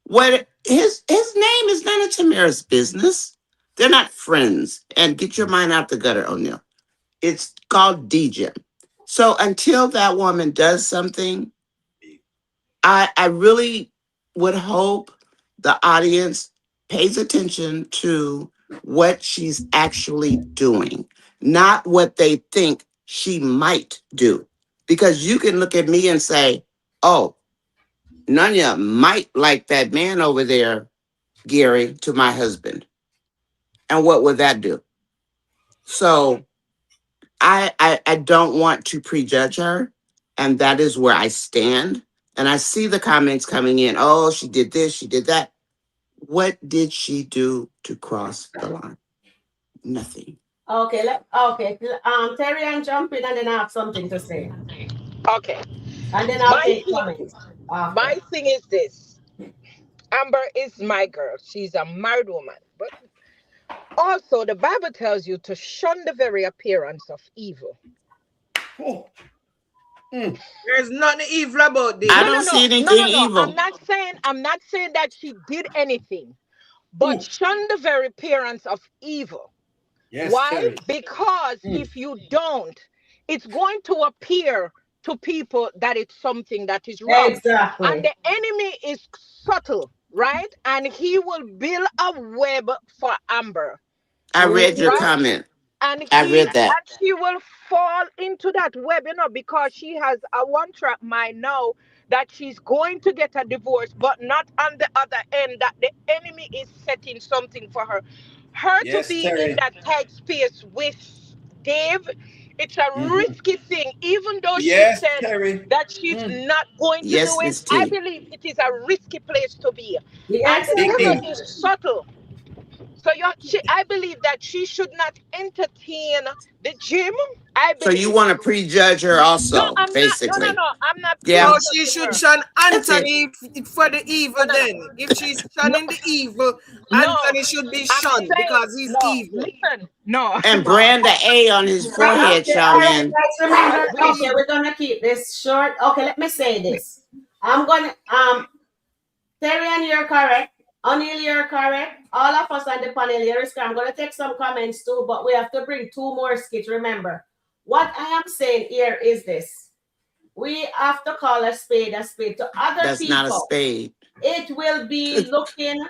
what his name is none of Tamara's business. They're not friends. And get your mind out the gutter, O'Neill. It's called D-Gem. So until that woman does something, I really would hope the audience pays attention to what she's actually doing, not what they think she might do. Because you can look at me and say, oh, Nanya might like that man over there, Gary, to my husband. And what would that do? So I don't want to prejudge her. And that is where I stand. And I see the comments coming in. Oh, she did this, she did that. What did she do to cross the line? Nothing. Okay, Terry, and jump in, and then I have something to say, Okay. and then I'll My take thing, comments my after. thing is this. Amber is my girl. She's a married woman. But also the Bible tells you to shun the very appearance of evil. Oh. There's nothing evil about this. I No, no, don't see no, no, anything no, no. evil. I'm not saying that she did anything, but shun the very appearance of evil. Yes, Why? Terry. Because if you don't, it's going to appear to people that it's something that is wrong. Exactly. And the enemy is subtle, right? And he will build a web for Amber, I read your right? comment. And I read that. she will fall into that web, because she has a one-track mind now that she's going to get a divorce, but not on the other end, that the enemy is setting something for her. Her to Yes, be in Terry. that tight space with Dave, it's a risky thing. Even though she Yes, said Terry. that she's not going to Yes, do it, Miss I T. believe it is a risky place to be. And the Big Exactly. devil thing. is subtle. So I believe that she should not entertain the gym. I So you believe. want to prejudge her No, also, I'm not. No, no, basically. no. I'm not Yeah, So she prejudging should her. shun that's it. Anthony for the No, evil no, then. If she's no, shunning the evil, no. Anthony should be I'm shunned saying because he's no. evil. Listen, no, And no. brand the A on his forehead, Okay, all right, Charmin. guys, remember, Please. okay, we're gonna keep this short. Okay, let me say this. I'm gonna Terry, you're correct. O'Neill, you're correct. All of us on the panel here is correct. I'm gonna take some comments too, but we have to bring two more skits. Remember, what I am saying here is this. We have to call a spade to other That's people. not a spade. It will be looking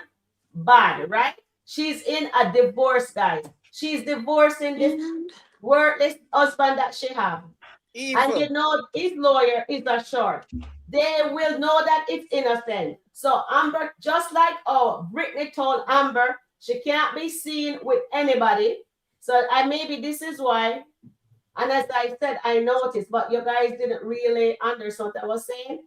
bad, right? She's in a divorce, guys. She's divorcing this worthless husband that she have. Evil. And you know his lawyer is a short. They will know that it's innocent. So Amber, just like Brittany told Amber, she can't be seen with anybody. So maybe this is why. And as I said, I noticed, but you guys didn't really understand what I was saying.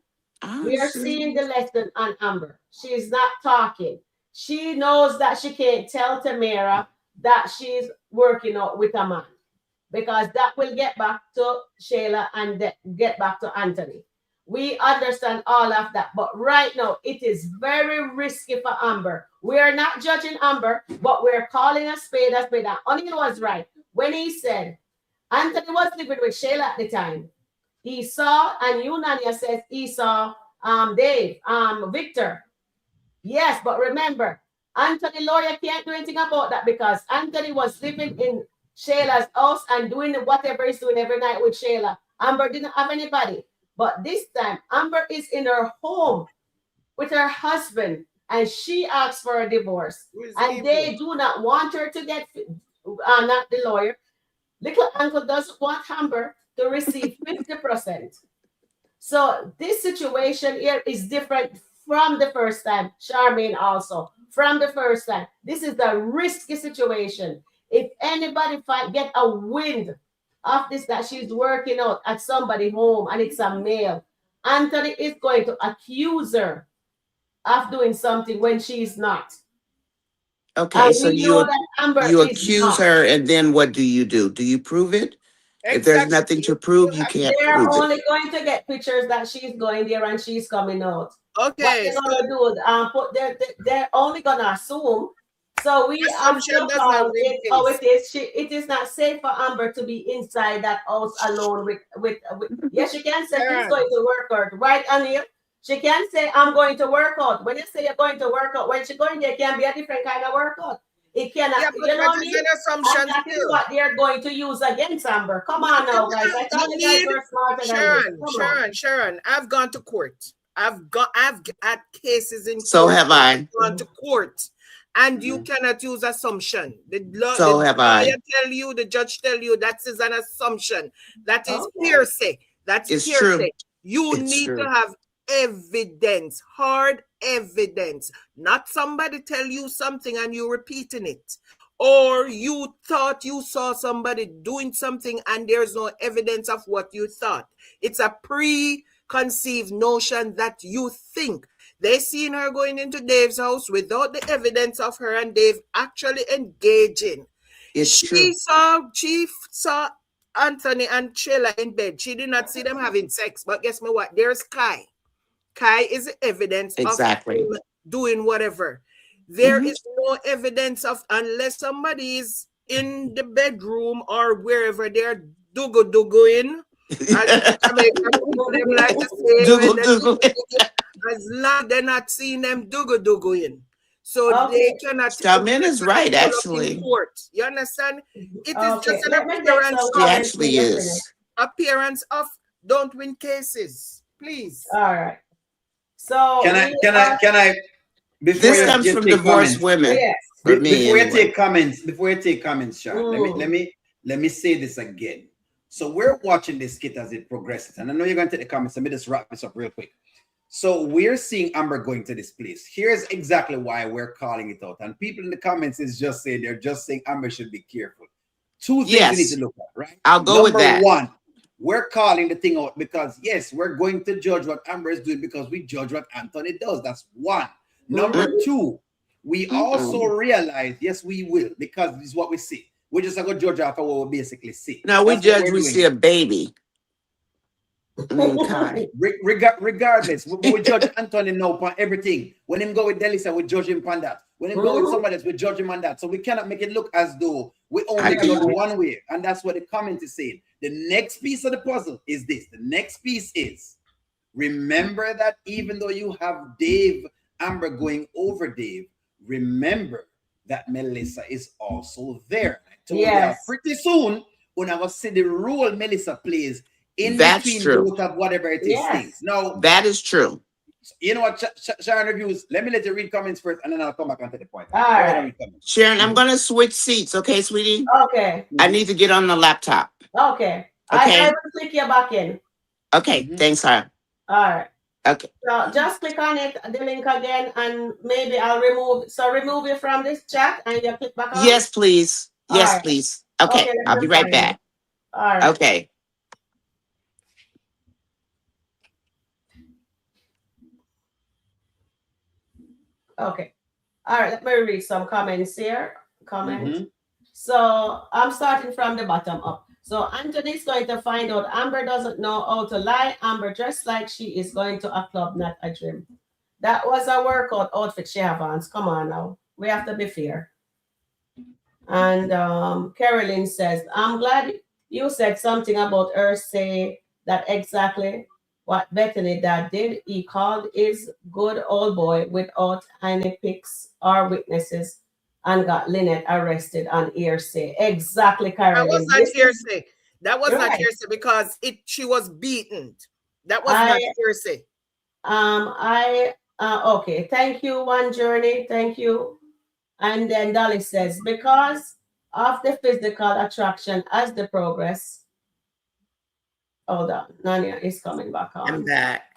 We are seeing the lesson on Amber. She's not talking. She knows that she can't tell Tamara that she's working out with a man, because that will get back to Shayla and get back to Anthony. We understand all of that. But right now, it is very risky for Amber. We are not judging Amber, but we're calling a spade a spade. And O'Neill was right when he said Anthony was living with Shayla at the time. He saw, and Unania says he saw Dave, Victor. Yes, but remember, Anthony lawyer can't do anything about that because Anthony was living in Shayla's house and doing whatever he's doing every night with Shayla. Amber didn't have anybody. But this time, Amber is in her home with her husband and she asks for a divorce. And they do not want her to get, not the lawyer. Little uncle doesn't want Amber to receive 50%. So this situation here is different from the first time. Charmaine also, from the first time. This is a risky situation. If anybody get a wind of this, that she's working out at somebody's home and it's a male, Anthony is going to accuse her of doing something when she's not. Okay, And so we know that Amber you is accuse not. her, and then what do you do? Do you prove it? If there's nothing to prove, you can't They're prove only it. going to get pictures that she's going there and she's coming out. Okay, What they're gonna do, they're only gonna assume. So we have to call it how it is. It is not safe for Amber to be inside that house alone with yes, she can say she's going to work out, right, Anil? She can say, I'm going to work out. When you say you're going to work out, when she's going there, it can be a different kind of workout. It cannot, yeah, but you know what I that mean? is an assumption And that is still. what they're going to use against Amber. Come on now, guys. I thought you guys were smarter than this. Sharon, I've gone to court. I've had cases in court. So have I. I've gone to court. And you cannot use assumption. The lawyer tell you, the judge tell you that is an assumption. That is hearsay. That's hearsay. True. You need to have evidence, hard evidence, not somebody tell you something and you repeating it, or you thought you saw somebody doing something and there's no evidence of what you thought. It's a preconceived notion that you think. They seen her going into Dave's house without the evidence of her and Dave actually engaging. She saw Anthony and Shayla in bed. She did not see them having sex, but guess me what? There's Kai. Kai is evidence of him doing whatever. There is no evidence of, unless somebody is in the bedroom or wherever they're dugu-duguing. As long as they're not seeing them dugu-duguing. So they cannot. Shaman is right, actually. You understand? It is just an appearance. She actually is. Appearance of don't win cases. Please. All right. So can I this comes from divorced women. Yes. Before you take comments, Sharon, let me say this again. So we're watching this skit as it progresses, and I know you're going to take the comments. Let me just wrap this up real quick. So we're seeing Amber going to this place. Here's exactly why we're calling it out. And people in the comments is just saying, they're just saying Amber should be careful. Two things we need to look at, right? I'll go with that. Number one, we're calling the thing out because, yes, we're going to judge what Amber is doing because we judge what Anthony does. That's one. Number two, we also realize, yes, we will, because this is what we see. We're just going to judge after what we basically see. No, we judge, we see a baby. Regardless, we judge Anthony now on everything. When him go with Delisa, we judge him on that. When him go with somebody else, we judge him on that. So we cannot make it look as though we only judge one way. And that's what the comment is saying. The next piece of the puzzle is this. The next piece is, remember that even though you have Amber going over Dave, remember that Melissa is also there. I told you pretty soon, when I was see the role Melissa plays in between both of whatever it is things. Now, that is true. You know what, Sharon Reviews, let me let you read comments first, and then I'll come back onto the point. All right. Sharon, I'm going to switch seats, okay, sweetie? Okay. I need to get on the laptop. Okay. I will click you back in. Okay, thanks, sir. All right. Okay. So just click on it, the link again, and maybe I'll remove you from this chat and you click back on. Yes, please. Yes, please. Okay, I'll be right back. All right. Okay. Okay. All right, let me read some comments here. So I'm starting from the bottom up. So Anthony's going to find out Amber doesn't know how to lie. Amber dressed like she is going to a club, not a gym. That was a workout outfit she have on. Come on now. We have to be fair. And Carolyn says, I'm glad you said something about her say that exactly what Bethany dad did. He called his good old boy without any pics or witnesses and got Lynette arrested on hearsay. Exactly, That Carolyn. was not hearsay. That was not right. hearsay because she was beaten. That was I not hearsay. Okay. Thank you, One Journey. Thank you. And then Dolly says, because of the physical attraction as the progress. Hold on, Nanya is coming back on. I'm back.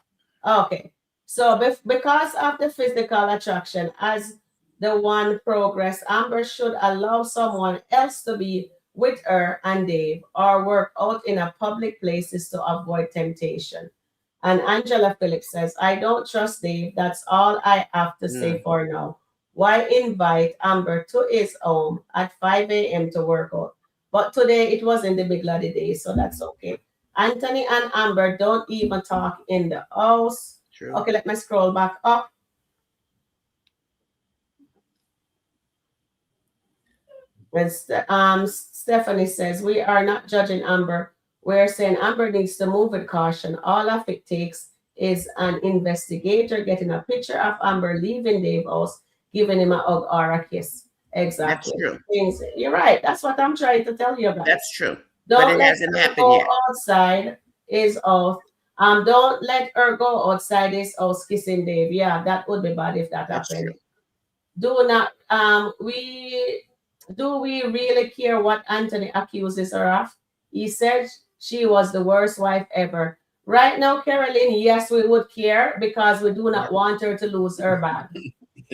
Okay. So because of the physical attraction as the one progress, Amber should allow someone else to be with her and Dave or work out in a public places to avoid temptation. And Angela Phillips says, I don't trust Dave. That's all I have to say for now. Why invite Amber to his home at 5 a.m. to work out? But today it wasn't the big bloody day, so that's okay. Anthony and Amber don't even talk in the house. True. Okay, let me scroll back up. And Stephanie says, we are not judging Amber. We're saying Amber needs to move with caution. All of it takes is an investigator getting a picture of Amber leaving Dave's house, giving him a hug or a kiss. Exactly. That's true. You're right. That's what I'm trying to tell you about. That's true. Don't but it let hasn't her happened go yet. outside his house. Don't let her go outside his house kissing Dave. Yeah, that would be bad if that That's happened. true. Do not do we really care what Anthony accuses her of? He said she was the worst wife ever. Right now, Caroline, yes, we would care because we do not want her to lose her bag.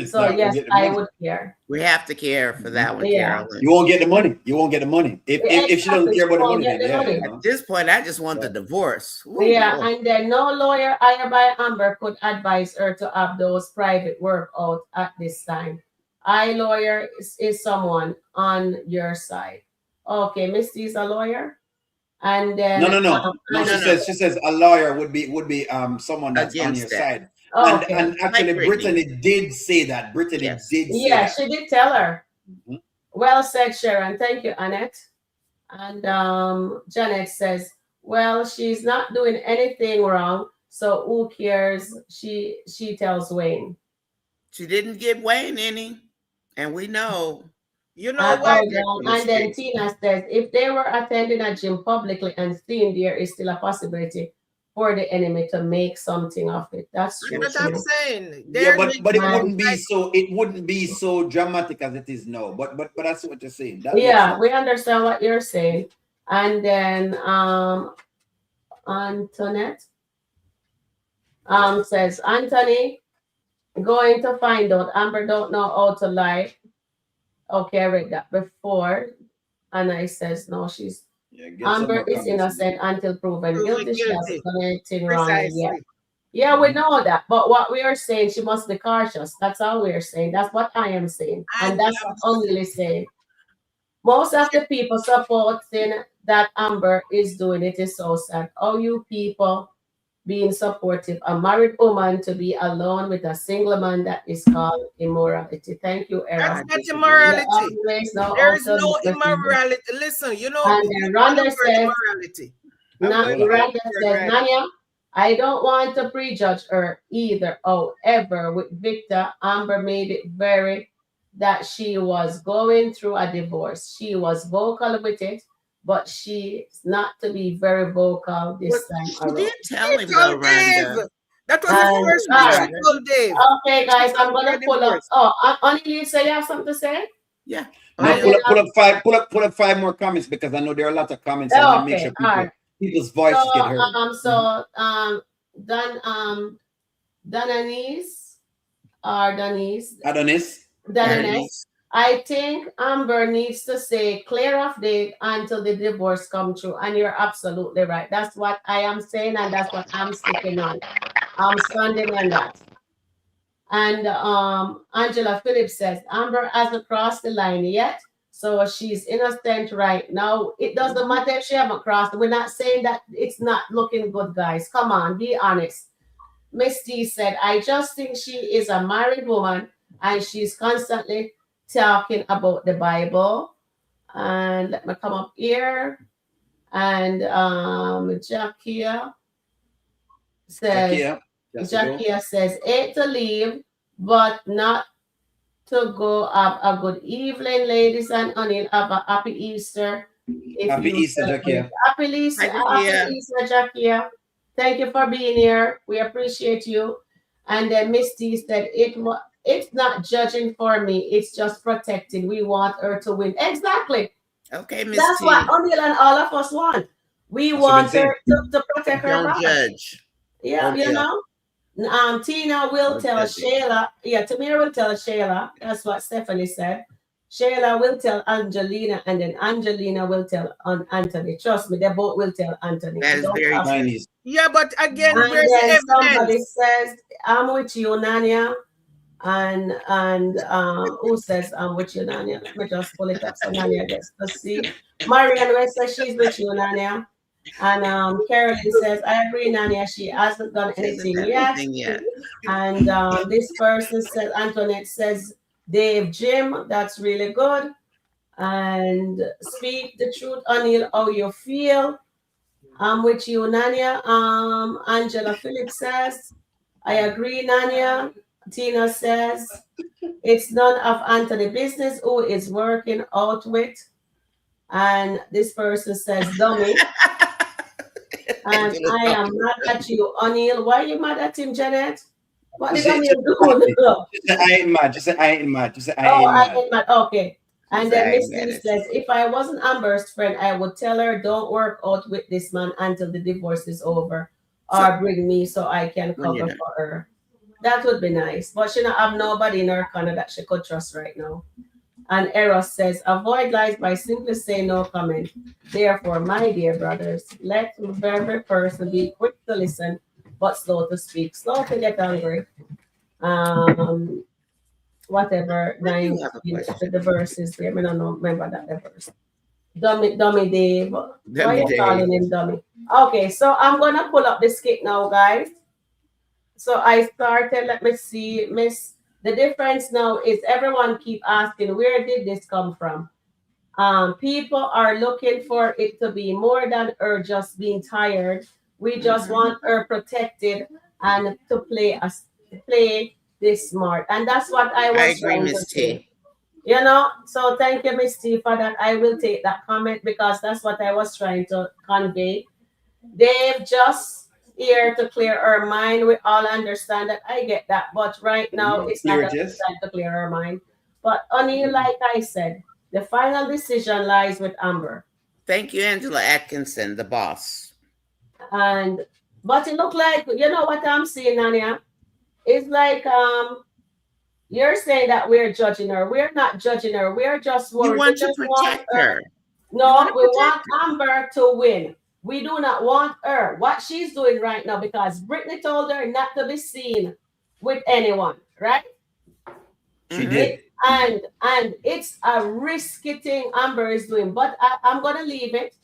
So yes, I would care. We have to care for that one, Yeah. Carolyn. You won't get the money. You won't get the money. If she doesn't care about the money, then yeah. At this point, I just want the divorce. Ooh, Yeah, boy. and then no lawyer hired by Amber could advise her to have those private workouts at this time. I lawyer is someone on your side. Okay, Misty is a lawyer, and then No. She says a lawyer would be someone that's on your side. Okay. And actually, Brittany did say that. Brittany did say Yeah, that. she did tell her. Well said, Sharon. Thank you, Annette. And Janet says, well, she's not doing anything wrong, so who cares? She tells Wayne. She didn't give Wayne any, and we know. You know what? And then Tina says, if they were attending a gym publicly and seen, there is still a possibility for the enemy to make something of it. That's true. That's what I'm saying. Yeah, but it wouldn't be so dramatic as it is now. But that's what you're saying. That yeah, we understand what you're saying. And then Antoinette says, Anthony going to find out Amber don't know how to lie. Okay, I read that before. And I says, no, she's Amber is innocent until proven guilty. She hasn't done anything wrong yet. Yeah, we know that. But what we are saying, she must be cautious. That's all we are saying. That's what I am saying. And that's what O'Neill is saying. Most of the people supporting that Amber is doing it is so sad. All you people being supportive, a married woman to be alone with a single man, that is called immorality. Thank you, Aaron. That's not immorality. There is no immorality. Listen, you know, and Rhonda says, Rhonda says, Nanya, I don't want to prejudge her either. However, with Victor, Amber made it very that she was going through a divorce. She was vocal with it, but she's not to be very vocal this time around. She did tell him though, Rhonda. That was the first thing she told Dave. Okay, guys, I'm gonna pull up. Only you say you have something to say? Yeah. Pull up 5 more comments because I know there are a lot of comments. I want to make sure people's voices get heard. Denise. I think Amber needs to say clear of date until the divorce come true. And you're absolutely right. That's what I am saying, and that's what I'm sticking on. I'm standing on that. And Angela Phillips says Amber hasn't crossed the line yet, so she's innocent right now. It doesn't matter if she haven't crossed. We're not saying that it's not looking good, guys. Come on, be honest. Miss D said, I just think she is a married woman and she's constantly talking about the Bible. And let me come up here. And Jackia says, Jackia says, hate to leave, but not to go. Have a good evening, ladies and O'Neill. Have a happy Easter. If Happy you Easter, celebrate. Jakia. Happy Easter, happy Easter, Jakia. Thank you for being here. We appreciate you. And then Misty said it's not judging for me, it's just protecting. We want her to win. Exactly. Okay, Miss That's T. what O'Neill and all of us want. We That's what I'm want her to protect her Don't back. judge. Yeah, you O'Neill. know. Tina will Don't tell judge it. Shayla. Yeah, Tamira will tell Shayla. That's what Stephanie said. Shayla will tell Angelina, and then Angelina will tell Anthony. Trust me, they both will tell Anthony. That is Don't very have- true. Yeah, but again, And where's the then somebody evidence? says, "I'm with you, Nanya." And who says I'm with you, Nanya? Let me just pull it up so Nanya gets to see. Marianne West says she's with you, Nanya. And Carolyn says, I agree, Nanya. She hasn't done anything yet. And this person says, Antoinette says, Dave Jim, that's really good. And speak the truth, O'Neill, how you feel. I'm with you, Nanya. Angela Phillips says, I agree, Nanya. Tina says, it's none of Anthony business who is working out with. And this person says, dummy. And I am mad at you, O'Neill. Why are you mad at him, Janet? What did O'Neill do? I ain't mad. Just say I ain't mad. Just say I Oh, ain't I mad. ain't mad. Okay. And then Exactly. Miss Lee says, if I wasn't Amber's friend, I would tell her, don't work out with this man until the divorce is over. Or bring me so I can cover for her. That would be nice. But she don't have nobody in her corner that she could trust right now. And Eros says, avoid lies by simply saying no comment. Therefore, my dear brothers, let every person be quick to listen, but slow to speak, slow to get angry. Whatever nine the verse is there. I don't know, remember that the verse. Dummy Dave. Why are you calling him dummy? Okay, so I'm gonna pull up the skit now, guys. So I started, let me see, Miss. The difference now is everyone keep asking, where did this come from? People are looking for it to be more than her just being tired. We just want her protected and to play this smart. And that's what I was trying to say. You know, so thank you, Miss T, for that. I will take that comment because that's what I was trying to convey. Dave just here to clear our mind. We all understand that. I get that. But right now, it's not time to clear our mind. But only like I said, the final decision lies with Amber. Thank you, Angela Atkinson, the boss. But it looked like, you know what I'm saying, Nanya? It's like you're saying that we're judging her. We're not judging her. We're just worried. You want to protect her. No, we want Amber to win. We do not want her. What she's doing right now, because Brittany told her not to be seen with anyone, right? She did. And it's a risky thing Amber is doing. But I'm going to leave it.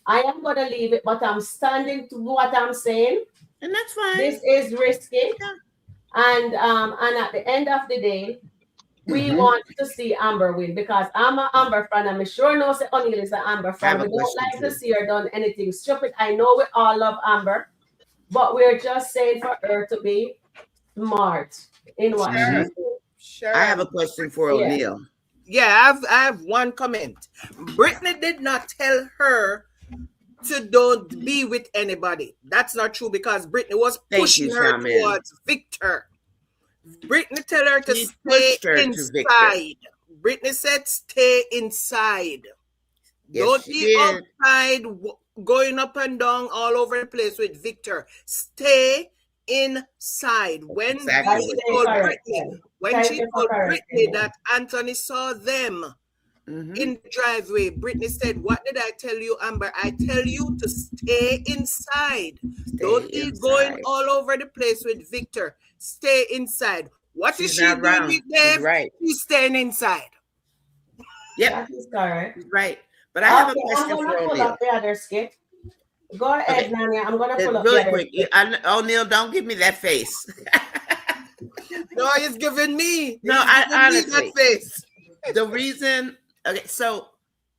I am going to leave it, but I'm standing to what I'm saying. And that's fine. This is risky. Yeah. And at the end of the day, we want to see Amber win because I'm an Amber fan. I'm sure no say O'Neill is an Amber fan. We don't like to see her done anything stupid. I know we all love Amber, but we're just saying for her to be smart in what she's doing. Sure. I have a question for O'Neill. Yeah, I have one comment. Brittany did not tell her to don't be with anybody. That's not true because Brittany was pushing her towards Victor. Brittany tell her to stay inside. Brittany said stay inside. Yes, don't be outside going up and down all over the place with Victor. Stay inside. When she told Brittany that Anthony saw them in the driveway, Brittany said, what did I tell you, Amber? I tell you to stay inside. Don't be going all over the place with Victor. Stay inside. What is she doing with Dave? Right. She's staying inside. Yep. That is correct. Right. But I have a question I'm for gonna O'Neill. pull up the other skit. Go ahead, Nanya. I'm going to pull up really the other quick. O'Neill, don't give me that face. No, he's giving me. No, honestly, that face. The reason, okay, so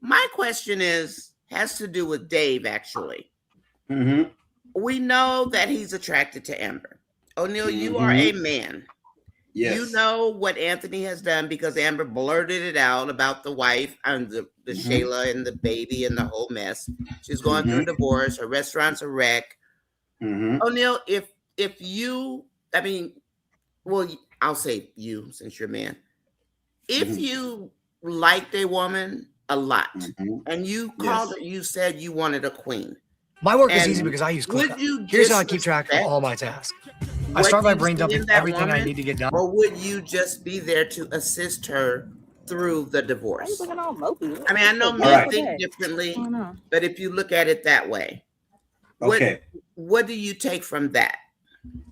my question has to do with Dave, actually. We know that he's attracted to Amber. O'Neill, you are a man. Yes. You know what Anthony has done because Amber blurted it out about the wife and the Shayla and the baby and the whole mess. She's going through a divorce. Her restaurant's a wreck. O'Neal, if you, I mean, well, I'll say you since you're a man. If you liked a woman a lot and you called her, you said you wanted a queen. My work is easy because I use ClickUp. Here's how I keep track of all my tasks. I start my brain dumping everything I need to get done. Or would you just be there to assist her through the divorce? I mean, I know men think differently, but if you look at it that way, what do you take from that?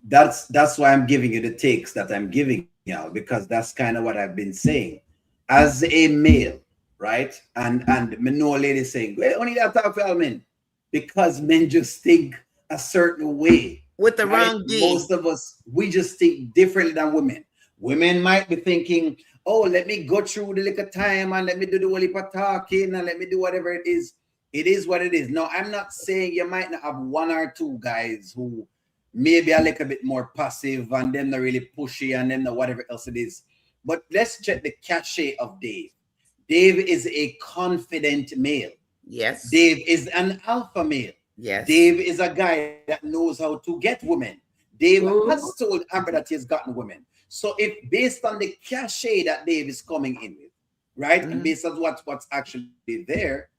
That's why I'm giving you the takes that I'm giving you, because that's kind of what I've been saying. As a male, right? And me know a lady saying, well, only that talk for all men. Because men just think a certain way. With the wrong D. Most of us, we just think differently than women. Women might be thinking, oh, let me go through the little time and let me do the whole heap of talking and let me do whatever it is. It is what it is. No, I'm not saying you might not have one or two guys who maybe a little bit more passive and them not really pushy and them not whatever else it is. But let's check the cachet of Dave. Dave is a confident male. Yes. Dave is an alpha male. Yes. Dave is a guy that knows how to get women. Dave has told Amber that he has gotten women. So if based on the cachet that Dave is coming in with, right, and based on what's actually there,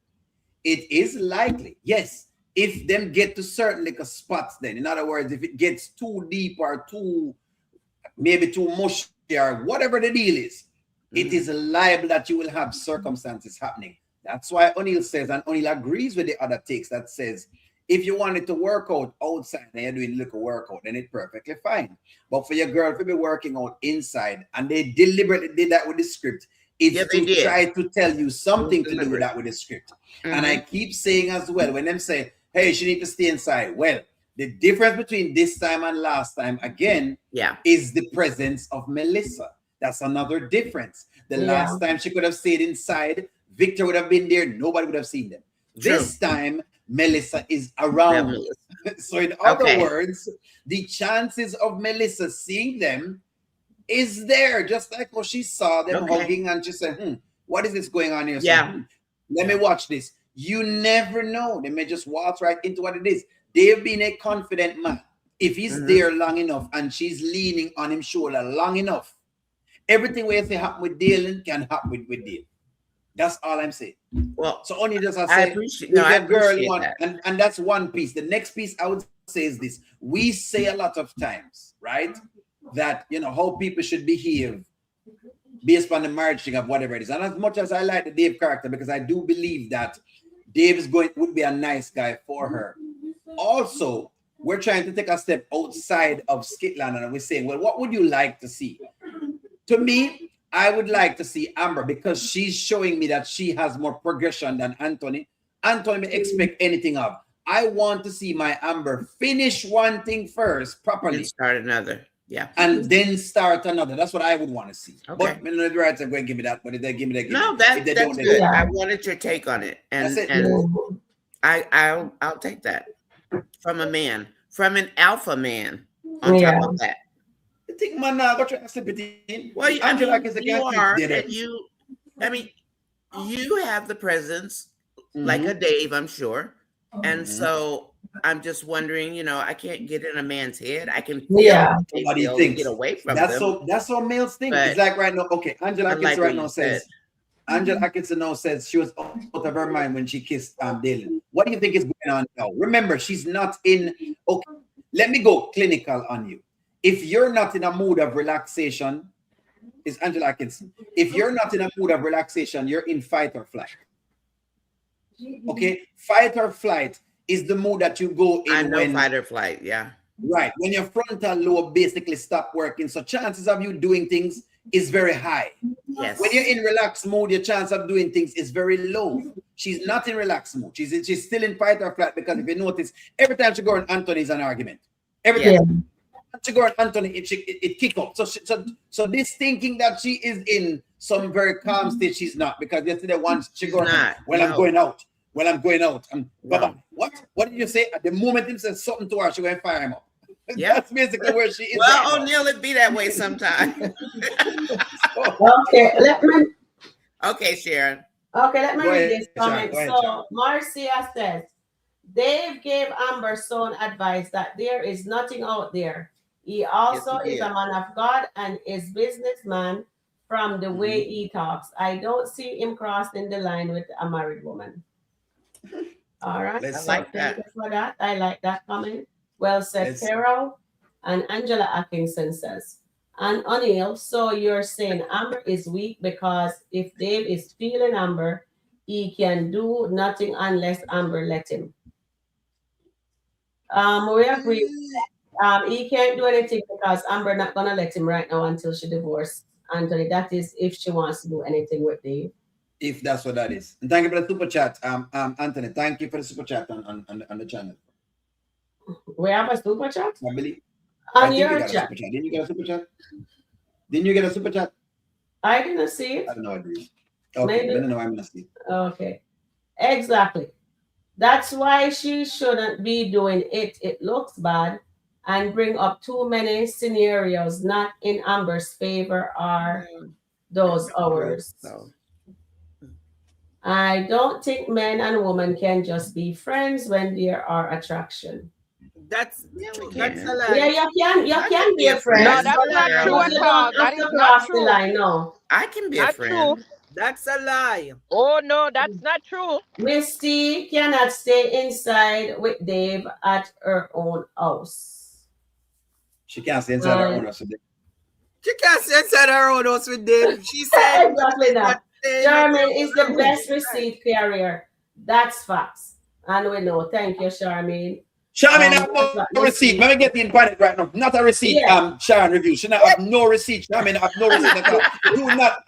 it is likely, yes, if them get to certain like spots, then in other words, if it gets too deep or maybe too mushy or whatever the deal is, it is liable that you will have circumstances happening. That's why O'Neal says, and O'Neal agrees with the other takes that says, if you wanted to work out outside and you're doing a little workout, then it's perfectly fine. But for your girl to be working out inside, and they deliberately did that with the script, it's to try to tell you something to do with that with the script. And I keep saying as well, when them say, hey, she need to stay inside. Well, the difference between this time and last time, again, is the presence of Melissa. That's another difference. The last time she could have stayed inside, Victor would have been there. Nobody would have seen them. This time, Melissa is around. So in other words, the chances of Melissa seeing them is there. Just like when she saw them hugging and she said, what is this going on here? So, let me watch this. You never know. They may just walk right into what it is. They've been a confident man. If he's there long enough and she's leaning on his shoulder long enough, everything where you say happen with Dalan can happen with Dale. That's all I'm saying. Well, so only just I say, and that's one piece. The next piece I would say is this: we say a lot of times, right, that how people should behave based on the marriage thing of whatever it is. And as much as I like the Dave character, because I do believe that Dave would be a nice guy for her. Also, we're trying to take a step outside of Skitland, and we're saying, well, what would you like to see? To me, I would like to see Amber, because she's showing me that she has more progression than Anthony. Anthony may expect anything of. I want to see my Amber finish one thing first properly. And start another. Yeah. And then start another. That's what I would want to see. Okay. But the rights are going to give me that. But if they give me that, that's good. I wanted your take on it. And I'll take that from a man, from an alpha man on top of that. Think man now got to slip it in. Well, you are, and you have the presence like a Dave, I'm sure. And so I'm just wondering, I can't get in a man's head. I can feel get away from them. That's how males think. It's like right now, Angela Atkinson right now says, Angela Atkinson now says she was out of her mind when she kissed Dalan. What do you think is going on now? Remember, she's not in, let me go clinical on you. If you're not in a mood of relaxation, it's Angela Atkinson. If you're not in a mood of relaxation, you're in fight or flight. Okay? Fight or flight is the mood that you go in. I know fight or flight, yeah. Right. When your frontal lobe basically stop working. So chances of you doing things is very high. Yes. When you're in relaxed mode, your chance of doing things is very low. She's not in relaxed mode. She's still in fight or flight, because if you notice, every time she goes on Anthony is an argument. Every time. She go on Anthony, it kick up. So this thinking that she is in some very calm state, she's not, because yesterday once she go on, I'm going out. What did you say? At the moment he says something to her, she going to fire him up. Yeah. That's basically where she is. Well, right now. O'Neill, it be that way sometimes. Okay, let me. Okay, Sharon. Okay, let me Go read ahead, this Sharon. comment. Go ahead, So Sharon. Marcia says, Dave gave Amber sound advice that there is nothing out there. He also he is a did. man of God and is businessman from the way he talks. I don't see him crossing the line with a married woman. All right. Let's I So like thank that. you for that. I like that comment. Well said, Let's- Carol. And Angela Atkinson says, and O'Neill, so you're saying Amber is weak because if Dave is feeling Amber, he can do nothing unless Amber let him. We agree. He can't do anything because Amber not gonna let him right now until she divorced Anthony. That is if she wants to do anything with Dave. If that's what that is. And thank you for the super chat. Anthony, thank you for the super chat on the channel. We have a super chat? I believe. On I think you your got a chat. super chat. Didn't you get a super chat? Didn't you get a super chat? I didn't see it. I don't know. Okay, Maybe. I don't know. I'm gonna see. Okay. Exactly. That's why she shouldn't be doing it. It looks bad and bring up too many scenarios not in Amber's favor are those hours. So, I don't think men and women can just be friends when there are attraction. That's yeah, we that's can. a lie. Yeah, you I can can be a friend. No, that's not Carol. true But at you all. don't have That is to not cross the true. line, no. I can be a Not friend. true. That's a lie. Oh no, that's not true. Misty cannot stay inside with Dave at her own house. She can't stay inside her own house. She can't stay inside her own house with Dave. She said Exactly that. staying Charmaine at is the home. best receipt carrier. That's facts. And we know. Thank you, Charmaine. Sharon, that's have what no we receipt. see. Let me get the inquiry right now. Not a receipt. Yeah. Sharon Reviews. She not have no receipt. Sharon, have no receipt at all. Do not.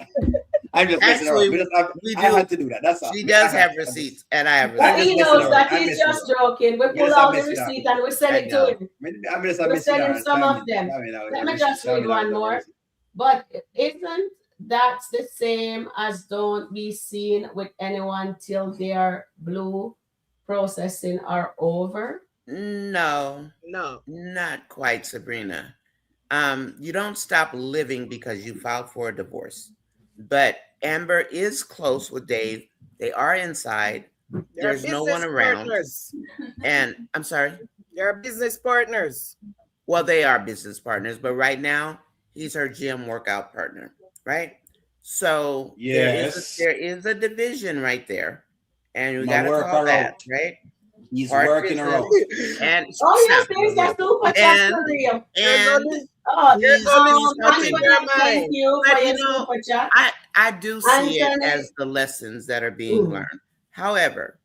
I'm just messing Actually, around. we I do. had to do that. That's all. She does have receipts, and I have But receipts. he just knows messing that around. he's I'm messing just joking. We I'm pull just out the messing receipt around. and we send I it to know. him. I'm just We're messing sending around. some of Sharon, them. Sharon, Let me just read one more. But isn't that the same as don't be seen with anyone till their blue processing are over? No, No. not quite, Sabrina. You don't stop living because you filed for a divorce. But Amber is close with Dave. They are inside. They're There's no business one around. partners. And I'm sorry. They're business partners. Well, they are business partners, but right now he's her gym workout partner, right? So Yes. there is a division right there, and we My got to work call her that out. right. He's Hard working her business. out. And Oh, yes, snap, there's a super chat and for real. and Oh, There's only helping. Antoinette, thank you for But your you know, super chat. I do see it Antoinette. as the lessons that are being learned. However,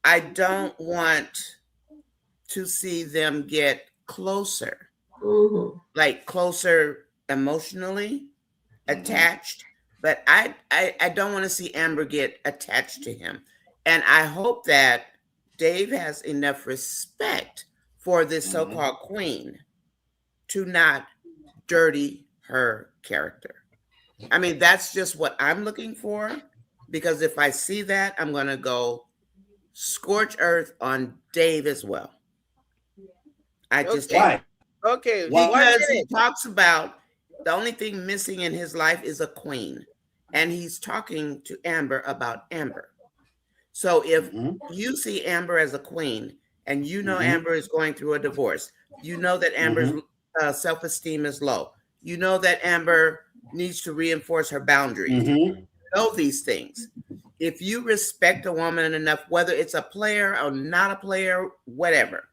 I don't want to see them get closer, like closer emotionally attached. But I don't want to see Amber get attached to him. And I hope that Dave has enough respect for this so-called queen to not dirty her character. I mean, that's just what I'm looking for, because if I see that, I'm going to go scorch earth on Dave as well. I just Why? Okay. Because he talks about the only thing missing in his life is a queen, and he's talking to Amber about Amber. So if you see Amber as a queen, and you know Amber is going through a divorce, you know that Amber's self-esteem is low, you know that Amber needs to reinforce her boundaries. You know these things. If you respect a woman enough, whether it's a player or not a player, whatever,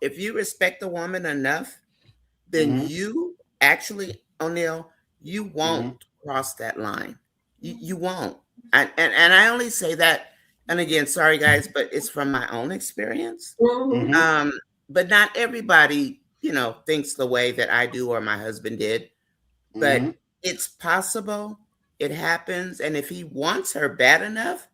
if you respect a woman enough, then you actually, O'Neill, you won't cross that line. You won't. And I only say that, and again, sorry guys, but it's from my own experience. But not everybody, thinks the way that I do or my husband did. But it's possible. It happens. And if he wants her bad enough,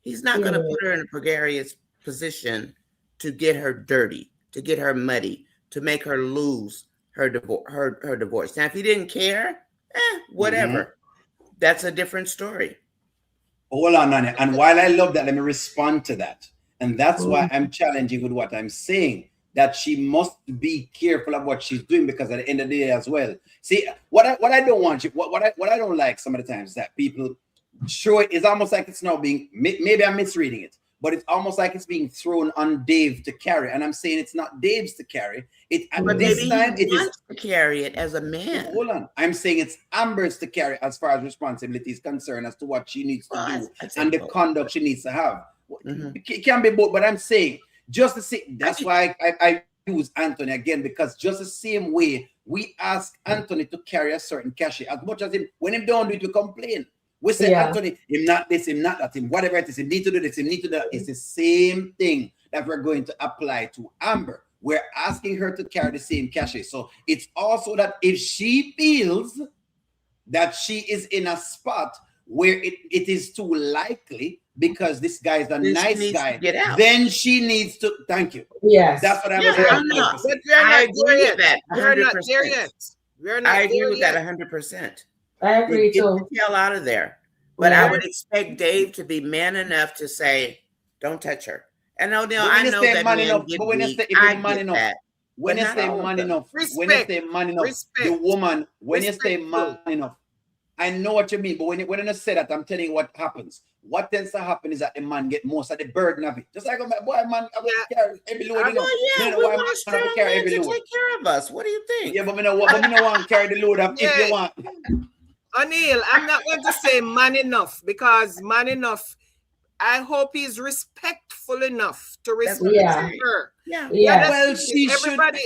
he's not going to put her in a precarious position to get her dirty, to get her muddy, to make her lose her divorce. Now, if he didn't care, whatever. That's a different story. Hold on, Nani. And while I love that, let me respond to that. And that's why I'm challenging with what I'm saying. that she must be careful of what she's doing, because at the end of the day as well. See, what I don't want, what I don't like some of the times is that people show it is almost like it's now being, maybe I'm misreading it, but it's almost like it's being thrown on Dave to carry. And I'm saying it's not Dave's to carry. But This time it is to carry it as a man. Hold on. I'm saying it's Amber's to carry as far as responsibility is concerned, as to what she needs to do and the conduct she needs to have. It can be both, but I'm saying just the same. That's why I use Anthony again, because just the same way we ask Anthony to carry a certain cachet, as much as him, when him don't do it, we complain. We say, Anthony, him not this, him not that, him whatever it is, him need to do this, him need to do that. It's the same thing that we're going to apply to Amber. We're asking her to carry the same cachet. So it's also that if she feels that she is in a spot where it is too likely, because this guy is a nice guy, then she needs to, thank you. Yes. That's what I was saying. I agree with that. We're not there yet. I agree with that 100%. I agree too. Get the hell out of there. But I would expect Dave to be man enough to say, don't touch her. And O'Neill, I know that man enough, but when you say man enough, when you say man enough, when you say man enough, the woman, when you say man enough, I know what you mean, but when you say that, I'm telling you what happens. What tends to happen is that the man get most of the burden of it. Just like my boy, man, I will carry every load. We want strong men to take care of us. What do you think? Yeah, but me no want to carry the load of if you want. O'Neill, I'm not going to say man enough, because man enough, I hope he's respectful enough to respect her. Yeah. Well,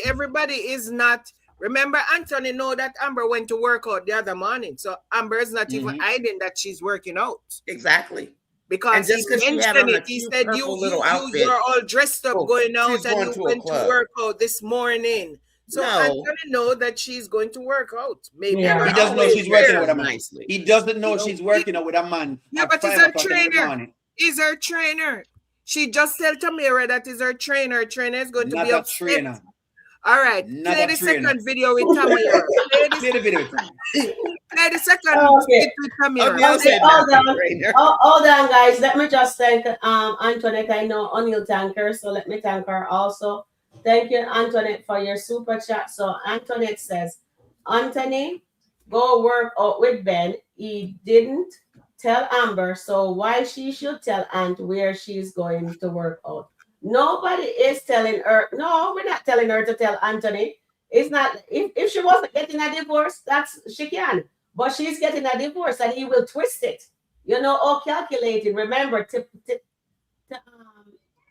everybody is not. Remember, Anthony know that Amber went to work out the other morning, so Amber is not even hiding that she's working out. Exactly. Because he mentioned it. He said you're all dressed up going out, and you went to work out this morning. So Anthony know that she's going to work out. Maybe he doesn't know she's working out with a man. He doesn't know she's working out with a man. Yeah, but he's her trainer. He's her trainer. She just tell Tamira that is her trainer. Trainer is going to be upset. Trainer. All right. Play the second video with Tamira. Play the video. Play the second video with Tamira. Hold on, guys. Let me just thank Antoinette. I know O'Neill thank her, so let me thank her also. Thank you, Antoinette, for your super chat. So Antoinette says, Anthony, go work out with Ben. He didn't tell Amber, so why she should tell Aunt where she's going to work out. Nobody is telling her. No, we're not telling her to tell Anthony. It's not. If she wasn't getting a divorce, she can. But she's getting a divorce, and he will twist it. You know, all calculating. Remember,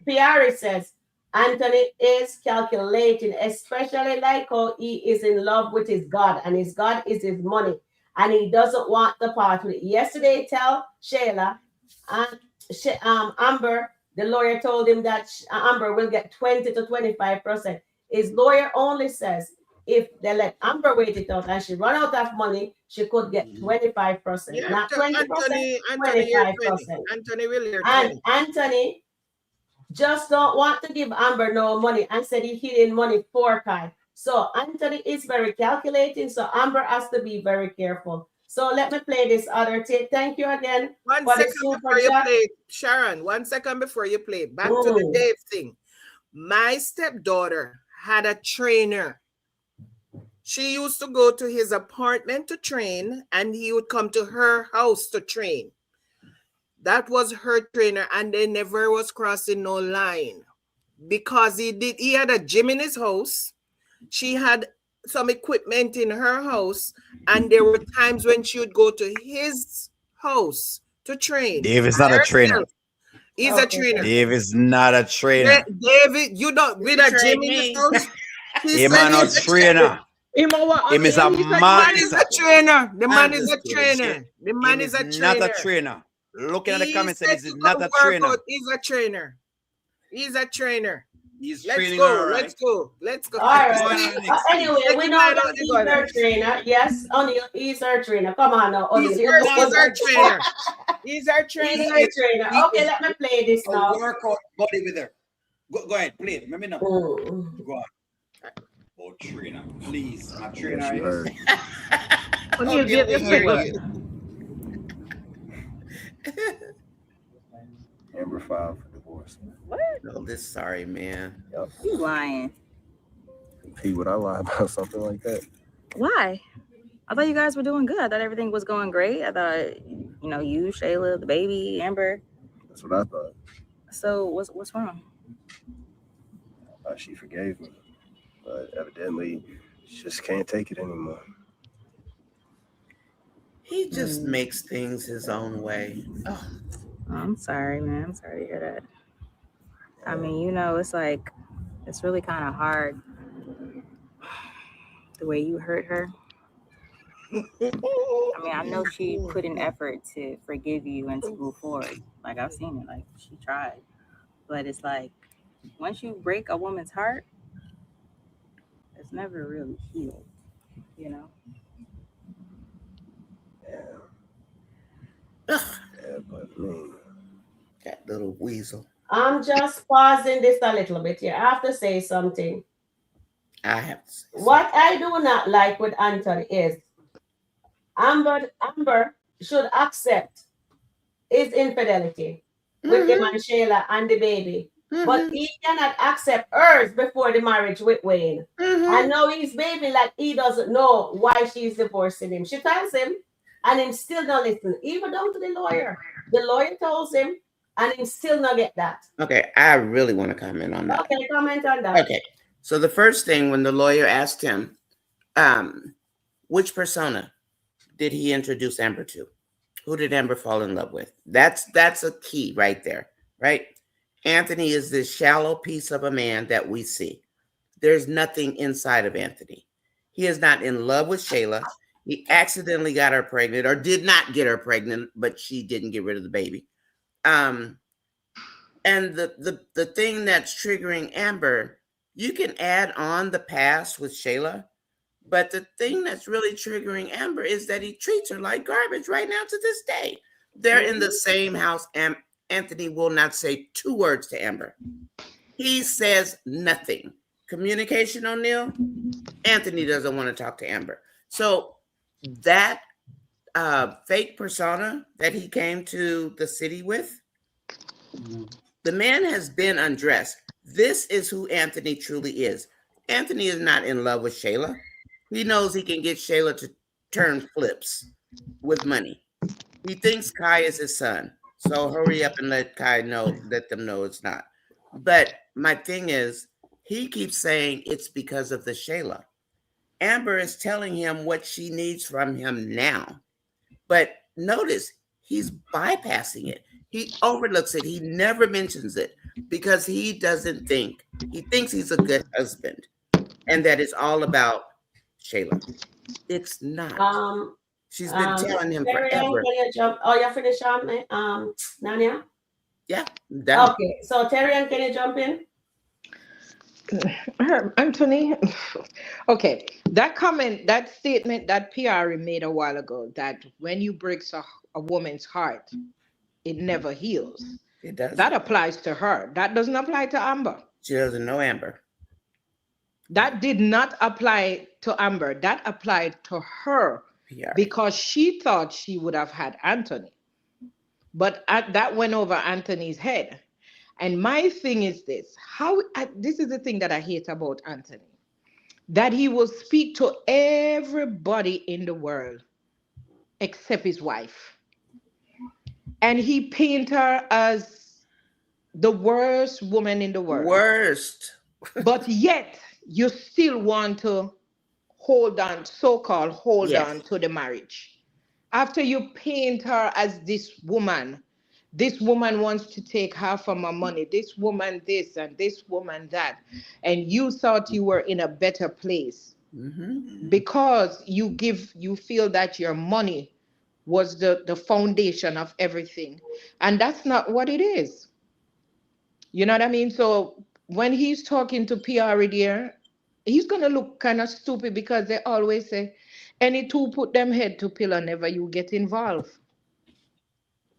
Piari says Anthony is calculating, especially like how he is in love with his God, and his God is his money, and he doesn't want the part with it. Yesterday, tell Shayla and Amber. The lawyer told him that Amber will get 20 to 25%. His lawyer only says if they let Amber wait it out and she run out of money, she could get 25%, not 20%, 25%. Anthony will. And Anthony just don't want to give Amber no money and said he hid in money for Kai. So Anthony is very calculating. So Amber has to be very careful. So let me play this other tape. Thank you again. 1 second before you play, Sharon. 1 second before you play. Back to the Dave thing. My stepdaughter had a trainer. She used to go to his apartment to train, and he would come to her house to train. That was her trainer, and they never was crossing no line because he had a gym in his house. She had some equipment in her house, and there were times when she would go to his house to train. Dave is not a trainer. He's a trainer. Dave is not a trainer. David, you don't with a gym in his house. He's not a trainer. Him is a man. The man is a trainer. The man is a trainer. The man is a trainer. Not a trainer. Looking at the comments, this is not a trainer. He's a trainer. He's a trainer. Let's training go. Right. Let's go. All right. Anyway, we know that he's our trainer. Yes, O'Neill, he's our trainer. Come on now, O'Neill. He's our trainer. He's our trainer. He's our trainer. Okay, let me play this now. Workout body with her. Go ahead, play it. Let me know. Go on. Oh, trainer, please. My trainer. O'Neill, get this paper. Amber filed for divorce. What? Oh, sorry, man. You lying. P, would I lie about something like that? Why? I thought you guys were doing good. I thought everything was going great. I thought, you, Shayla, the baby, Amber. That's what I thought. So what's wrong? I thought she forgave me, but evidently she just can't take it anymore. He just makes things his own way. Oh. I'm sorry, man. I'm sorry to hear that. I mean, it's like, it's really kind of hard the way you hurt her. I mean, I know she put in effort to forgive you and to move forward. Like, I've seen it. Like, she tried. But it's like, once you break a woman's heart, it's never really healed, Yeah. Ugh. Yeah, but me. That little weasel. I'm just pausing this a little bit here. I have to say something. I have to say something. What I do not like with Anthony is Amber should accept his infidelity with him and Shayla and the baby. But he cannot accept hers before the marriage with Wayne. And now he's baby like he doesn't know why she's divorcing him. She tells him and him still not listen. Even down to the lawyer. The lawyer tells him and him still not get that. Okay, I really want to comment on that. Okay, comment on that. Okay, so the first thing when the lawyer asked him, which persona did he introduce Amber to? Who did Amber fall in love with? That's a key right there, right? Anthony is this shallow piece of a man that we see. There's nothing inside of Anthony. He is not in love with Shayla. He accidentally got her pregnant or did not get her pregnant, but she didn't get rid of the baby. And the thing that's triggering Amber, you can add on the past with Shayla, but the thing that's really triggering Amber is that he treats her like garbage right now to this day. They're in the same house, and Anthony will not say 2 words to Amber. He says nothing. Communication, O'Neill, Anthony doesn't want to talk to Amber. So that fake persona that he came to the city with, the man has been undressed. This is who Anthony truly is. Anthony is not in love with Shayla. He knows he can get Shayla to turn flips with money. He thinks Kai is his son. So hurry up and let them know it's not. But my thing is, he keeps saying it's because of the Shayla. Amber is telling him what she needs from him now. But notice, he's bypassing it. He overlooks it. He never mentions it because he doesn't think. He thinks he's a good husband and that it's all about Shayla. It's not. She's been telling him forever. You finished, Nanya? Yeah. Done. Okay, so Terrian, can you jump in? Anthony, okay, that comment, that statement that PR made a while ago, that when you break a woman's heart, it never heals. It does. That applies to her. That doesn't apply to Amber. She doesn't know Amber. That did not apply to Amber. That applied to her PR. Because she thought she would have had Anthony. But that went over Anthony's head. And my thing is this. This is the thing that I hate about Anthony. That he will speak to everybody in the world except his wife. And he paints her as the worst woman in the world. Worst. But yet, you still want to hold on to the marriage. After you paint her as this woman wants to take half of my money, this woman this and this woman that, and you thought you were in a better place because you feel that your money was the foundation of everything. And that's not what it is. You know what I mean? So when he's talking to PR there, he's going to look kind of stupid because they always say, any two put them head to pillow, never you get involved.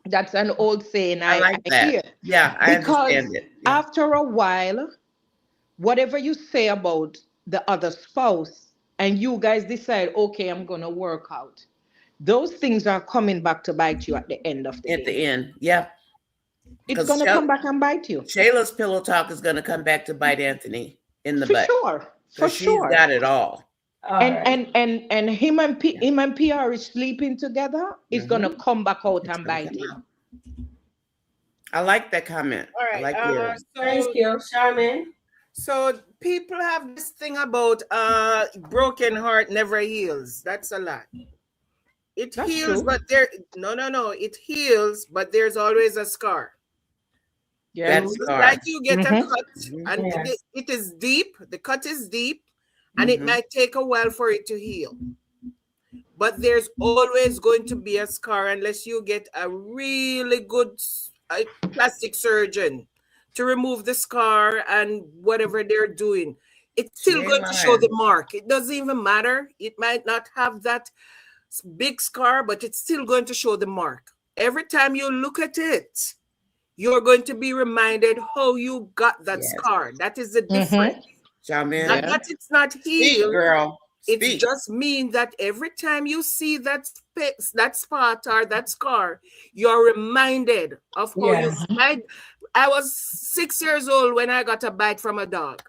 That's an old saying I like that. hear. Yeah, I understand it. Yeah. After a while, whatever you say about the other spouse, and you guys decide, okay, I'm going to work out, those things are coming back to bite you at the end of the day. At the end, yeah. It's going to come back and bite you. Shayla's pillow talk is going to come back to bite Anthony in the butt. For sure. So For she's sure. got it all. And him and PR is sleeping together. Is gonna come back out and bite him. I like that comment. All right. I like yours. Thank you, Charmaine. So people have this thing about broken heart never heals. That's a lie. It That's heals, true. but no. It heals, but there's always a scar. Yeah. It's like you get a cut, and it is deep. The cut is deep, and it might take a while for it to heal. But there's always going to be a scar unless you get a really good plastic surgeon to remove the scar and whatever they're doing. It's still going to show the mark. It doesn't even matter. It might not have that big scar, but it's still going to show the mark. Every time you look at it, you're going to be reminded how you got that scar. That is the difference. Not that it's not healed, girl. It just means that every time you see that spot or that scar, you're reminded of how you died. I was 6 years old when I got a bite from a dog.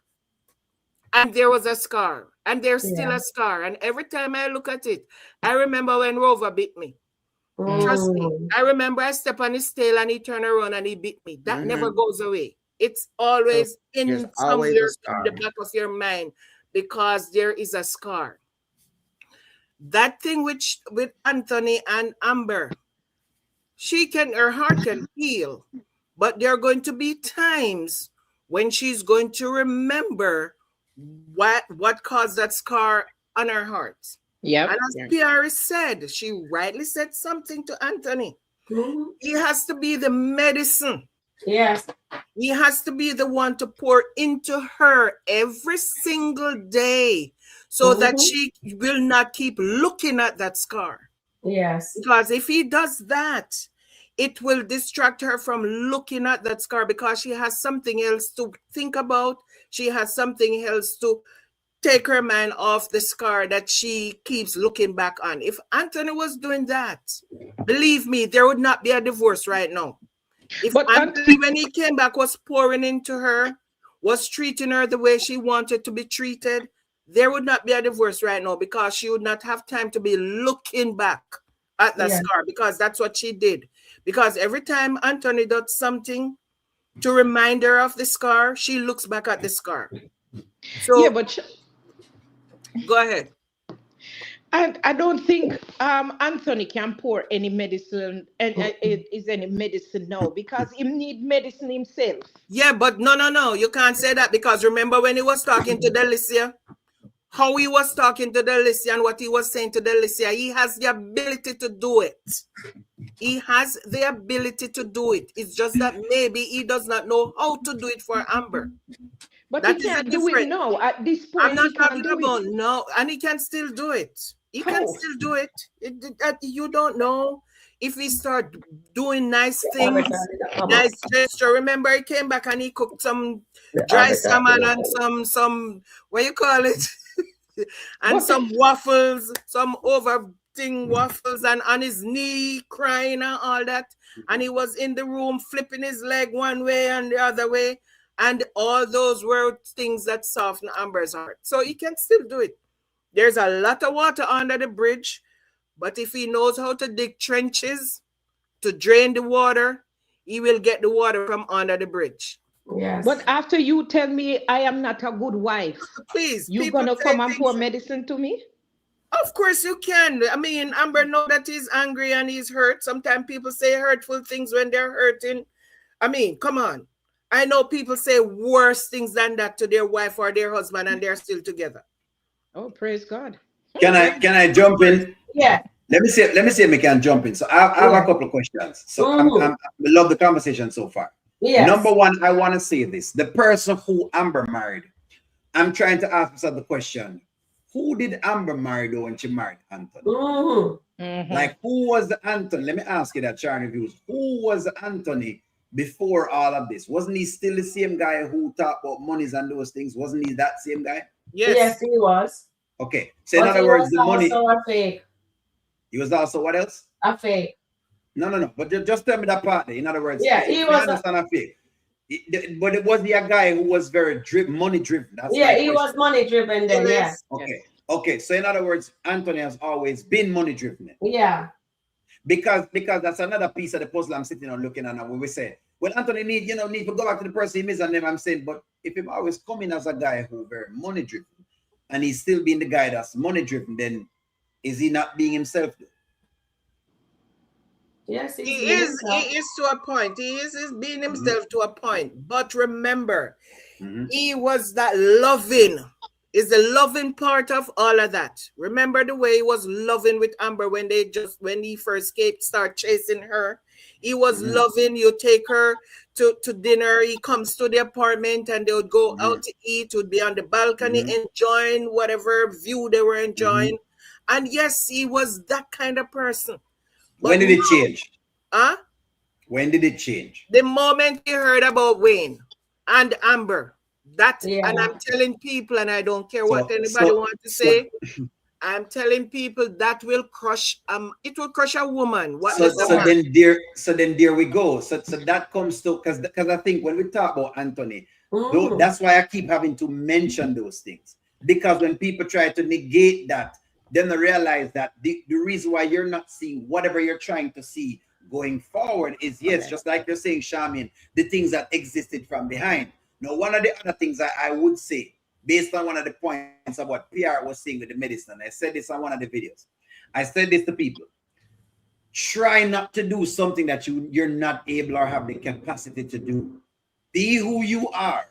And there was a scar. And there's still a scar. And every time I look at it, I remember when Rover bit me. Trust me. I remember I stepped on his tail and he turned around and he bit me. That never goes away. It's always somewhere in the back of your mind because there is a scar. That thing with Anthony and Amber, her heart can heal, but there are going to be times when she's going to remember what caused that scar on her heart. Yeah. And as Pierre said, she rightly said something to Anthony. He has to be the medicine. Yes. He has to be the one to pour into her every single day so that she will not keep looking at that scar. Yes. Because if he does that, it will distract her from looking at that scar because she has something else to think about. She has something else to take her mind off the scar that she keeps looking back on. If Anthony was doing that, believe me, there would not be a divorce right now. If Anthony, when he came back, was pouring into her, was treating her the way she wanted to be treated, there would not be a divorce right now because she would not have time to be looking back at the scar because that's what she did. Because every time Anthony does something to remind her of the scar, she looks back at the scar. So go ahead. I don't think Anthony can pour any medicine and is any medicine now because he need medicine himself. Yeah, but no. You can't say that because remember when he was talking to Delicia, how he was talking to Delicia and what he was saying to Delicia, he has the ability to do it. He has the ability to do it. It's just that maybe he does not know how to do it for Amber. But he can't do it now. At this point, I'm not talking about no, and he can still do it. He can still do it. You don't know if he start doing nice things, nice gesture. Remember, he came back and he cooked some dry salmon and some what you call it, and some waffles, some overthing waffles, and on his knee crying and all that. And he was in the room flipping his leg one way and the other way. And all those were things that soften Amber's heart. So he can still do it. There's a lot of water under the bridge, but if he knows how to dig trenches to drain the water, he will get the water from under the bridge. Yes. But after you tell me I am not a good wife, please, you're going to come and pour medicine to me? Of course you can. I mean, Amber know that he's angry and he's hurt. Sometimes people say hurtful things when they're hurting. I mean, come on. I know people say worse things than that to their wife or their husband and they're still together. Oh, praise God. Can I jump in? Yeah. Let me see if I can jump in. So I have a couple of questions. So I love the conversation so far. Yes. Number one, I want to say this. The person who Amber married, I'm trying to ask myself the question, who did Amber marry though when she married Anthony? Like, who was the Anthony? Let me ask you that, Sharon Reviews. Who was the Anthony before all of this? Wasn't he still the same guy who talked about monies and those things? Wasn't he that same guy? Yes, he was. Okay. So in other words, the money. Also a fake. He was also what else? A fake. No. But just tell me that part. In other words, yeah, he was a fake. But it was a guy who was very money driven. That's he was money driven then. Yeah. Okay. Okay. So in other words, Anthony has always been money driven. Yeah. Because that's another piece of the puzzle I'm sitting on looking at now. Where we say, well, Anthony need to go back to the person he is, and then I'm saying, but if him always coming as a guy who very money driven, and he's still being the guy that's money driven, then is he not being himself? Yes, he is. He is to a point. He is being himself to a point. But remember, he was that loving. Is the loving part of all of that. Remember the way he was loving with Amber when he first start chasing her. He was loving. You take her to dinner. He comes to the apartment and they would go out to eat. Would be on the balcony enjoying whatever view they were enjoying. And yes, he was that kind of person. But when did it change? Huh? When did it change? The moment he heard about Wayne and Amber. And I'm telling people, and I don't care what anybody wants to say, I'm telling people that will crush it will crush a woman. Then there we go. So that comes to because I think when we talk about Anthony, that's why I keep having to mention those things. Because when people try to negate that, then they realize that the reason why you're not seeing whatever you're trying to see going forward is just like you're saying, Charmaine, the things that existed from behind. Now, one of the other things I would say, based on one of the points of what PR was saying with the medicine, I said this on one of the videos. I said this to people. Try not to do something that you're not able or have the capacity to do. Be who you are.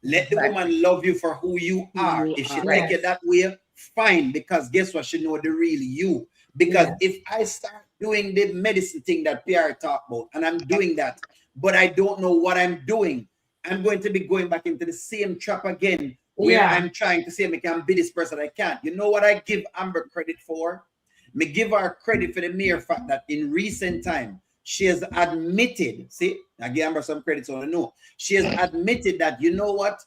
Let the woman love you for who you are. If she like it that way, fine. Because guess what? She know the real you. Because if I start doing the medicine thing that PR talked about, and I'm doing that, but I don't know what I'm doing, I'm going to be going back into the same trap again where I'm trying to say I can be this person. I can't. You know what I give Amber credit for? Me give her credit for the mere fact that in recent time, she has admitted, see, I give Amber some credit so I know. She has admitted that, you know what?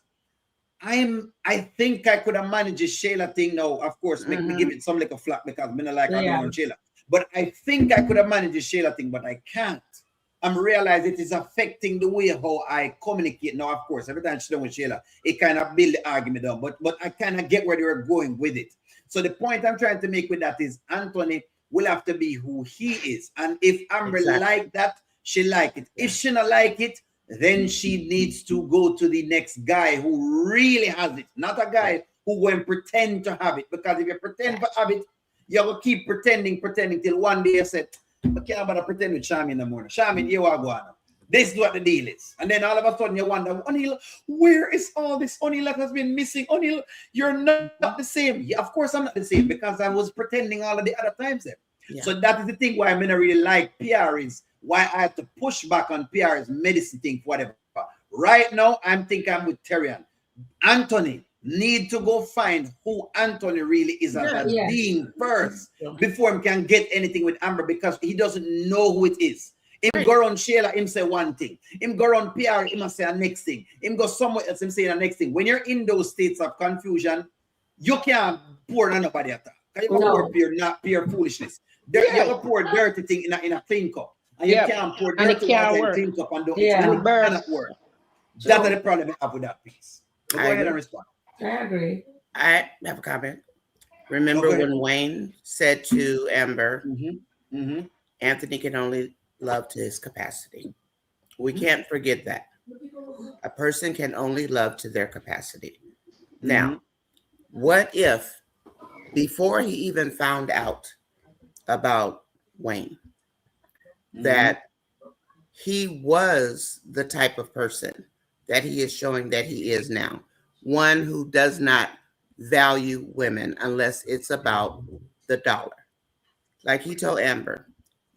I think I could have managed the Shayla thing now. Of course, make me give it some like a flat because I'm not like I don't Shayla. But I think I could have managed the Shayla thing, but I can't. I'm realizing it is affecting the way how I communicate now. Of course, every time she's done with Shayla, it kind of build the argument down. But I kind of get where they were going with it. So the point I'm trying to make with that is Anthony will have to be who he is. And if Amber like that, she like it. If she not like it, then she needs to go to the next guy who really has it. Not a guy who will pretend to have it. Because if you pretend to have it, you will keep pretending till one day you say, I can't about to pretend with Charmaine in the morning. Charmaine, you are going. This is what the deal is. And then all of a sudden you wonder, O'Neal, where is all this? O'Neal has been missing. O'Neal, you're not the same. Yeah, of course I'm not the same because I was pretending all of the other times there. So that is the thing why I mean I really like PR is why I have to push back on PR's medicine thing, whatever. Right now, I'm thinking I'm with Terrian. Anthony need to go find who Anthony really is as a being first before he can get anything with Amber because he doesn't know who it is. Him go around Shayla, him say one thing. Him go around PR, him say a next thing. Him go somewhere else, him say the next thing. When you're in those states of confusion, you can't pour on nobody at that. You pour pure foolishness. You can pour dirty thing in a clean cup. And you can't pour dirty water in a clean cup and don't it cannot work. That's the problem I have with that piece. Go ahead and respond. I agree. I have a comment. Remember when Wayne said to Amber, Anthony can only love to his capacity. We can't forget that. A person can only love to their capacity. Now, what if before he even found out about Wayne, that he was the type of person that he is showing that he is now? One who does not value women unless it's about the dollar. Like he told Amber,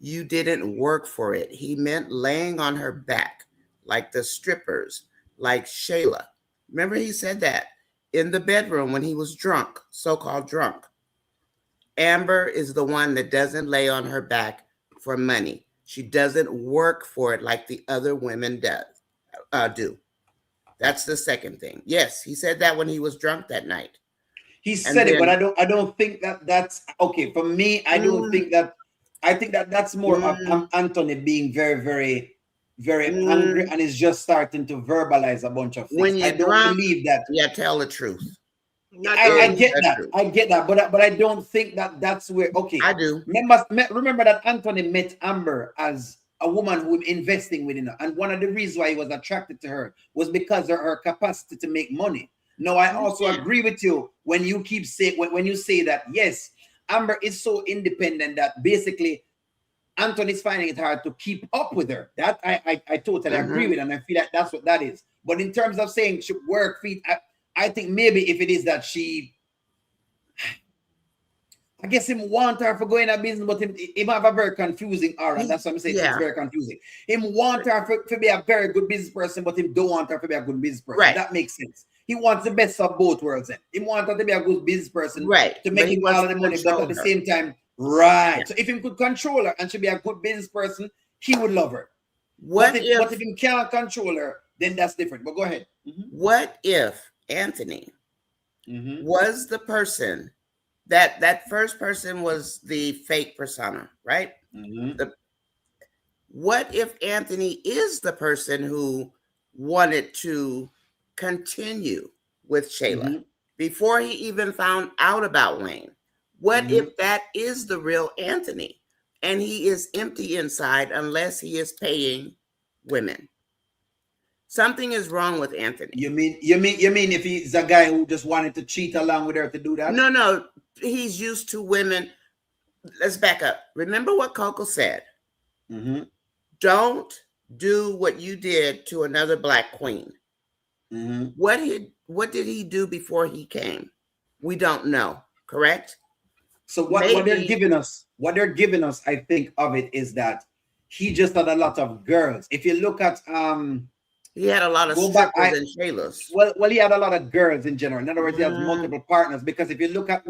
you didn't work for it. He meant laying on her back, like the strippers, like Shayla. Remember he said that in the bedroom when he was drunk, so-called drunk. Amber is the one that doesn't lay on her back for money. She doesn't work for it like the other women do. That's the second thing. Yes, he said that when he was drunk that night. He said it, but I don't think that's okay. For me, I don't think that. I think that that's more of Anthony being very, very very angry and is just starting to verbalize a bunch of things. When you're I don't drunk, believe that. Yeah, tell the truth. I get that. I get that. But I don't think that that's where. Okay, I do. Remember that Anthony met Amber as a woman who was investing within her, and one of the reasons why he was attracted to her was because of her capacity to make money. Now, I also agree with you when you keep saying when you say that yes, Amber is so independent that basically Anthony's finding it hard to keep up with her. That I totally agree with, and I feel like that's what that is. But in terms of saying she work feet, I think maybe if it is that I guess him want her for going a business, but him have a very confusing aura. That's what I'm saying. It's very confusing. Him want her to be a very good business person, but him don't want her to be a good business person. Right. That makes sense. He wants the best of both worlds. Then he wants her to be a good business person, right? To make him all of the money, but at the same time, right. So if he could control her and she be a good business person, he would love her. But if he can't control her, then that's different. But go ahead. What if Anthony was the person that first person was the fake persona, right? What if Anthony is the person who wanted to continue with Shayla before he even found out about Wayne? What if that is the real Anthony and he is empty inside unless he is paying women? Something is wrong with Anthony. You mean if he's a guy who just wanted to cheat along with her to do that? No. He's used to women. Let's back up. Remember what Coco said. Don't do what you did to another Black queen. What did he do before he came? We don't know. Correct? So what they're giving us, I think of it is that he just had a lot of girls. If you look at he had a lot of strippers and Shaylas. Well, he had a lot of girls in general. In other words, he has multiple partners. Because if you look at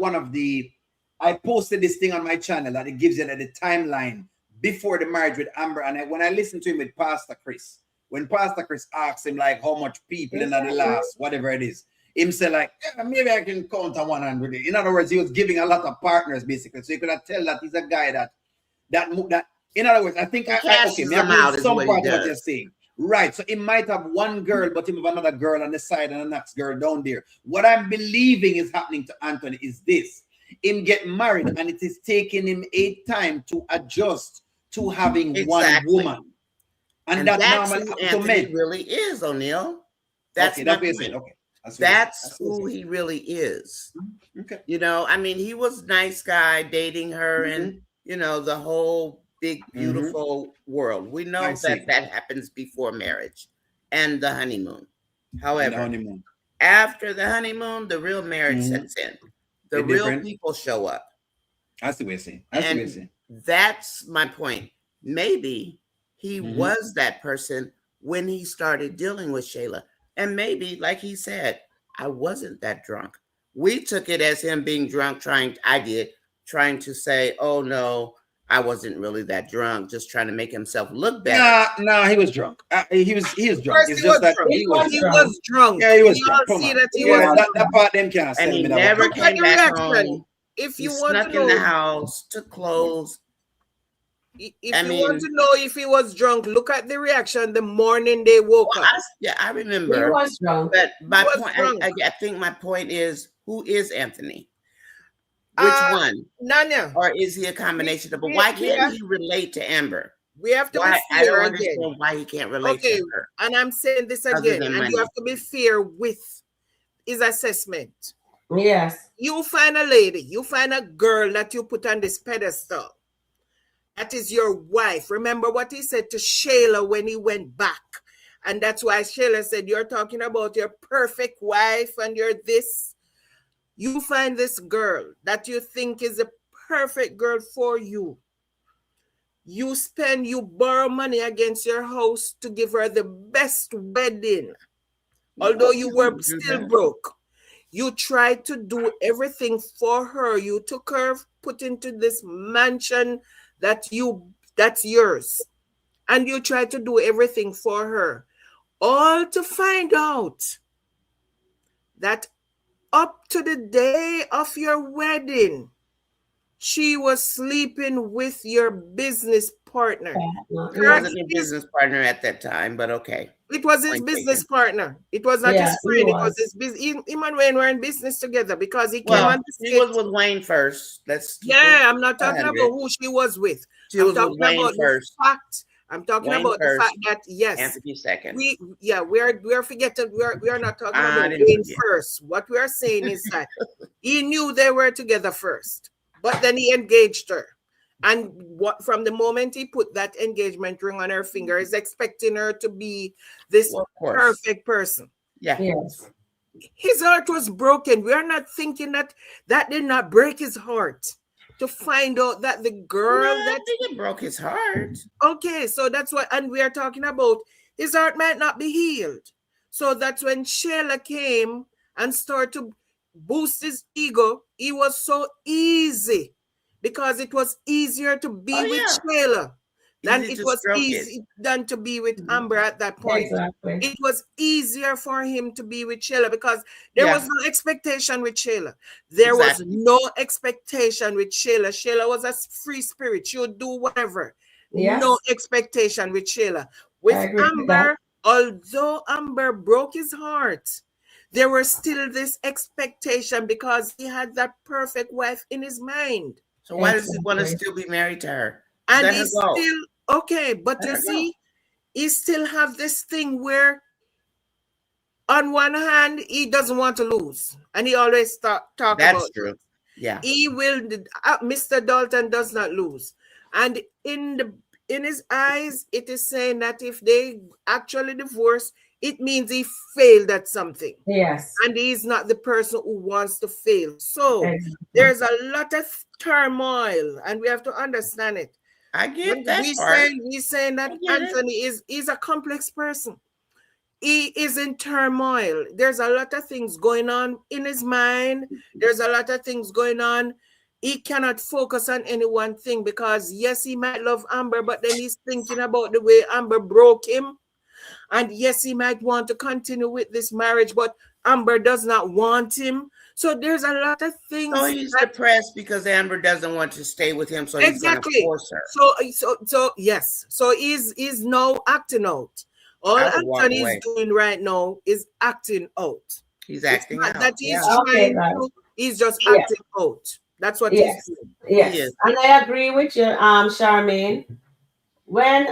I posted this thing on my channel that it gives you the timeline before the marriage with Amber. And when I listened to him with Pastor Chris, when Pastor Chris asked him like how much people in the last, whatever it is, him say like, yeah, maybe I can count on 100. In other words, he was giving a lot of partners basically. So you could tell that he's a guy that in other words, I think some part of what you're saying. Right. So he might have one girl, but he have another girl on the side and the next girl down there. What I'm believing is happening to Anthony is this. Him get married and it is taking him a time to adjust to having one woman. And that's normal who Anthony really is, O'Neill. That's who he really is. Okay. You know, I mean, he was a nice guy dating her and, you know, the whole big, beautiful world. We know that happens before marriage and the honeymoon. However, after the honeymoon, the real marriage sets in. The real people show up. I see what you're saying. That's my point. Maybe he was that person when he started dealing with Shayla. And maybe, like he said, I wasn't that drunk. We took it as him being drunk, trying to say, oh no, I wasn't really that drunk, just trying to make himself look better. No, he was drunk. He was drunk. It's just that he was drunk. Yeah, he was drunk. That part them can't and he never came back home. If you want to know, in the house, took clothes. If you want to know if he was drunk, look at the reaction the morning they woke up. I remember. He was drunk. But my point, I think my point is, who is Anthony? Which one? Nanya. Or is he a combination of? But why can't he relate to Amber? We have to be fair. I don't understand why he can't relate to her. And I'm saying this again, and you have to be fair with his assessment. Yes. You find a lady, you find a girl that you put on this pedestal. That is your wife. Remember what he said to Shayla when he went back. And that's why Shayla said, you're talking about your perfect wife and you're this. You find this girl that you think is a perfect girl for you. You borrow money against your house to give her the best wedding. Although you were still broke. You tried to do everything for her. You took her, put into this mansion that's yours. And you tried to do everything for her. All to find out that up to the day of your wedding, she was sleeping with your business partner. He wasn't a business partner at that time, but okay. It was his business partner. It was not his friend. It was his business. Him and Wayne were in business together because he came on the skit. He was with Wayne first. I'm not talking about who she was with. She was with Wayne first. I'm talking about the fact that yes, Anthony second. We're forgetting. We are not talking about Wayne first. What we are saying is that he knew they were together first, but then he engaged her. And what from the moment he put that engagement ring on her finger, is expecting her to be this perfect person. Yeah. Yes. His heart was broken. We are not thinking that did not break his heart to find out that the girl that it broke his heart. Okay, so that's what, and we are talking about his heart might not be healed. So that's when Shayla came and started to boost his ego. It was so easy. Because it was easier to be with Shayla than it was easy than to be with Amber at that point. Exactly. It was easier for him to be with Shayla because there was no expectation with Shayla. There was no expectation with Shayla. Shayla was a free spirit. She would do whatever. Yes. No expectation with Shayla. With Amber, although Amber broke his heart, there was still this expectation because he had that perfect wife in his mind. So why does he want to still be married to her? And he's still okay, but you see, he still have this thing where on one hand, he doesn't want to lose. And he always talk about that's true. Yeah. He will Mr. Dalton does not lose. And in his eyes, it is saying that if they actually divorce, it means he failed at something. Yes. And he's not the person who wants to fail. So there's a lot of turmoil, and we have to understand it. I get that part. He's saying that Anthony is a complex person. He is in turmoil. There's a lot of things going on in his mind. There's a lot of things going on. He cannot focus on any one thing because yes, he might love Amber, but then he's thinking about the way Amber broke him. And yes, he might want to continue with this marriage, but Amber does not want him. So there's a lot of things. So he's depressed because Amber doesn't want to stay with him, so he's going to force her. So yes. So he's now acting out. All Anthony is doing right now is acting out. He's acting out. That he's trying to. He's just acting out. That's what he's doing. Yes. And I agree with you, Charmaine. When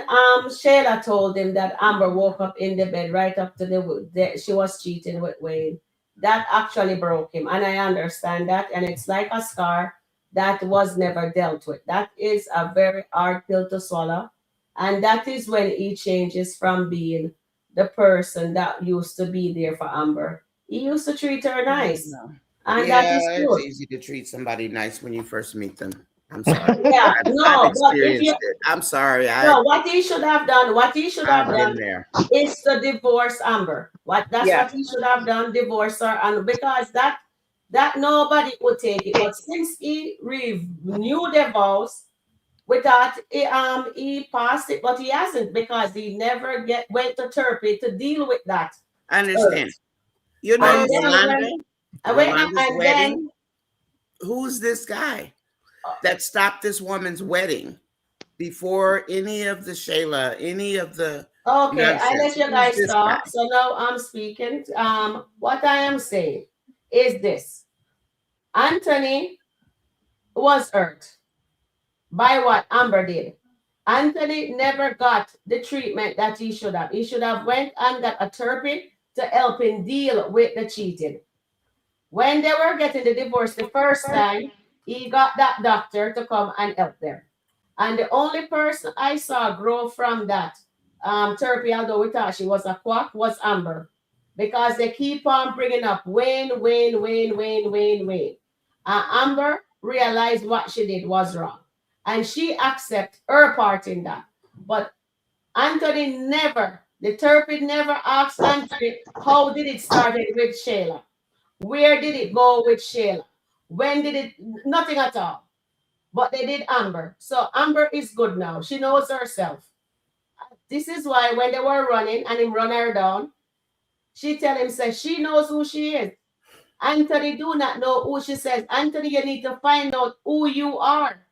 Shayla told him that Amber woke up in the bed right up to she was cheating with Wayne, that actually broke him. And I understand that. And it's like a scar that was never dealt with. That is a very hard pill to swallow. And that is when he changes from being the person that used to be there for Amber. He used to treat her nice. And that is good. It's easy to treat somebody nice when you first meet them. I'm sorry. Yeah, I've experienced it. I'm sorry. What he should have done, is to divorce Amber. What he should have done, divorce her, and because that nobody would take it. But since he renewed the vows, we thought he passed it, but he hasn't because he never went to therapy to deal with that. I understand. You know, Yolanda's wedding. Who's this guy that stopped this woman's wedding before any of the Shayla, any of the Okay, I let you guys talk. So now I'm speaking. What I am saying is this. Anthony was hurt by what Amber did. Anthony never got the treatment that he should have. He should have went and got a therapist to help him deal with the cheating. When they were getting the divorce the first time, he got that doctor to come and help them. And the only person I saw grow from that therapy, although we thought she was a quack, was Amber. Because they keep on bringing up Wayne. Amber realized what she did was wrong. And she accepted her part in that. But Anthony the therapist never asked Anthony, how did it start with Shayla? Where did it go with Shayla? When did it? Nothing at all. But they did Amber. So Amber is good now. She knows herself. This is why when they were running and him run her down, she tell him, say, she knows who she is. Anthony do not know who she says. Anthony, you need to find out who you are.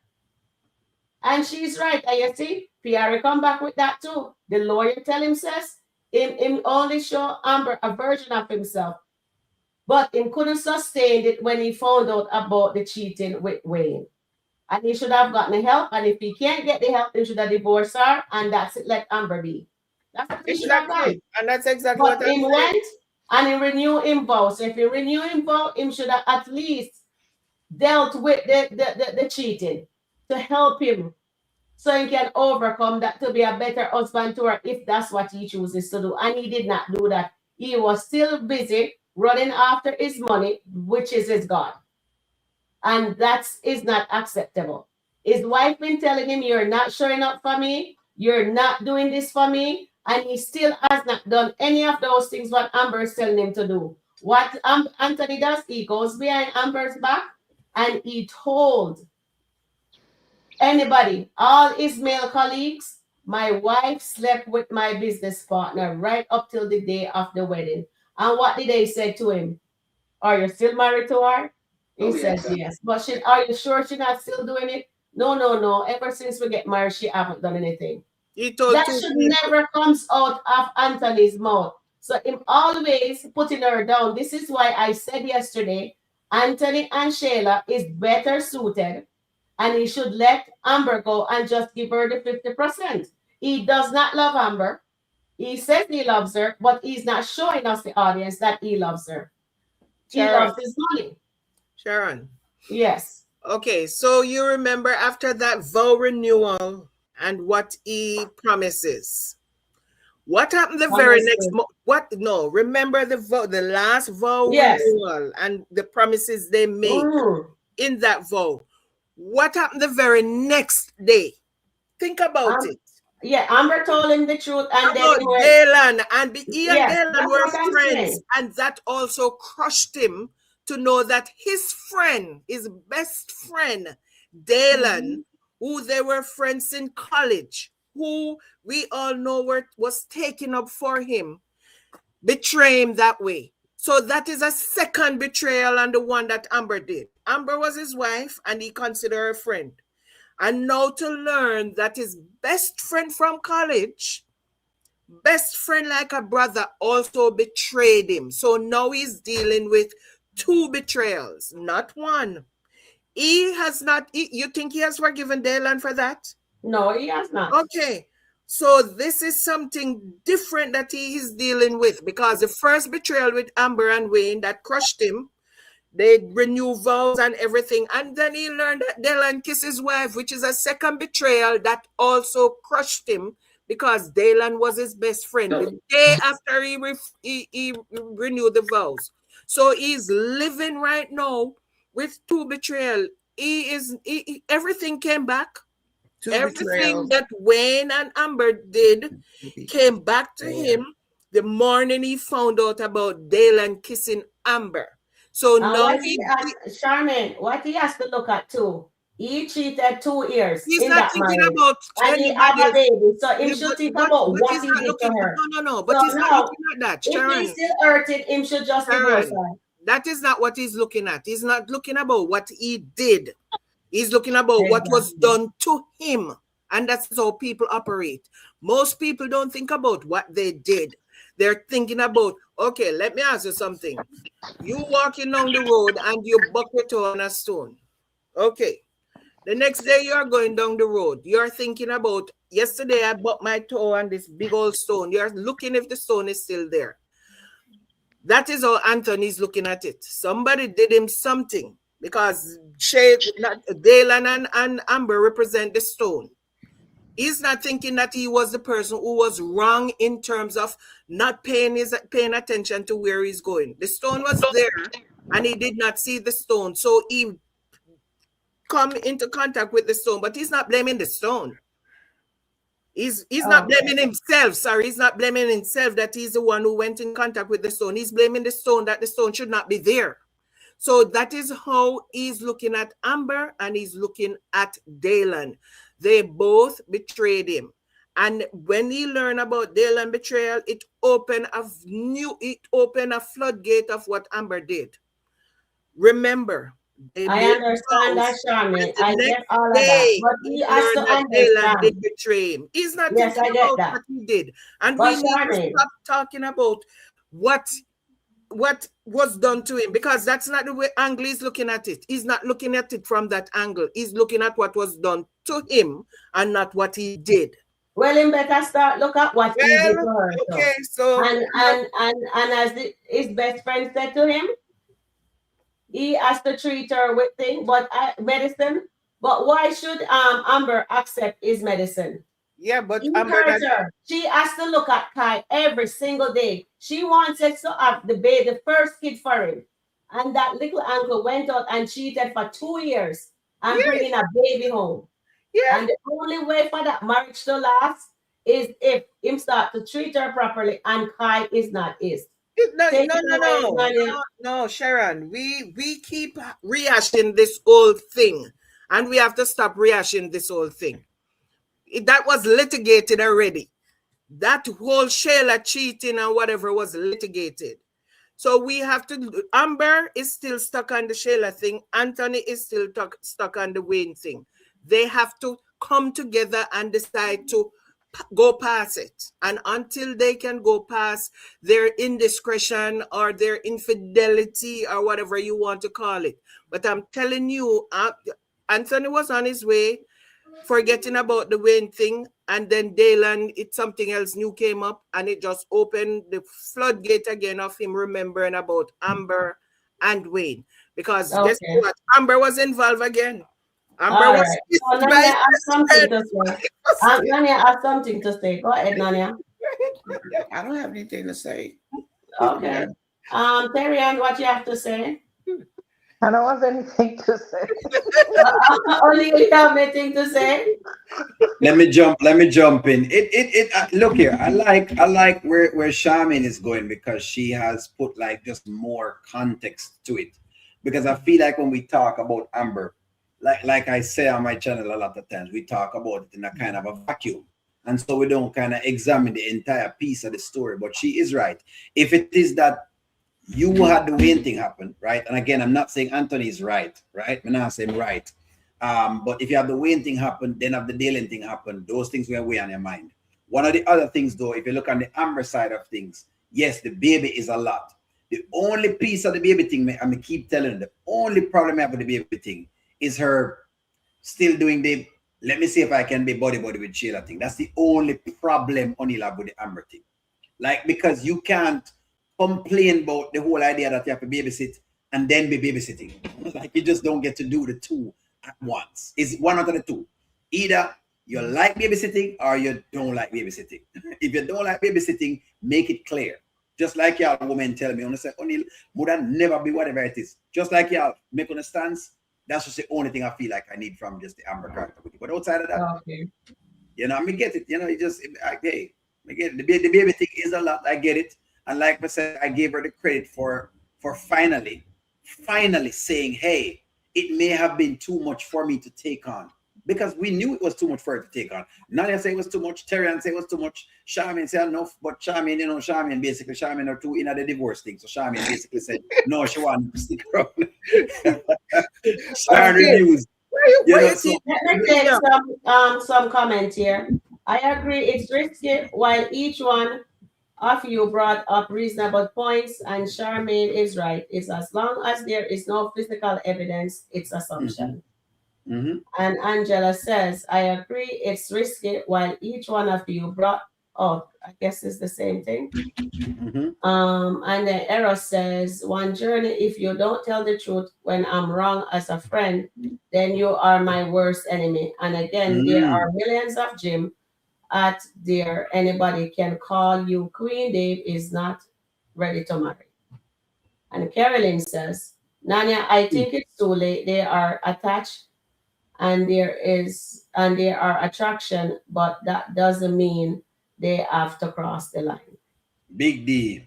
And she's right. And you see, Pierre come back with that too. The lawyer tell him says, him only show Amber a version of himself. But him couldn't sustain it when he found out about the cheating with Wayne. And he should have gotten help. And if he can't get the help, he should have divorced her. And that's it, let Amber be. That's what he should have done. And that's exactly but what I'm saying. Went and he renewed him vow. So if he renew him vow, him should have at least dealt with the cheating to help him so he can overcome that, to be a better husband to her if that's what he chooses to do. And he did not do that. He was still busy running after his money, which is his God. And that is not acceptable. His wife been telling him, you're not showing up for me, you're not doing this for me, and he still has not done any of those things what Amber is telling him to do. What Anthony does, he goes behind Amber's back and he told anybody, all his male colleagues, my wife slept with my business partner right up till the day of the wedding. And what did they say to him? Are you still married to her? He says yes. But are you sure she's not still doing it? No. Ever since we get married, she haven't done anything. That should never comes out of Anthony's mouth. So him always putting her down. This is why I said yesterday, Anthony and Shayla is better suited, and he should let Amber go and just give her the 50%. He does not love Amber. He says he loves her, but he's not showing us, the audience, that he loves her. Sharon. He loves his money. Sharon. Yes. Okay, so you remember after that vow renewal and what he promises. What happened the very next remember the last vow renewal and the promises they made in that vow. What happened the very next day? Think about it. Yeah, Amber told him the truth, and then Dalan and he and Dalan were friends, and that also crushed him to know that his friend, his best friend, Dalan, who they were friends in college, who we all know was taken up for him, betray him that way. So that is a second betrayal on the one that Amber did. Amber was his wife, and he considered her a friend. And now to learn that his best friend from college, best friend like a brother, also betrayed him. So now he's dealing with 2 betrayals, not one. He has not, you think he has forgiven Dalan for that? No, he has not. Okay. So this is something different that he is dealing with, because the first betrayal with Amber and Wayne that crushed him, they renew vows and everything. And then he learned that Dalan kissed his wife, which is a second betrayal that also crushed him, because Dalan was his best friend the day after he renewed the vows. So he's living right now with 2 betrayals. Everything came back. Everything that Wayne and Amber did came back to him the morning he found out about Dalan kissing Amber. So now Charmaine, what he has to look at too. He cheated 2 years. He's not thinking about and he had a baby. So he should think about what he did to her. No. But he's not looking at that. If he's still hurting, him should just divorce her. That is not what he's looking at. He's not looking about what he did. He's looking about what was done to him. And that's how people operate. Most people don't think about what they did. They're thinking about, okay, let me ask you something. You walking down the road and you buck your toe on a stone. Okay. The next day you are going down the road. You're thinking about, yesterday I bucked my toe on this big old stone. You're looking if the stone is still there. That is how Anthony's looking at it. Somebody did him something, because Dalan and Amber represent the stone. He's not thinking that he was the person who was wrong in terms of not paying attention to where he's going. The stone was there and he did not see the stone. So he come into contact with the stone, but he's not blaming the stone. He's not blaming himself. Sorry, he's not blaming himself that he's the one who went in contact with the stone. He's blaming the stone that the stone should not be there. So that is how he's looking at Amber and he's looking at Dalan. They both betrayed him. And when he learned about Dalan betrayal, it opened a floodgate of what Amber did. remember, they I made understand that, vows, Charmaine. and I the get next all of that. day But he he has learned to that Dalan understand. did betray him. He's not Yes, thinking I get about that. what he did. And But we need to Charmaine, stop talking about what was done to him, because that's not the way angle he's looking at it. He's not looking at it from that angle. He's looking at what was done to him and not what he did. well, him better start look at what he did to her. Okay, so and as his best friend said to him, he has to treat her with medicine. But why should Amber accept his medicine? Yeah, but He Amber, hurts her. She has to look at Kai every single day. She wants us to have the first kid for him. And that little uncle went out and cheated for 2 years and bringing a baby home. Yeah. And the only way for that marriage to last is if him start to treat her properly and Kai is not his. No, Sharon. We keep rehashing this old thing, and we have to stop rehashing this old thing. That was litigated already. That whole Shayla cheating and whatever was litigated. So we have to. Amber is still stuck on the Shayla thing. Anthony is still stuck on the Wayne thing. They have to come together and decide to go past it. And until they can go past their indiscretion or their infidelity or whatever you want to call it. But I'm telling you, Anthony was on his way, forgetting about the Wayne thing, and then Dalan, something else new came up, and it just opened the floodgate again of him remembering about Amber and Wayne. Because guess what? Amber was involved again. Amber was so Nanya has something to say. Nanya has something to say. Go ahead, Nanya. I don't have anything to say. Okay. Terry-Ann, what you have to say? I don't have anything to say. Only you have anything to say? Let me jump in. Look here. I like where Charmaine is going, because she has put like just more context to it. Because I feel like when we talk about Amber, like I say on my channel a lot of times, we talk about it in a kind of a vacuum. And so we don't kind of examine the entire piece of the story. But she is right. If it is that you had the Wayne thing happen, right? And again, I'm not saying Anthony is right? I'm not saying right. But if you have the Wayne thing happen, then have the Dalan thing happen, those things will weigh on your mind. One of the other things, though, if you look on the Amber side of things, yes, the baby is a lot. The only piece of the baby thing, I keep telling you, the only problem I have with the baby thing is her still doing the, let me see if I can be body with Sheila thing. That's the only problem O'Neal have with the Amber thing. Like, because you can't complain about the whole idea that you have to babysit and then be babysitting. Like, you just don't get to do the two at once. It's one out of the two. Either you like babysitting or you don't like babysitting. If you don't like babysitting, make it clear. Just like y'all women tell me, I say, O'Neal, would never be whatever it is. Just like y'all make on a stance. That's just the only thing I feel like I need from just the Amber character. But outside of that, you know, I get it. You know, you just, I get it. The baby thing is a lot. I get it. And like I said, I gave her the credit for finally saying, hey, it may have been too much for me to take on. Because we knew it was too much for her to take on. Nadia said it was too much. Terry-Ann said it was too much. Charmaine said enough. But Charmaine, you know, Charmaine are two in the divorce thing. So Charmaine basically said, no, she wanted to stick around. Sharon Reviews. Let me take some comment here. I agree, it's risky, while each one of you brought up reasonable points, and Charmaine is right. It's as long as there is no physical evidence, it's assumption. Mm-hmm. And Angela says, I agree, it's risky, while each one of you brought up, I guess it's the same thing. Mm-hmm. And then Eros says, one journey, if you don't tell the truth when I'm wrong as a friend, then you are my worst enemy. And again, there are millions of Jim at there. Anybody can call you Queen. Dave is not ready to marry. And Carolyn says, Nanya, I think it's too late. They are attached and there are attraction, but that doesn't mean they have to cross the line. Big D.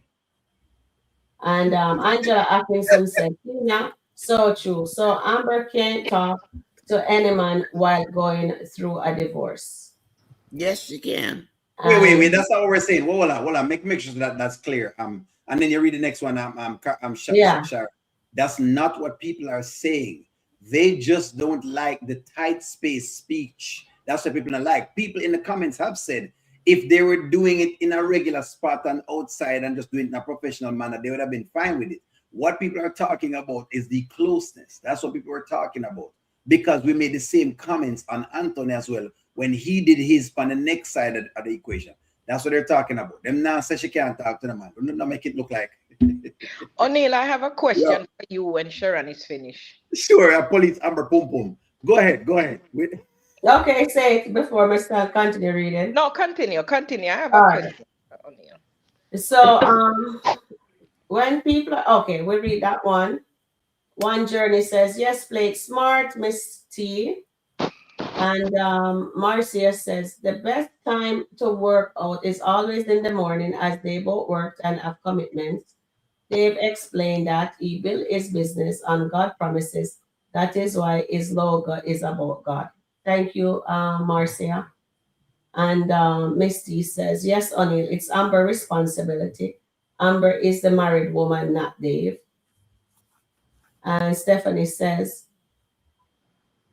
And Angela Atkinson said, yeah, so true. So Amber can't talk to any man while going through a divorce. Yes, she can. Wait. That's not what we're saying. Well, hold on. Make sure that's clear. And then you read the next one. Sharon. That's not what people are saying. They just don't like the tight space speech. That's what people don't like. People in the comments have said if they were doing it in a regular spot and outside and just doing it in a professional manner, they would have been fine with it. What people are talking about is the closeness. That's what people are talking about. Because we made the same comments on Anthony as well when he did his on the next side of the equation. That's what they're talking about. Them now say she can't talk to the man. Don't make it look like. O'Neill, I have a question for you when Sharon is finished. Sure, police Amber Pum Pum. Go ahead. Wait. Okay, say it before Mr. continue reading. No, continue. I have a question. O'Neill. So when people okay, we read that one. One Journey says, yes, played smart, Miss T. And Marcia says, the best time to work out is always in the morning as they both worked and have commitments. They've explained that he built his business on God promises. That is why his logo is about God. Thank you, Marcia. And Misty says, yes, O'Neill, it's Amber's responsibility. Amber is the married woman, not Dave. And Stephanie says,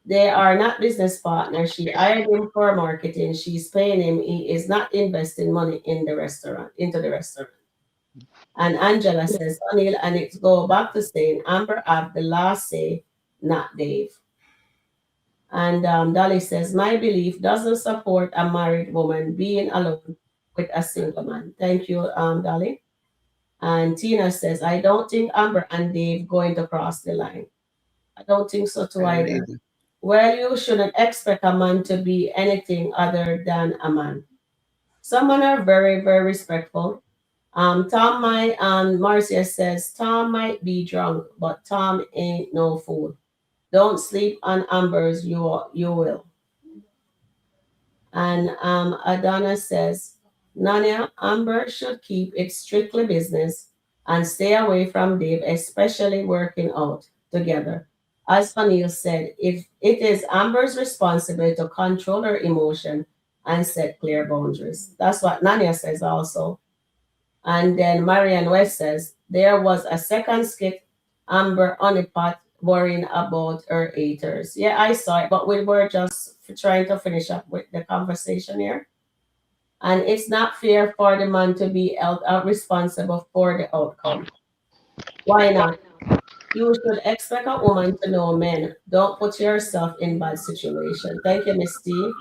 they are not business partners. She hired him for marketing. She's paying him. He is not investing money in the restaurant, into the restaurant. And Angela says, O'Neill, and it go back to saying Amber have the last say, not Dave. And Dolly says, my belief doesn't support a married woman being alone with a single man. Thank you, Dolly. And Tina says, I don't think Amber and Dave going to cross the line. I don't think so too either. Well, you shouldn't expect a man to be anything other than a man. Some men are very, very respectful. Marcia says, Tom might be drunk, but Tom ain't no fool. Don't sleep on Amber's, you will. And Adana says, Nanya, Amber should keep it strictly business and stay away from Dave, especially working out together. As O'Neill said, if it is Amber's responsibility to control her emotion and set clear boundaries. That's what Nanya says also. And then Marianne West says, there was a second skit, Amber Honeypot worrying about her haters. Yeah, I saw it, but we were just trying to finish up with the conversation here. And it's not fair for the man to be held responsible for the outcome. Why not? You should expect a woman to know men. Don't put yourself in bad situation. Thank you, Miss Steve.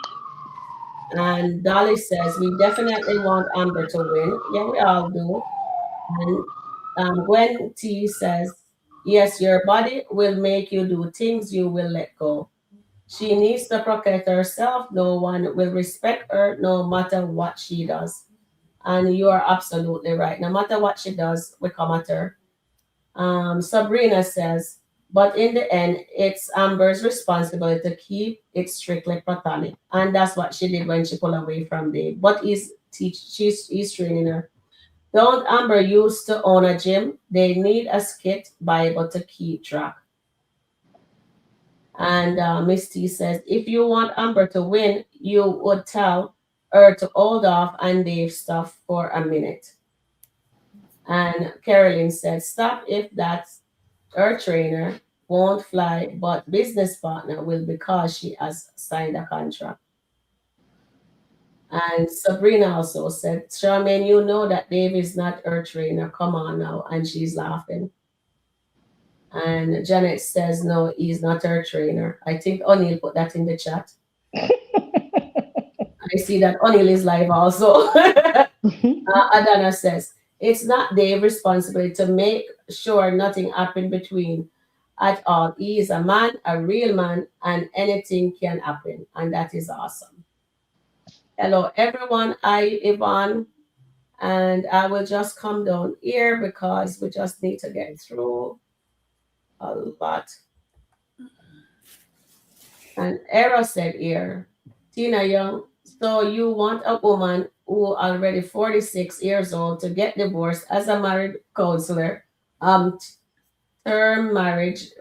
And Dolly says, we definitely want Amber to win. Yeah, we all do. And Gwen T says, yes, your body will make you do things you will let go. She needs to protect herself. No one will respect her no matter what she does. And you are absolutely right. No matter what she does, we come at her. Sabrina says, but in the end, it's Amber's responsibility to keep it strictly platonic. And that's what she did when she pulled away from Dave. But he's training her. Don't Amber used to own a gym? They need a skit Bible to keep track. And Misty says, if you want Amber to win, you would tell her to hold off on Dave's stuff for a minute. And Carolyn said, stop if that's her trainer won't fly, but business partner will because she has signed a contract. And Sabrina also said, Charmaine, you know that Dave is not her trainer. Come on now. And she's laughing. And Janet says, no, he's not her trainer. I think O'Neill put that in the chat. I see that O'Neill is live also. Adana says, it's not Dave's responsibility to make sure nothing happened between at all. He is a man, a real man, and anything can happen. And that is awesome. Hello, everyone. I, Yvonne, and I will just come down here because we just need to get through a lot. And Era said here, Tina Young, so you want a woman who already 46 years old to get divorced as a married counselor, team marriage,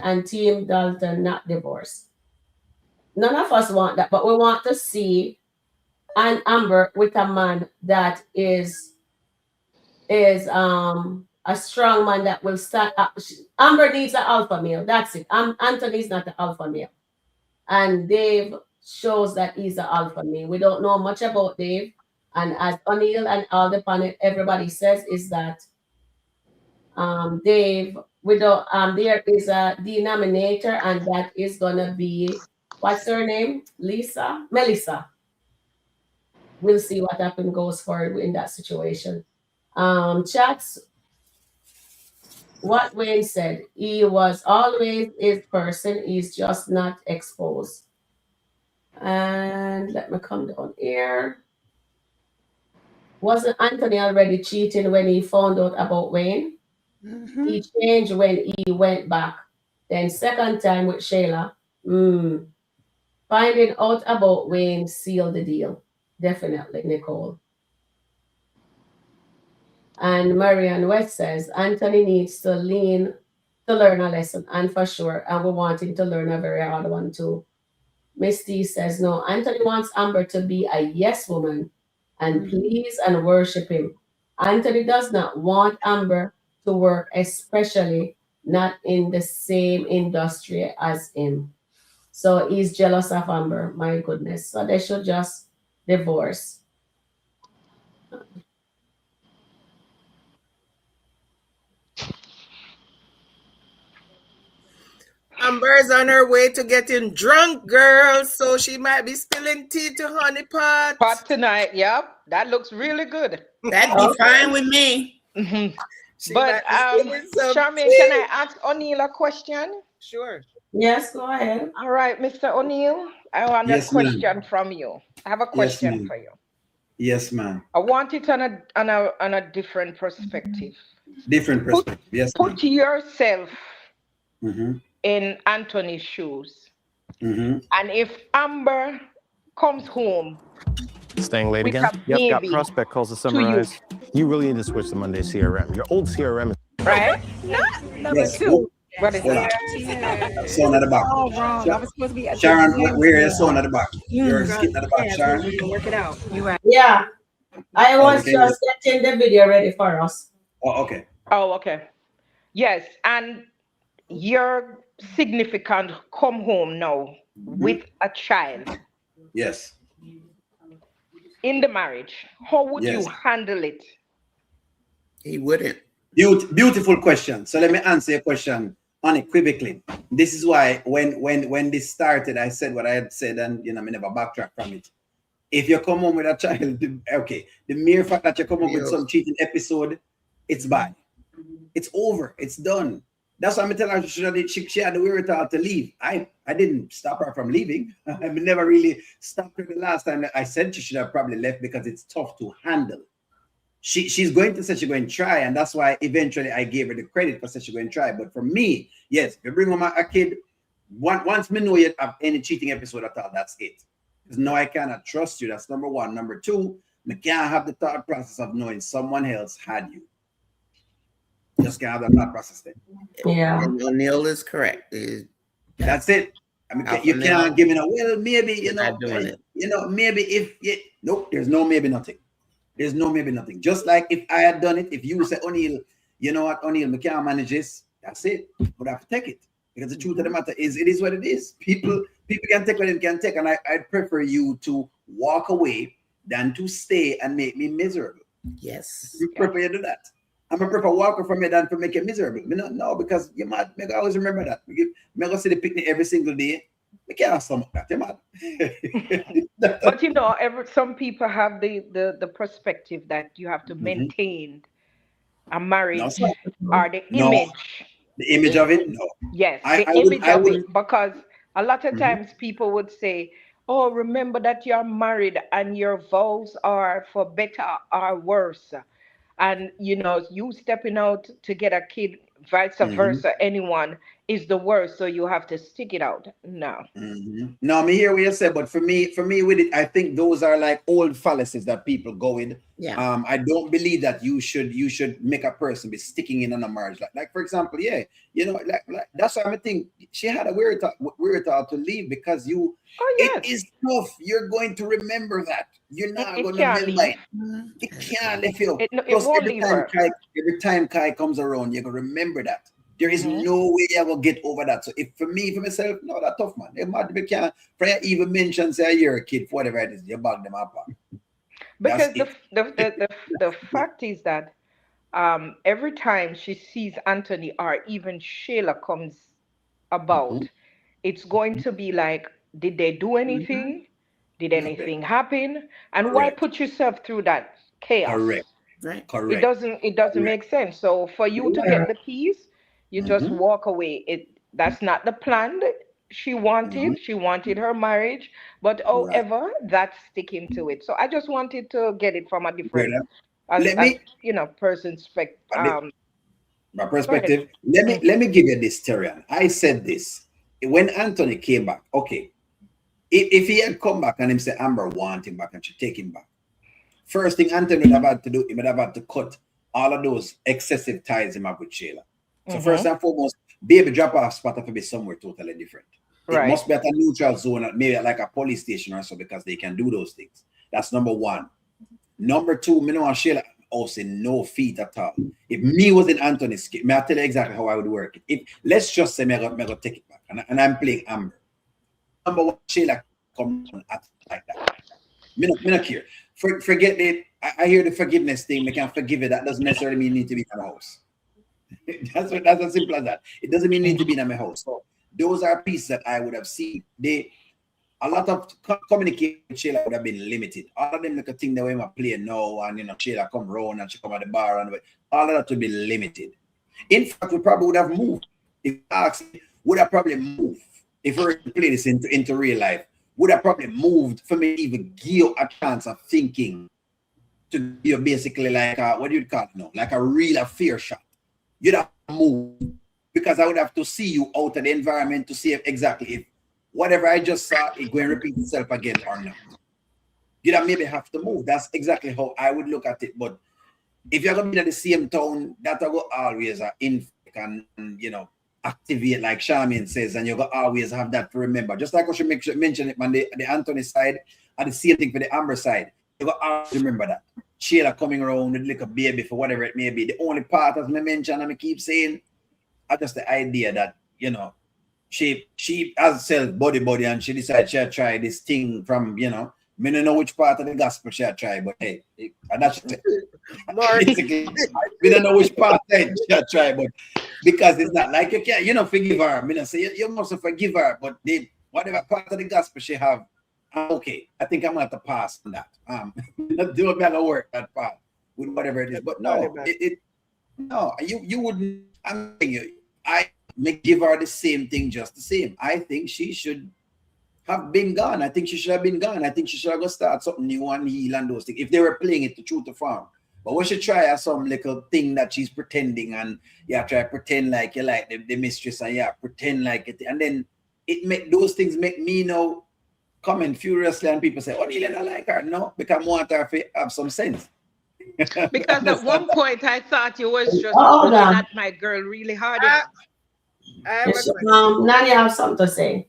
and team Dalton not divorce. None of us want that, but we want to see an Amber with a man that is a strong man that will stand up. Amber needs an alpha male. That's it. Anthony's not the alpha male. And Dave shows that he's the alpha male. We don't know much about Dave. And as O'Neill and all the panel, everybody says is that Dave, there is a denominator, and that is gonna be, what's her name? Melissa. We'll see what happens goes forward in that situation. Chats, what Wayne said, he was always his person, he's just not exposed. And let me come down here. Wasn't Anthony already cheating when he found out about Wayne? Mm-hmm. He changed when he went back. Then second time with Shayla, finding out about Wayne sealed the deal. Definitely, Nicole. And Marianne West says, Anthony needs to learn a lesson, and for sure, and we want him to learn a very hard one too. Misty says, no, Anthony wants Amber to be a yes woman and please and worship him. Anthony does not want Amber to work, especially not in the same industry as him. So he's jealous of Amber, my goodness. So they should just divorce. Amber's on her way to getting drunk, girl, so she might be spilling tea to honey pot. Pot tonight, yep. That looks really good. That'd be fine with me. Mm-hmm. But Charmaine, can I ask O'Neill a question? Sure. Yes, go ahead. All right, Mr. O'Neill, I want a question from you. I have a question for you. Yes, ma'am. I want it on a different perspective. Different perspective. Yes. Put yourself in Anthony's shoes. And if Amber comes home, staying late again? Yep, got prospect calls to summarize. You really need to switch to Monday CRM. Your old CRM is right. Not number two. What is that? Son at the back. Oh, wrong. I was supposed to be at Sharon, where is son at the back? You're skitting at the back, Sharon. We can work it out. You're right. Yeah. I was just getting the video ready for us. Oh, okay. Oh, okay. Yes, and your significant come home now with a child. Yes. In the marriage, how would you handle it? He wouldn't. Beautiful question. So let me answer your question unequivocally. This is why when this started, I said what I had said, and I never backtrack from it. If you come home with a child, okay, the mere fact that you come home with some cheating episode, it's bad. It's over. It's done. That's why I'm telling her she had the wherewithal to leave. I didn't stop her from leaving. I never really stopped her the last time. I said she should have probably left because it's tough to handle. She's going to say she's going to try, and that's why eventually I gave her the credit for saying she's going to try. But for me, yes, if you bring home a kid, once me know you have any cheating episode at all, that's it. Because now I cannot trust you. That's number one. Number two, I can't have the thought process of knowing someone else had you. Just can't have that thought process then. Yeah. And O'Neill is correct. That's it. I mean, you can't give me a well, maybe, not doing it. Maybe if nope, there's no maybe nothing. There's no maybe nothing. Just like if I had done it, if you say, O'Neill, you know what, O'Neill, we can't manage this, that's it. But I have to take it. Because the truth of the matter is, it is what it is. People can take what they can take. And I'd prefer you to walk away than to stay and make me miserable. Yes. You prefer you to do that. I'm going to prefer walk from you than to make you miserable. No, because you're mad. I always remember that. I go see the picnic every single day. I can't stomach that. You're mad. But some people have the perspective that you have to maintain a marriage or the image. The image of it? No. Yes, the image of it. Because a lot of times people would say, oh, remember that you're married and your vows are for better or worse. And, you stepping out to get a kid, vice versa, anyone, is the worst, so you have to stick it out. No. No, I hear what you say, but for me with it, I think those are like old fallacies that people go with. Yeah. I don't believe that you should make a person be sticking in on a marriage. Like for example, yeah, like that's why I think she had a weird thought to leave, because it is tough. You're going to remember that. You're not going to remember it. It can't leave you. Plus, every time Kai comes around, you're going to remember that. There is no way I will get over that. So for myself, no, that's tough, man. They might be can't even mention say you're a kid for whatever it is, you bag them up. Because the fact is that every time she sees Anthony or even Shayla comes about, it's going to be like, did they do anything? Did anything happen? And why put yourself through that chaos? Correct. It doesn't make sense. So for you to get the peace, you just walk away. That's not the plan that she wanted. She wanted her marriage, but however, that's sticking to it. So I just wanted to get it from a different, person's my perspective. Let me give you this, Terian. I said this when Anthony came back. Okay, if he had come back and him say Amber want him back and she take him back, first thing Anthony would have had to do, he would have had to cut all of those excessive ties him up with Shayla. So first and foremost, baby drop off spot have to be somewhere totally different. It must be at a neutral zone, maybe like a police station or so, because they can do those things. That's number one. Number two, me know Shayla also no feet at all. If me was in Anthony's kid, I'll tell you exactly how I would work it. If let's just say me go take it back, and I'm playing Amber. Number one, Shayla come at like that. Me not care. Forget it. I hear the forgiveness thing. We can forgive it. That doesn't necessarily mean you need to be in my house. That's as simple as that. It doesn't mean you need to be in my house. So those are pieces that I would have seen. A lot of communication with Shayla would have been limited. All of them like a thing that we might play now, and Shayla come round and she come at the bar, and all of that would be limited. In fact, we probably would have moved. If I asked, would have probably moved if we were to play this into real life. Would have probably moved for me to even give you a chance of thinking to be basically like what do you call it now? Like a fear shot. You'd have moved because I would have to see you out of the environment to see if whatever I just saw is going to repeat itself again or not. You'd have maybe have to move. That's exactly how I would look at it. But if you're going to be in the same town, that will always infect and activate, like Charmaine says, and you're going to always have that to remember. Just like I should mention it on the Anthony side, and the same thing for the Amber side. You're going to always remember that. Shayla coming around with like a baby for whatever it may be. The only part, as I mentioned, and I keep saying, are just the idea that, she has herself body, and she decided she'll try this thing from, me don't know which part of the gospel she'll try, but hey, and that's basically, we don't know which part she'll try, but because it's not like you can't, forgive her. I say you must forgive her, but whatever part of the gospel she have, okay, I think I'm going to have to pass on that. Do a better work that part with whatever it is. But no, you wouldn't. I'm telling you, I may give her the same thing, just the same. I think she should have been gone. I think she should have been gone. I think she should have go start something new and heal and those things. If they were playing it to true to form. But we should try some little thing that she's pretending, and try to pretend like you like the mistress, and pretend like it, and then those things make me comment furiously, and people say, "Oh, you don't like her?" No, because I want her to have some sense. Because at one point I thought you was just looking at my girl really hard. Nani have something to say.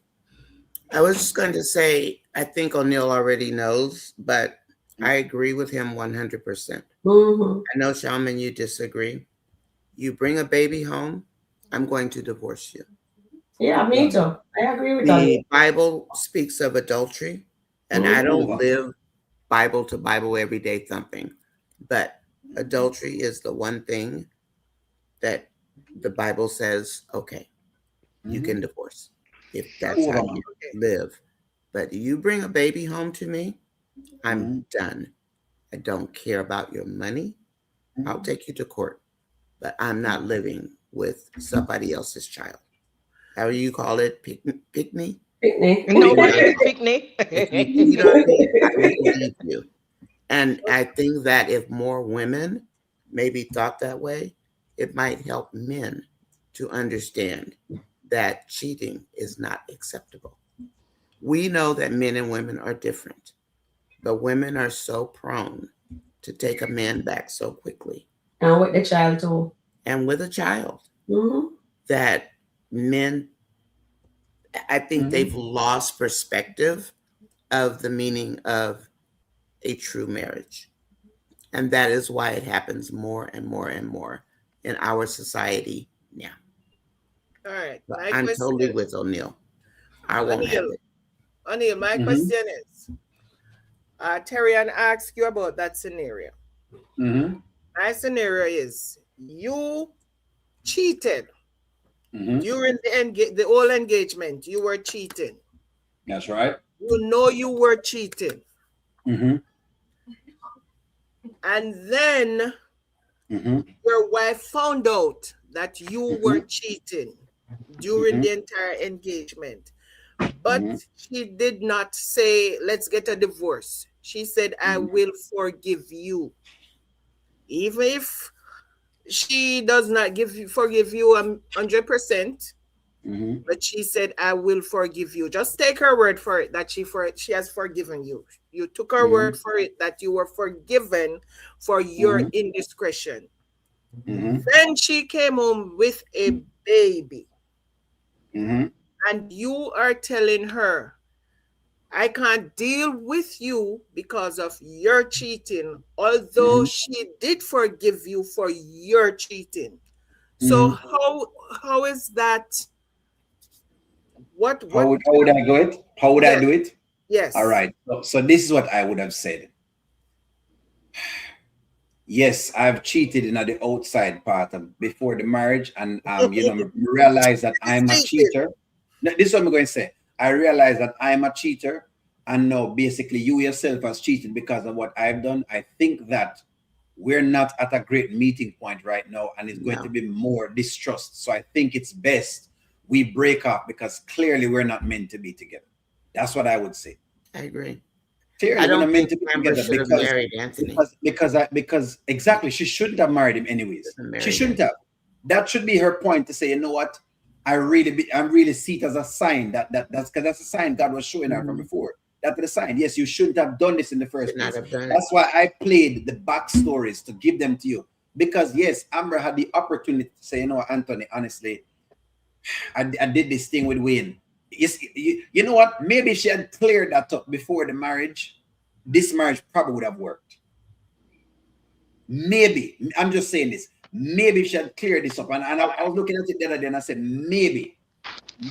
I was just going to say, I think O'Neill already knows, but I agree with him 100%. I know, Shaman, you disagree. You bring a baby home, I'm going to divorce you. Yeah, me too. I agree with that. you. The Bible speaks of adultery, and I don't live Bible to Bible everyday thumping, but adultery is the one thing that the Bible says, okay, you can divorce if that's how you live. But you bring a baby home to me, I'm done. I don't care about your money. I'll take you to court, but I'm not living with somebody else's child. How do you call it? Picnic? Picnic. Nobody picnic. If you cheat on me, I will leave you. And I think that if more women maybe thought that way, it might help men to understand that cheating is not acceptable. We know that men and women are different, but women are so prone to take a man back so quickly. And with the child too. And with a child. Mm-hmm. That men, I think they've lost perspective of the meaning of a true marriage. And that is why it happens more and more and more in our society now. All right. But I'm totally with O'Neill. I won't have it. O'Neill, my question is, Terrian asked you about that scenario. My scenario is you cheated during the whole engagement. You were cheating. That's right. You know you were cheating. And then your wife found out that you were cheating during the entire engagement. But she did not say, let's get a divorce. She said, I will forgive you. Even if she does not forgive you 100%, but she said, I will forgive you. Just take her word for it that she has forgiven you. You took her word for it that you were forgiven for your indiscretion. Then she came home with a baby. And you are telling her, I can't deal with you because of your cheating, although she did forgive you for your cheating. So how is that? How would I go it? How would I do it? Yes. All right. So this is what I would have said. Yes, I've cheated in the outside part of before the marriage, and realize that I'm a cheater. Now, this is what I'm going to say. I realize that I'm a cheater, and now basically you yourself has cheated because of what I've done. I think that we're not at a great meeting point right now, and it's going to be more distrust. So I think it's best we break up because clearly we're not meant to be together. That's what I would say. I agree. Clearly, I don't meant think to be Amber together should have married Anthony. Because exactly, she shouldn't have married him anyways. She shouldn't have. That should be her point to say, you know what, I really see it as a sign that's because that's a sign God was showing her from before. That's the sign. Yes, you shouldn't have done this in the first place. That's why I played the backstories to give them to you. Because yes, Amber had the opportunity to say, you know, Anthony, honestly, I did this thing with Wayne. You know what? Maybe if she had cleared that up before the marriage, this marriage probably would have worked. Maybe. I'm just saying this. Maybe if she had cleared this up. And I was looking at it the other day and I said, maybe.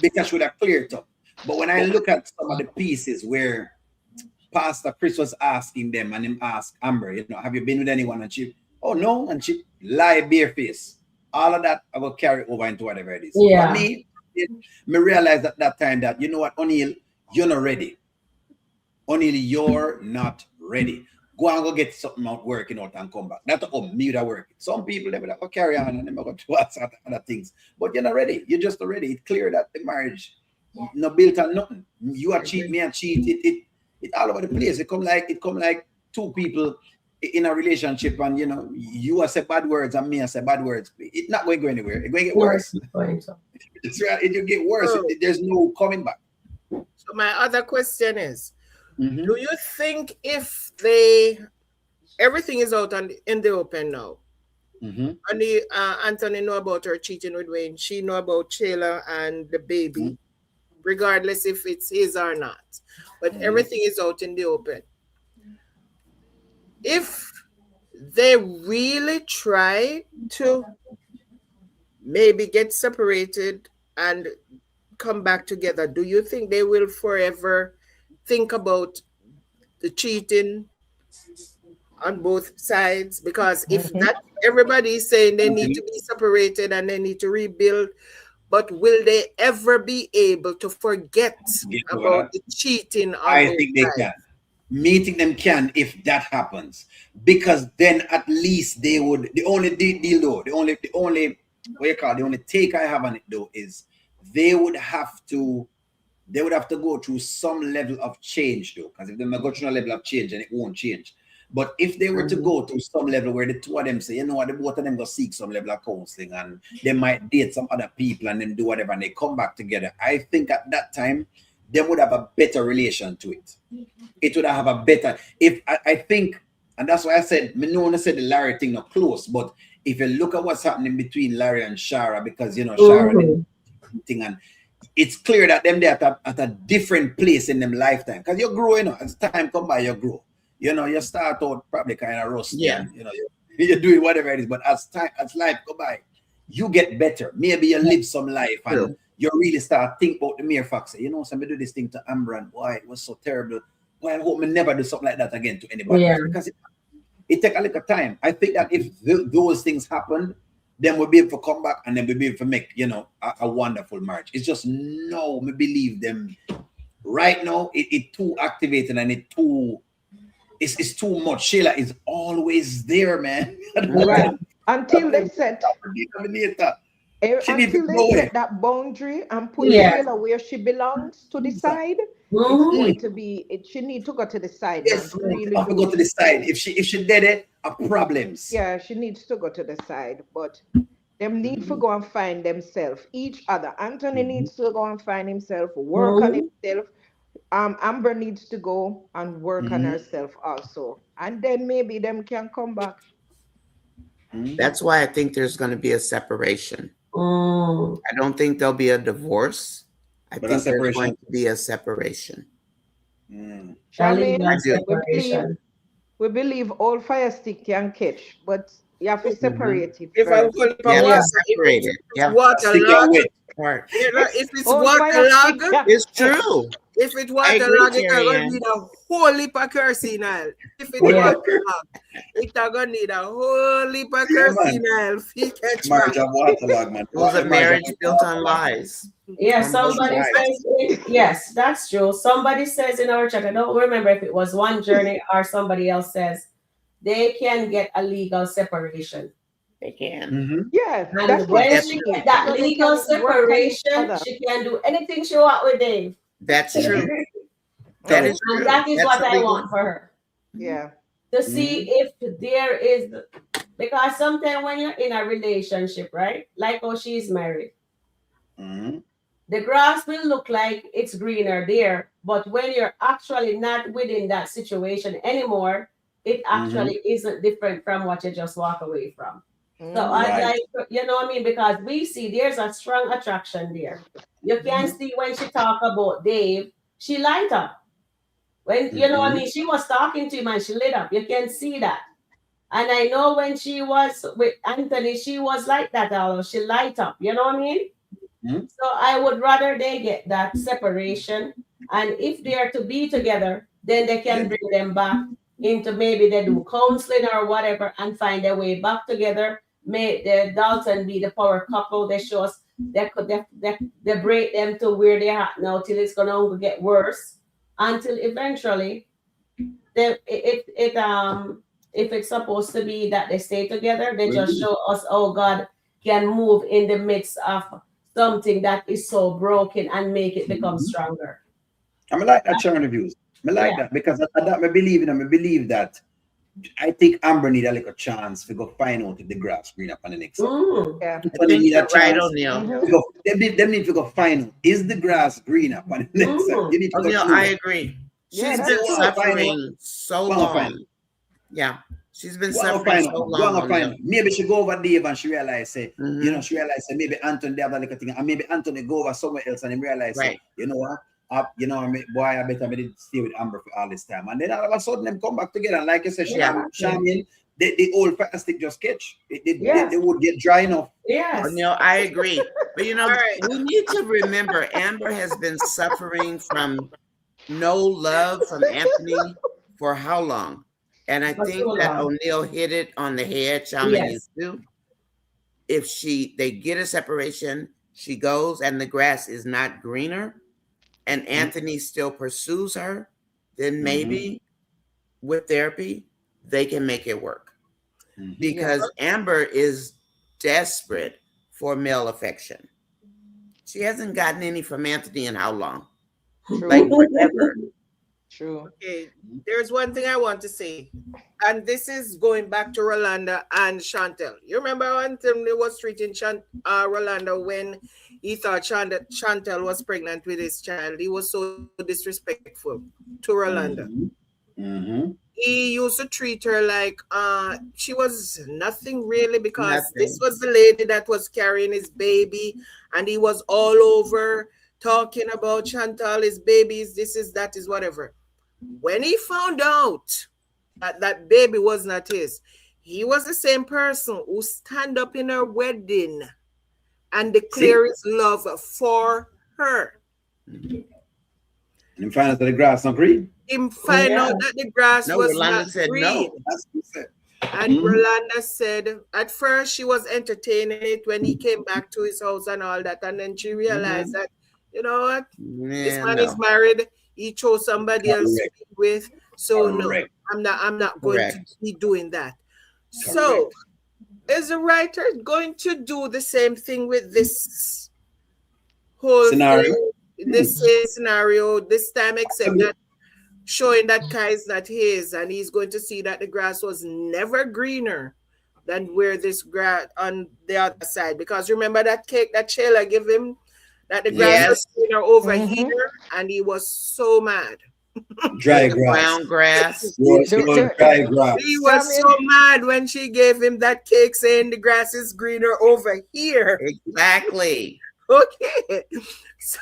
Because she would have cleared it up. But when I look at some of the pieces where Pastor Chris was asking them and him asked Amber, you know, have you been with anyone? And she, oh no. And she lie bare face. All of that I will carry over into whatever it is. Yeah. For me realized at that time that, you know what, O'Neill, you're not ready. O'Neill, you're not ready. Go and go get something out working out and come back. That's me that work. Some people, they will carry on and they will go do other things. But you're not ready. You're just not ready. It's clear that the marriage not built on nothing. You are cheat, me and cheat. It all over the place. It come like two people in a relationship, and you know, you are say bad words and me I say bad words. It's not going to go anywhere. It's going to get worse. It's right. It will get worse. There's no coming back. So my other question is, do you think if everything is out in the open now, and Anthony know about her cheating with Wayne, she know about Shayla and the baby, regardless if it's his or not, but everything is out in the open. If they really try to maybe get separated and come back together, do you think they will forever think about the cheating on both sides? Because if that everybody is saying they need to be separated and they need to rebuild, but will they ever be able to forget about the cheating on I think they can. Meeting them can if that happens, because then at least they would. The only deal though, the only the only take I have on it though is they would have to go through some level of change though, because if they go through a level of change and it won't change. But if they were to go to some level where the two of them say, you know what, the both of them go seek some level of counseling and they might date some other people and then do whatever and they come back together, I think at that time they would have a better relation to it. It would have a better, I think, and that's why I said, me no one said the Larry thing not close, but if you look at what's happening between Larry and Shara, because you know Shara thing, and it's clear that them they're at a different place in them lifetime. Because you're growing, as time come by, you grow. You know, you start out probably kind of rusty. Yeah. And, you know, you're doing whatever it is, but as life go by, you get better. Maybe you live some life and you really start think about the mere fact. You know, somebody do this thing to Amber and boy, it was so terrible. Well, I hope me never do something like that again to anybody. Yeah. Because it take a little time. I think that if those things happen, then we'll be able to come back and then we'll be able to make, you know, a wonderful marriage. It's just no, me believe them right now. It too activated and it's too much. Sheila is always there, man. Right. Until they set that boundary and put Sheila where she belongs to the side, it's going to be she need to go to the side. Yes, really have to go to the side. If she did it, problems. Yeah, she needs to go to the side, but them need to go and find themselves, each other. Anthony needs to go and find himself, work on himself. Amber needs to go and work on herself also, and then maybe them can come back. That's why I think there's going to be a separation. I don't think there'll be a divorce. I think there's going to be a separation. We believe all fire stick can catch, but you have to separate it. If I separate it, if it's waterlogged, it's true. If it's waterlogged, it's going to need a whole heap of kerosene. If it's waterlogged, it's going to need a whole heap of kerosene. Marriage of waterlogged, man. It was a marriage built on lies. Yeah, somebody says, yes, that's true. Somebody says in our chat, I don't remember if it was One Journey or somebody else says, they can get a legal separation. They can. Yeah. And when she get that legal separation, she can do anything she wants with Dave. That's true. That is true. And that is what I want for her. Yeah. To see if there is, because sometimes when you're in a relationship, right? Like how she's married. The grass will look like it's greener there, but when you're actually not within that situation anymore, it actually isn't different from what you just walk away from. So I like, you know what I mean? Because we see there's a strong attraction there. You can see when she talk about Dave, she light up. When you know what I mean, she was talking to him and she lit up. You can see that. And I know when she was with Anthony, she was like that. Although she light up. You know what I mean? So I would rather they get that separation, and if they are to be together, then they can bring them back into maybe they do counseling or whatever and find their way back together. May the Dalton be the power couple. They show us they break them to where they're at now till it's gonna get worse until eventually if it's supposed to be that they stay together, they just show us how God can move in the midst of something that is so broken and make it become stronger. I like that Sharon Reviews. I like that because I believe that I think Amber need a little chance to go find out if the grass green up on the next one. I think you're right, O'Neil. They need to go find out, is the grass green up on the next side? O'Neil, I agree. She's been suffering so long. Yeah. She's been suffering so long. Maybe she go over Dave and she realize, say, you know, maybe Anthony they have a little thing, and maybe Anthony go over somewhere else and he realize, say, you know what, I better didn't stay with Amber for all this time, and then all of a sudden them come back together, and like you said, Shaman, the old plastic just catch. They would get dry enough. Yes. No, I agree, but you know, we need to remember Amber has been suffering from no love from Anthony for how long? And I think that O'Neil hit it on the head. Shaman used to. If they get a separation, she goes and the grass is not greener, and Anthony still pursues her, then maybe with therapy, they can make it work. Because Amber is desperate for male affection. She hasn't gotten any from Anthony in how long? Like forever. True. Okay, there's one thing I want to say, and this is going back to Rolanda and Chantel. You remember when Tim was treating Rolanda when he thought Chantel was pregnant with his child? He was so disrespectful to Rolanda. He used to treat her like she was nothing really, because this was the lady that was carrying his baby, and he was all over talking about Chantal, his babies, this is, that is, whatever. When he found out that that baby was not his, he was the same person who stand up in her wedding and declare his love for her. And find out that the grass not green. Him find out that the grass was not green. And Rolanda said at first she was entertaining it when he came back to his house and all that, and then she realized that, you know what, this man is married. He chose somebody else to be with. So no, I'm not going to be doing that. So is the writer going to do the same thing with this whole scenario? This same scenario this time, except that showing that Kai is not his, and he's going to see that the grass was never greener than where this grass on the other side. Because remember that cake that Shayla gave him, that the grass was greener over here, and he was so mad. Dry grass. Brown grass. Dry grass. He was so mad when she gave him that cake saying the grass is greener over here. Exactly. Okay. So,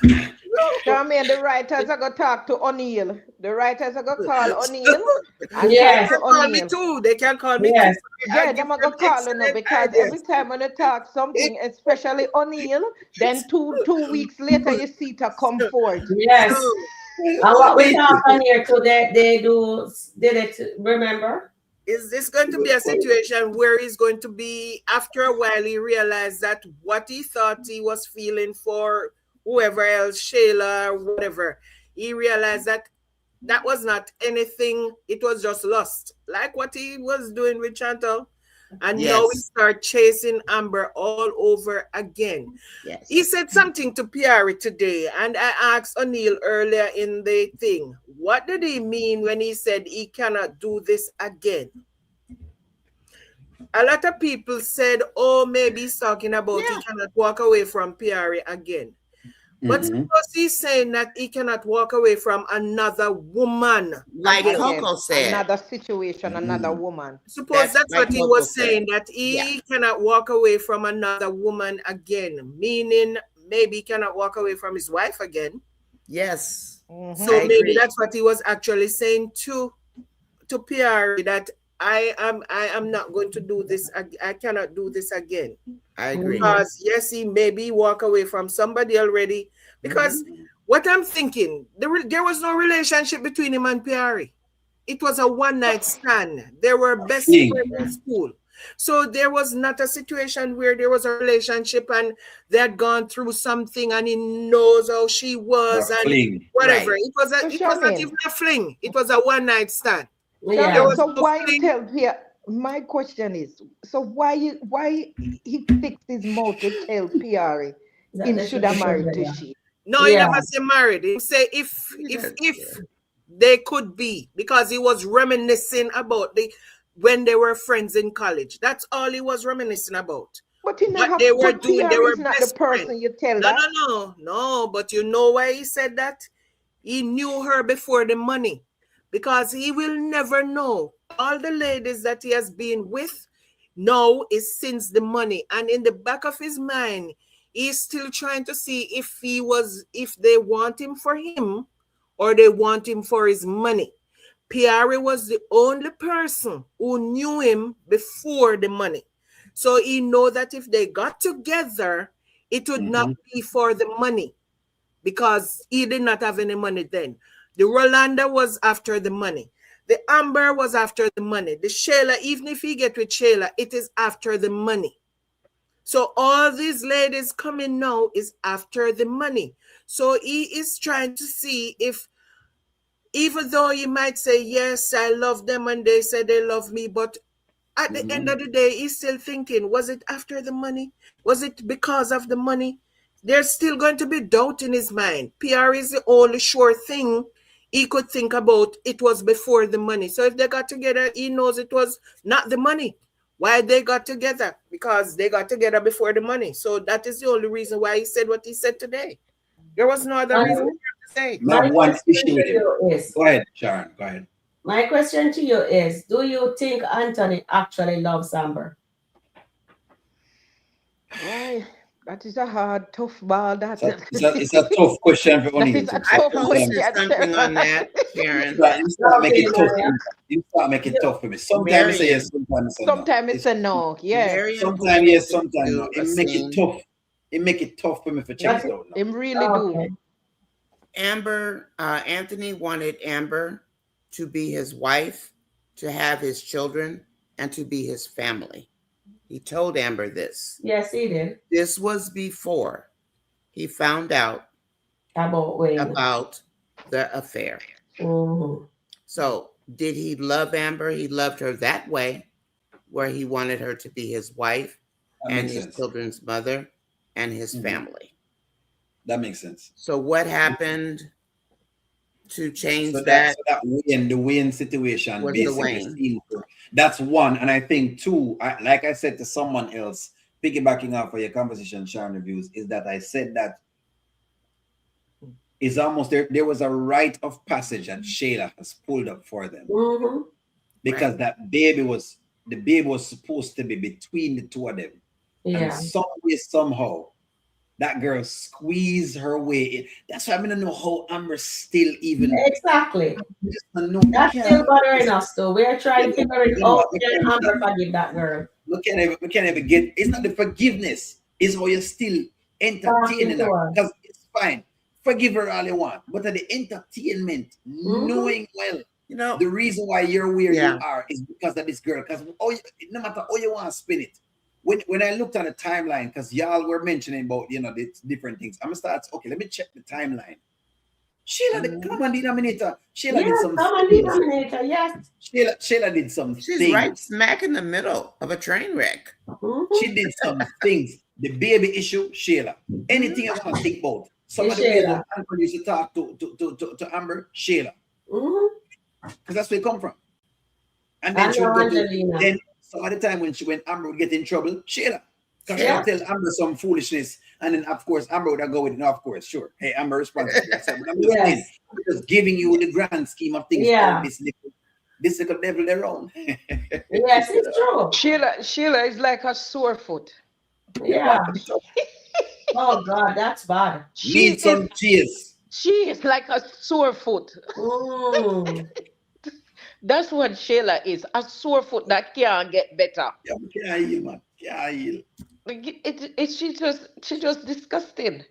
Come here, the writers are going to talk to O'Neill. The writers are going to call O'Neill. And they can call me too. They can call me too. Yeah, they're going to call you because every time when they talk something, especially O'Neill, then two weeks later you see it come forth. Yes. And what we talk on here too, did it, remember? Is this going to be a situation where he's going to be, after a while, he realized that what he thought he was feeling for whoever else, Shayla, or whatever, he realized that that was not anything, it was just lust, like what he was doing with Chantal. And now we start chasing Amber all over again. Yes. He said something to Piari today, and I asked O'Neill earlier in the thing, what did he mean when he said he cannot do this again? A lot of people said, oh, maybe he's talking about he cannot walk away from Piari again. But suppose he's saying that he cannot walk away from another woman. Like Coco said. Another situation, another woman. Suppose that's what he was saying, that he cannot walk away from another woman again, meaning maybe he cannot walk away from his wife again. Yes. So maybe that's what he was actually saying to Pierre, that I am not going to do this. I cannot do this again. I agree. Because yes, he maybe walk away from somebody already. Because what I'm thinking, there was no relationship between him and Pierre. It was a one-night stand. They were best friends in school. So there was not a situation where there was a relationship and they had gone through something and he knows how she was and whatever. Right. It was not even a fling. It was a one-night stand. Yeah. So why tell Pierre? My question is, so why he fixed his mouth to tell Pierre he should have married to she? No, he never say married. He say if they could be, because he was reminiscing about when they were friends in college. That's all he was reminiscing about. But what they were doing, they were not the person friends. You tell that. No. But you know why he said that? He knew her before the money. Because he will never know. All the ladies that he has been with now is since the money. And in the back of his mind, he's still trying to see if they want him for him or they want him for his money. Pierre was the only person who knew him before the money. So he know that if they got together, it would not be for the money because he did not have any money then. The Rolanda was after the money. The Amber was after the money. The Shayla, even if he get with Shayla, it is after the money. So all these ladies coming now is after the money. So he is trying to see if, even though you might say, yes, I love them and they say they love me, but at the end of the day, he's still thinking, was it after the money? Was it because of the money? There's still going to be doubt in his mind. PR is the only sure thing he could think about it was before the money. So if they got together, he knows it was not the money. Why they got together? Because they got together before the money. So that is the only reason why he said what he said today. There was no other reason to say. Not one issue with him. Go ahead, Sharon. Go ahead. My question to you is, do you think Anthony actually loves Amber? Why? That is a hard, tough ball. It's a tough question for only. That is a tough question. Something on that, Sharon. You start make it tough. You start make it tough for me. Sometimes I say yes, sometimes I say no. Sometimes it's a no. Yeah. Sometimes yes, sometimes no. It make it tough. It make it tough for me for check it out. It really do. Anthony wanted Amber to be his wife, to have his children, and to be his family. He told Amber this. Yes, he did. This was before he found out about the affair. Mm-hmm. So did he love Amber? He loved her that way, where he wanted her to be his wife and his children's mother and his family. That makes sense. So what happened to change that? The Wayne situation, basically. That's one. And I think two, like I said to someone else, piggybacking off of your conversation, Sharon Reviews, is that I said that it's almost there was a rite of passage that Shayla has pulled up for them. Mm-hmm. Because the baby was supposed to be between the two of them. Yeah. And some way, somehow, that girl squeezed her way in. That's why I don't know how Amber still even. Exactly. That's still bothering us, though. We're trying to figure it out. Can Amber forgive that girl? We can't even get. It's not the forgiveness. It's how you're still entertaining her. Because it's fine. Forgive her all you want. But the entertainment, knowing well, the reason why you're where you are is because of this girl. Because no matter how you want to spin it. When I looked at the timeline, because y'all were mentioning about the different things, I'm gonna start. Okay, let me check the timeline. Sheila, the common denominator. Sheila did some common denominator. Yes. Sheila did some She's things. right smack in the middle of a train wreck. She did some things. The baby issue, Sheila. Anything I want to think about. Some of the ways that Anthony used to talk to Amber, Sheila. Because that's where it come from. And then she would go to some other time when Amber would get in trouble, Sheila. Because she would tell Amber some foolishness. And then, of course, Amber would go with it. No, of course, sure. Hey, Amber responsible. I'm just saying, just giving you the grand scheme of things. Yeah. This little devil their own. Yes, it's true. Sheila is like a sore foot. Yeah. Oh, God, that's bad. Need some cheers. She is like a sore foot. That's what Sheila is, a sore foot that can't get better. Yeah, can't heal, man. Can't heal. She just disgusting.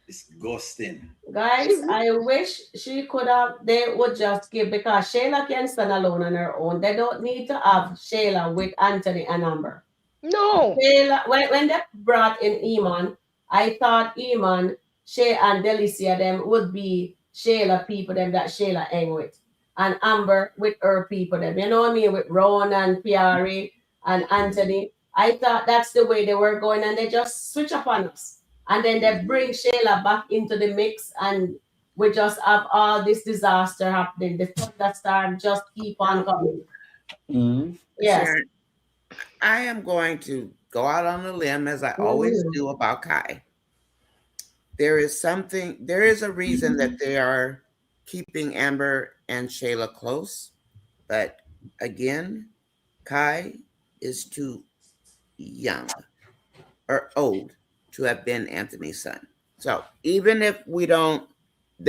Disgusting. Guys, I wish they would just give, because Shayla can stand alone on her own. They don't need to have Shayla with Anthony and Amber. No. Shayla, when they brought in Iman, I thought Iman, Shay and Delicia them would be Shayla people them that Shayla hang with. And Amber with her people them. You know what I mean? With Ron and Piari and Anthony. I thought that's the way they were going, and they just switch up on us. And then they bring Shayla back into the mix, and we just have all this disaster happening. The thunderstorm just keep on coming. Mm-hmm. Yes. Sharon, I am going to go out on a limb, as I always do, about Kai. There is a reason that they are keeping Amber and Shayla close. But again, Kai is too young or old to have been Anthony's son. So even if they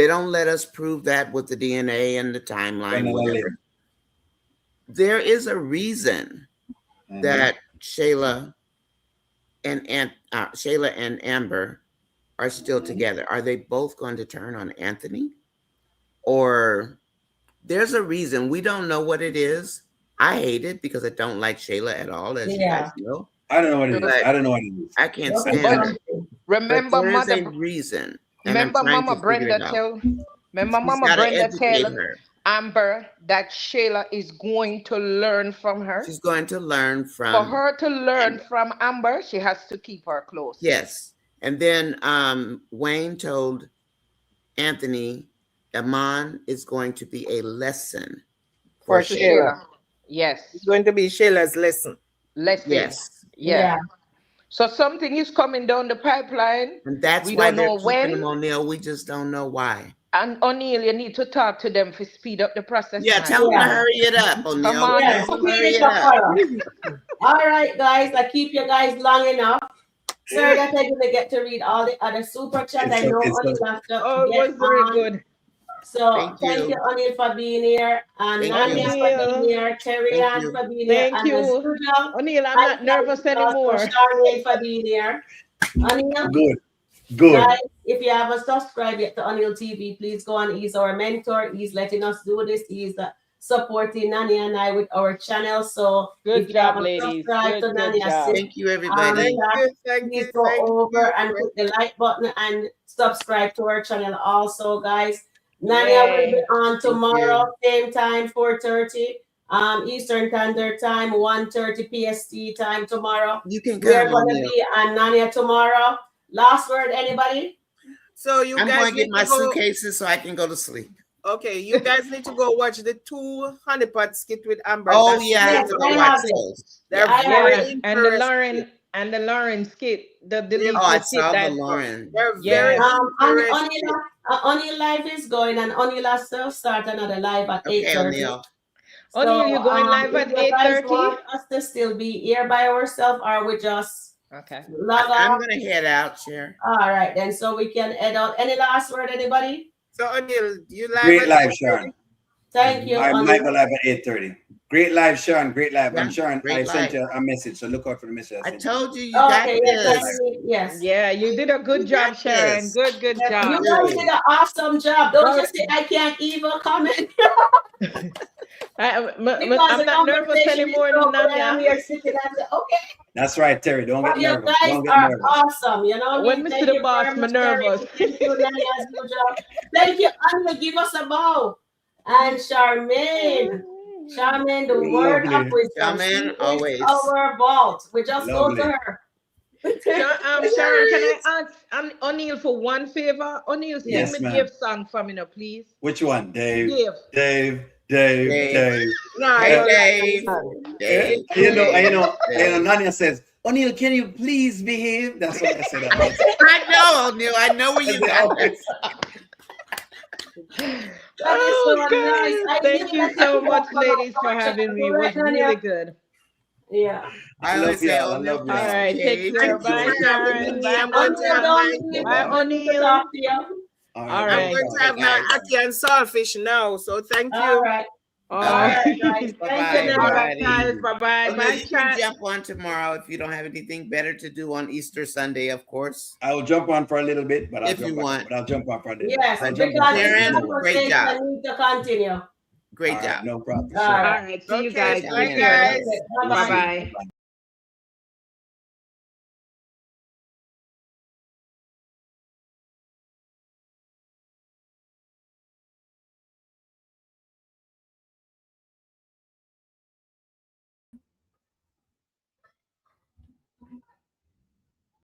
don't let us prove that with the DNA and the timeline, whatever, there is a reason that Shayla and Amber are still together. Are they both going to turn on Anthony? Or there's a reason. We don't know what it is. I hate it because I don't like Shayla at all, as you guys know. I don't know what it is. I don't know what it is. I can't stand it. Remember, there is a reason. Remember, Mama Brenda tell Amber that Shayla is going to learn from her. She's going to learn from. For her to learn from Amber, she has to keep her close. Yes. And then Wayne told Anthony Iman is going to be a lesson for Sheila. Yes. It's going to be Sheila's lesson. Lesson. Yes. Yeah. So something is coming down the pipeline. And that's we why don't they're know keeping when. them, O'Neil. We just don't know why. And O'Neil, you need to talk to them to speed up the process. Yeah, tell them to hurry it up, O'Neil. Come on. Yeah, speed it up. All right, guys. I keep you guys long enough. Sorry that I didn't get to read all the other super chats. I know O'Neil has to it was very good. So thank you, O'Neil, for being here, and Nanya for being here, Terry Ann for being here, Thank you. O'Neil, I'm not nervous anymore. Sharon for being here. O'Neil, good. Guys, if you haven't subscribed yet to O'Neil TV, please go on. He's our mentor. He's letting us do this. He's supporting Nanya and I with our channel. So good if you job, haven't ladies. subscribed to Nanya, thank you, everybody. Please go over and click the like button and subscribe to our channel also, guys. Nanya will be on tomorrow, same time, 4:30 Eastern Standard Time, 1:30 PST time tomorrow. You can We're come going on to be on Nanya tomorrow. Last word, anybody? So you I'm guys going to get need my to go, suitcases so I can go to sleep. Okay, you guys need to go watch the 2 honeypot skit with Amber. Oh yeah, I have to go watch those. They're very and the Lauren skit, the delete I skit saw the that Lauren. They're very Only live is going, and only last start another live at 8:30. O'Neil. O'Neil, you going live at 8:30? You guys want us to still be here by ourselves, or we just log off? I'm gonna head out, Sharon. All right, then, so we can head out. Any last word, anybody? So O'Neil, you live? Great live, Sharon. Thank you. I might go live at 8:30. Great live, Sharon. Great live. Yeah, And Sharon, great I sent live. you a message, so look out for the message. I told you, you got this. Yes. Yeah, you did a good job, Sharon. Good job. You guys did an awesome job. Don't just say I can't even comment. I'm not nervous anymore, I'm here sitting and say, okay. That's right, Terry. Don't get You nervous. guys Don't get are nervous. awesome. You know, when Mr. The Boss, I'm nervous. Thank you, Nanny, as usual. Thank you, Anya. Give us a bow. And Charmaine, the word of wisdom. Charmaine, always. Our vault. We just Lovely. go to her. Sharon, can I ask O'Neil for one favor? O'Neil, sing Yes, me ma'am. Dave song for me now, please. Which one? Dave. Dave. No, Dave. You know, Nanya says, O'Neil, can you please behave? That's what I said. I know, O'Neil. I know where you got this. Guys, thank you so much, ladies, for having me. It was really good. Yeah. I always say, O'Neil. All right, take care. Bye, Sharon. Bye, O'Neil. All right. I'm going to have my ackee and saltfish now, so thank you. All right. All right, guys. Bye-bye, All right, everybody. guys. Bye-bye. O'Neil, Bye, you can chat. jump on tomorrow if you don't have anything better to do on Easter Sunday, of course. I will jump on for a little bit, but If you want. I'll jump on for a little Yes, bit. because Sharon, the great job. conversation needs to continue. Great All job. right, no problem. All All right. right, see you guys. Bye, guys. Bye-bye. Bye-bye.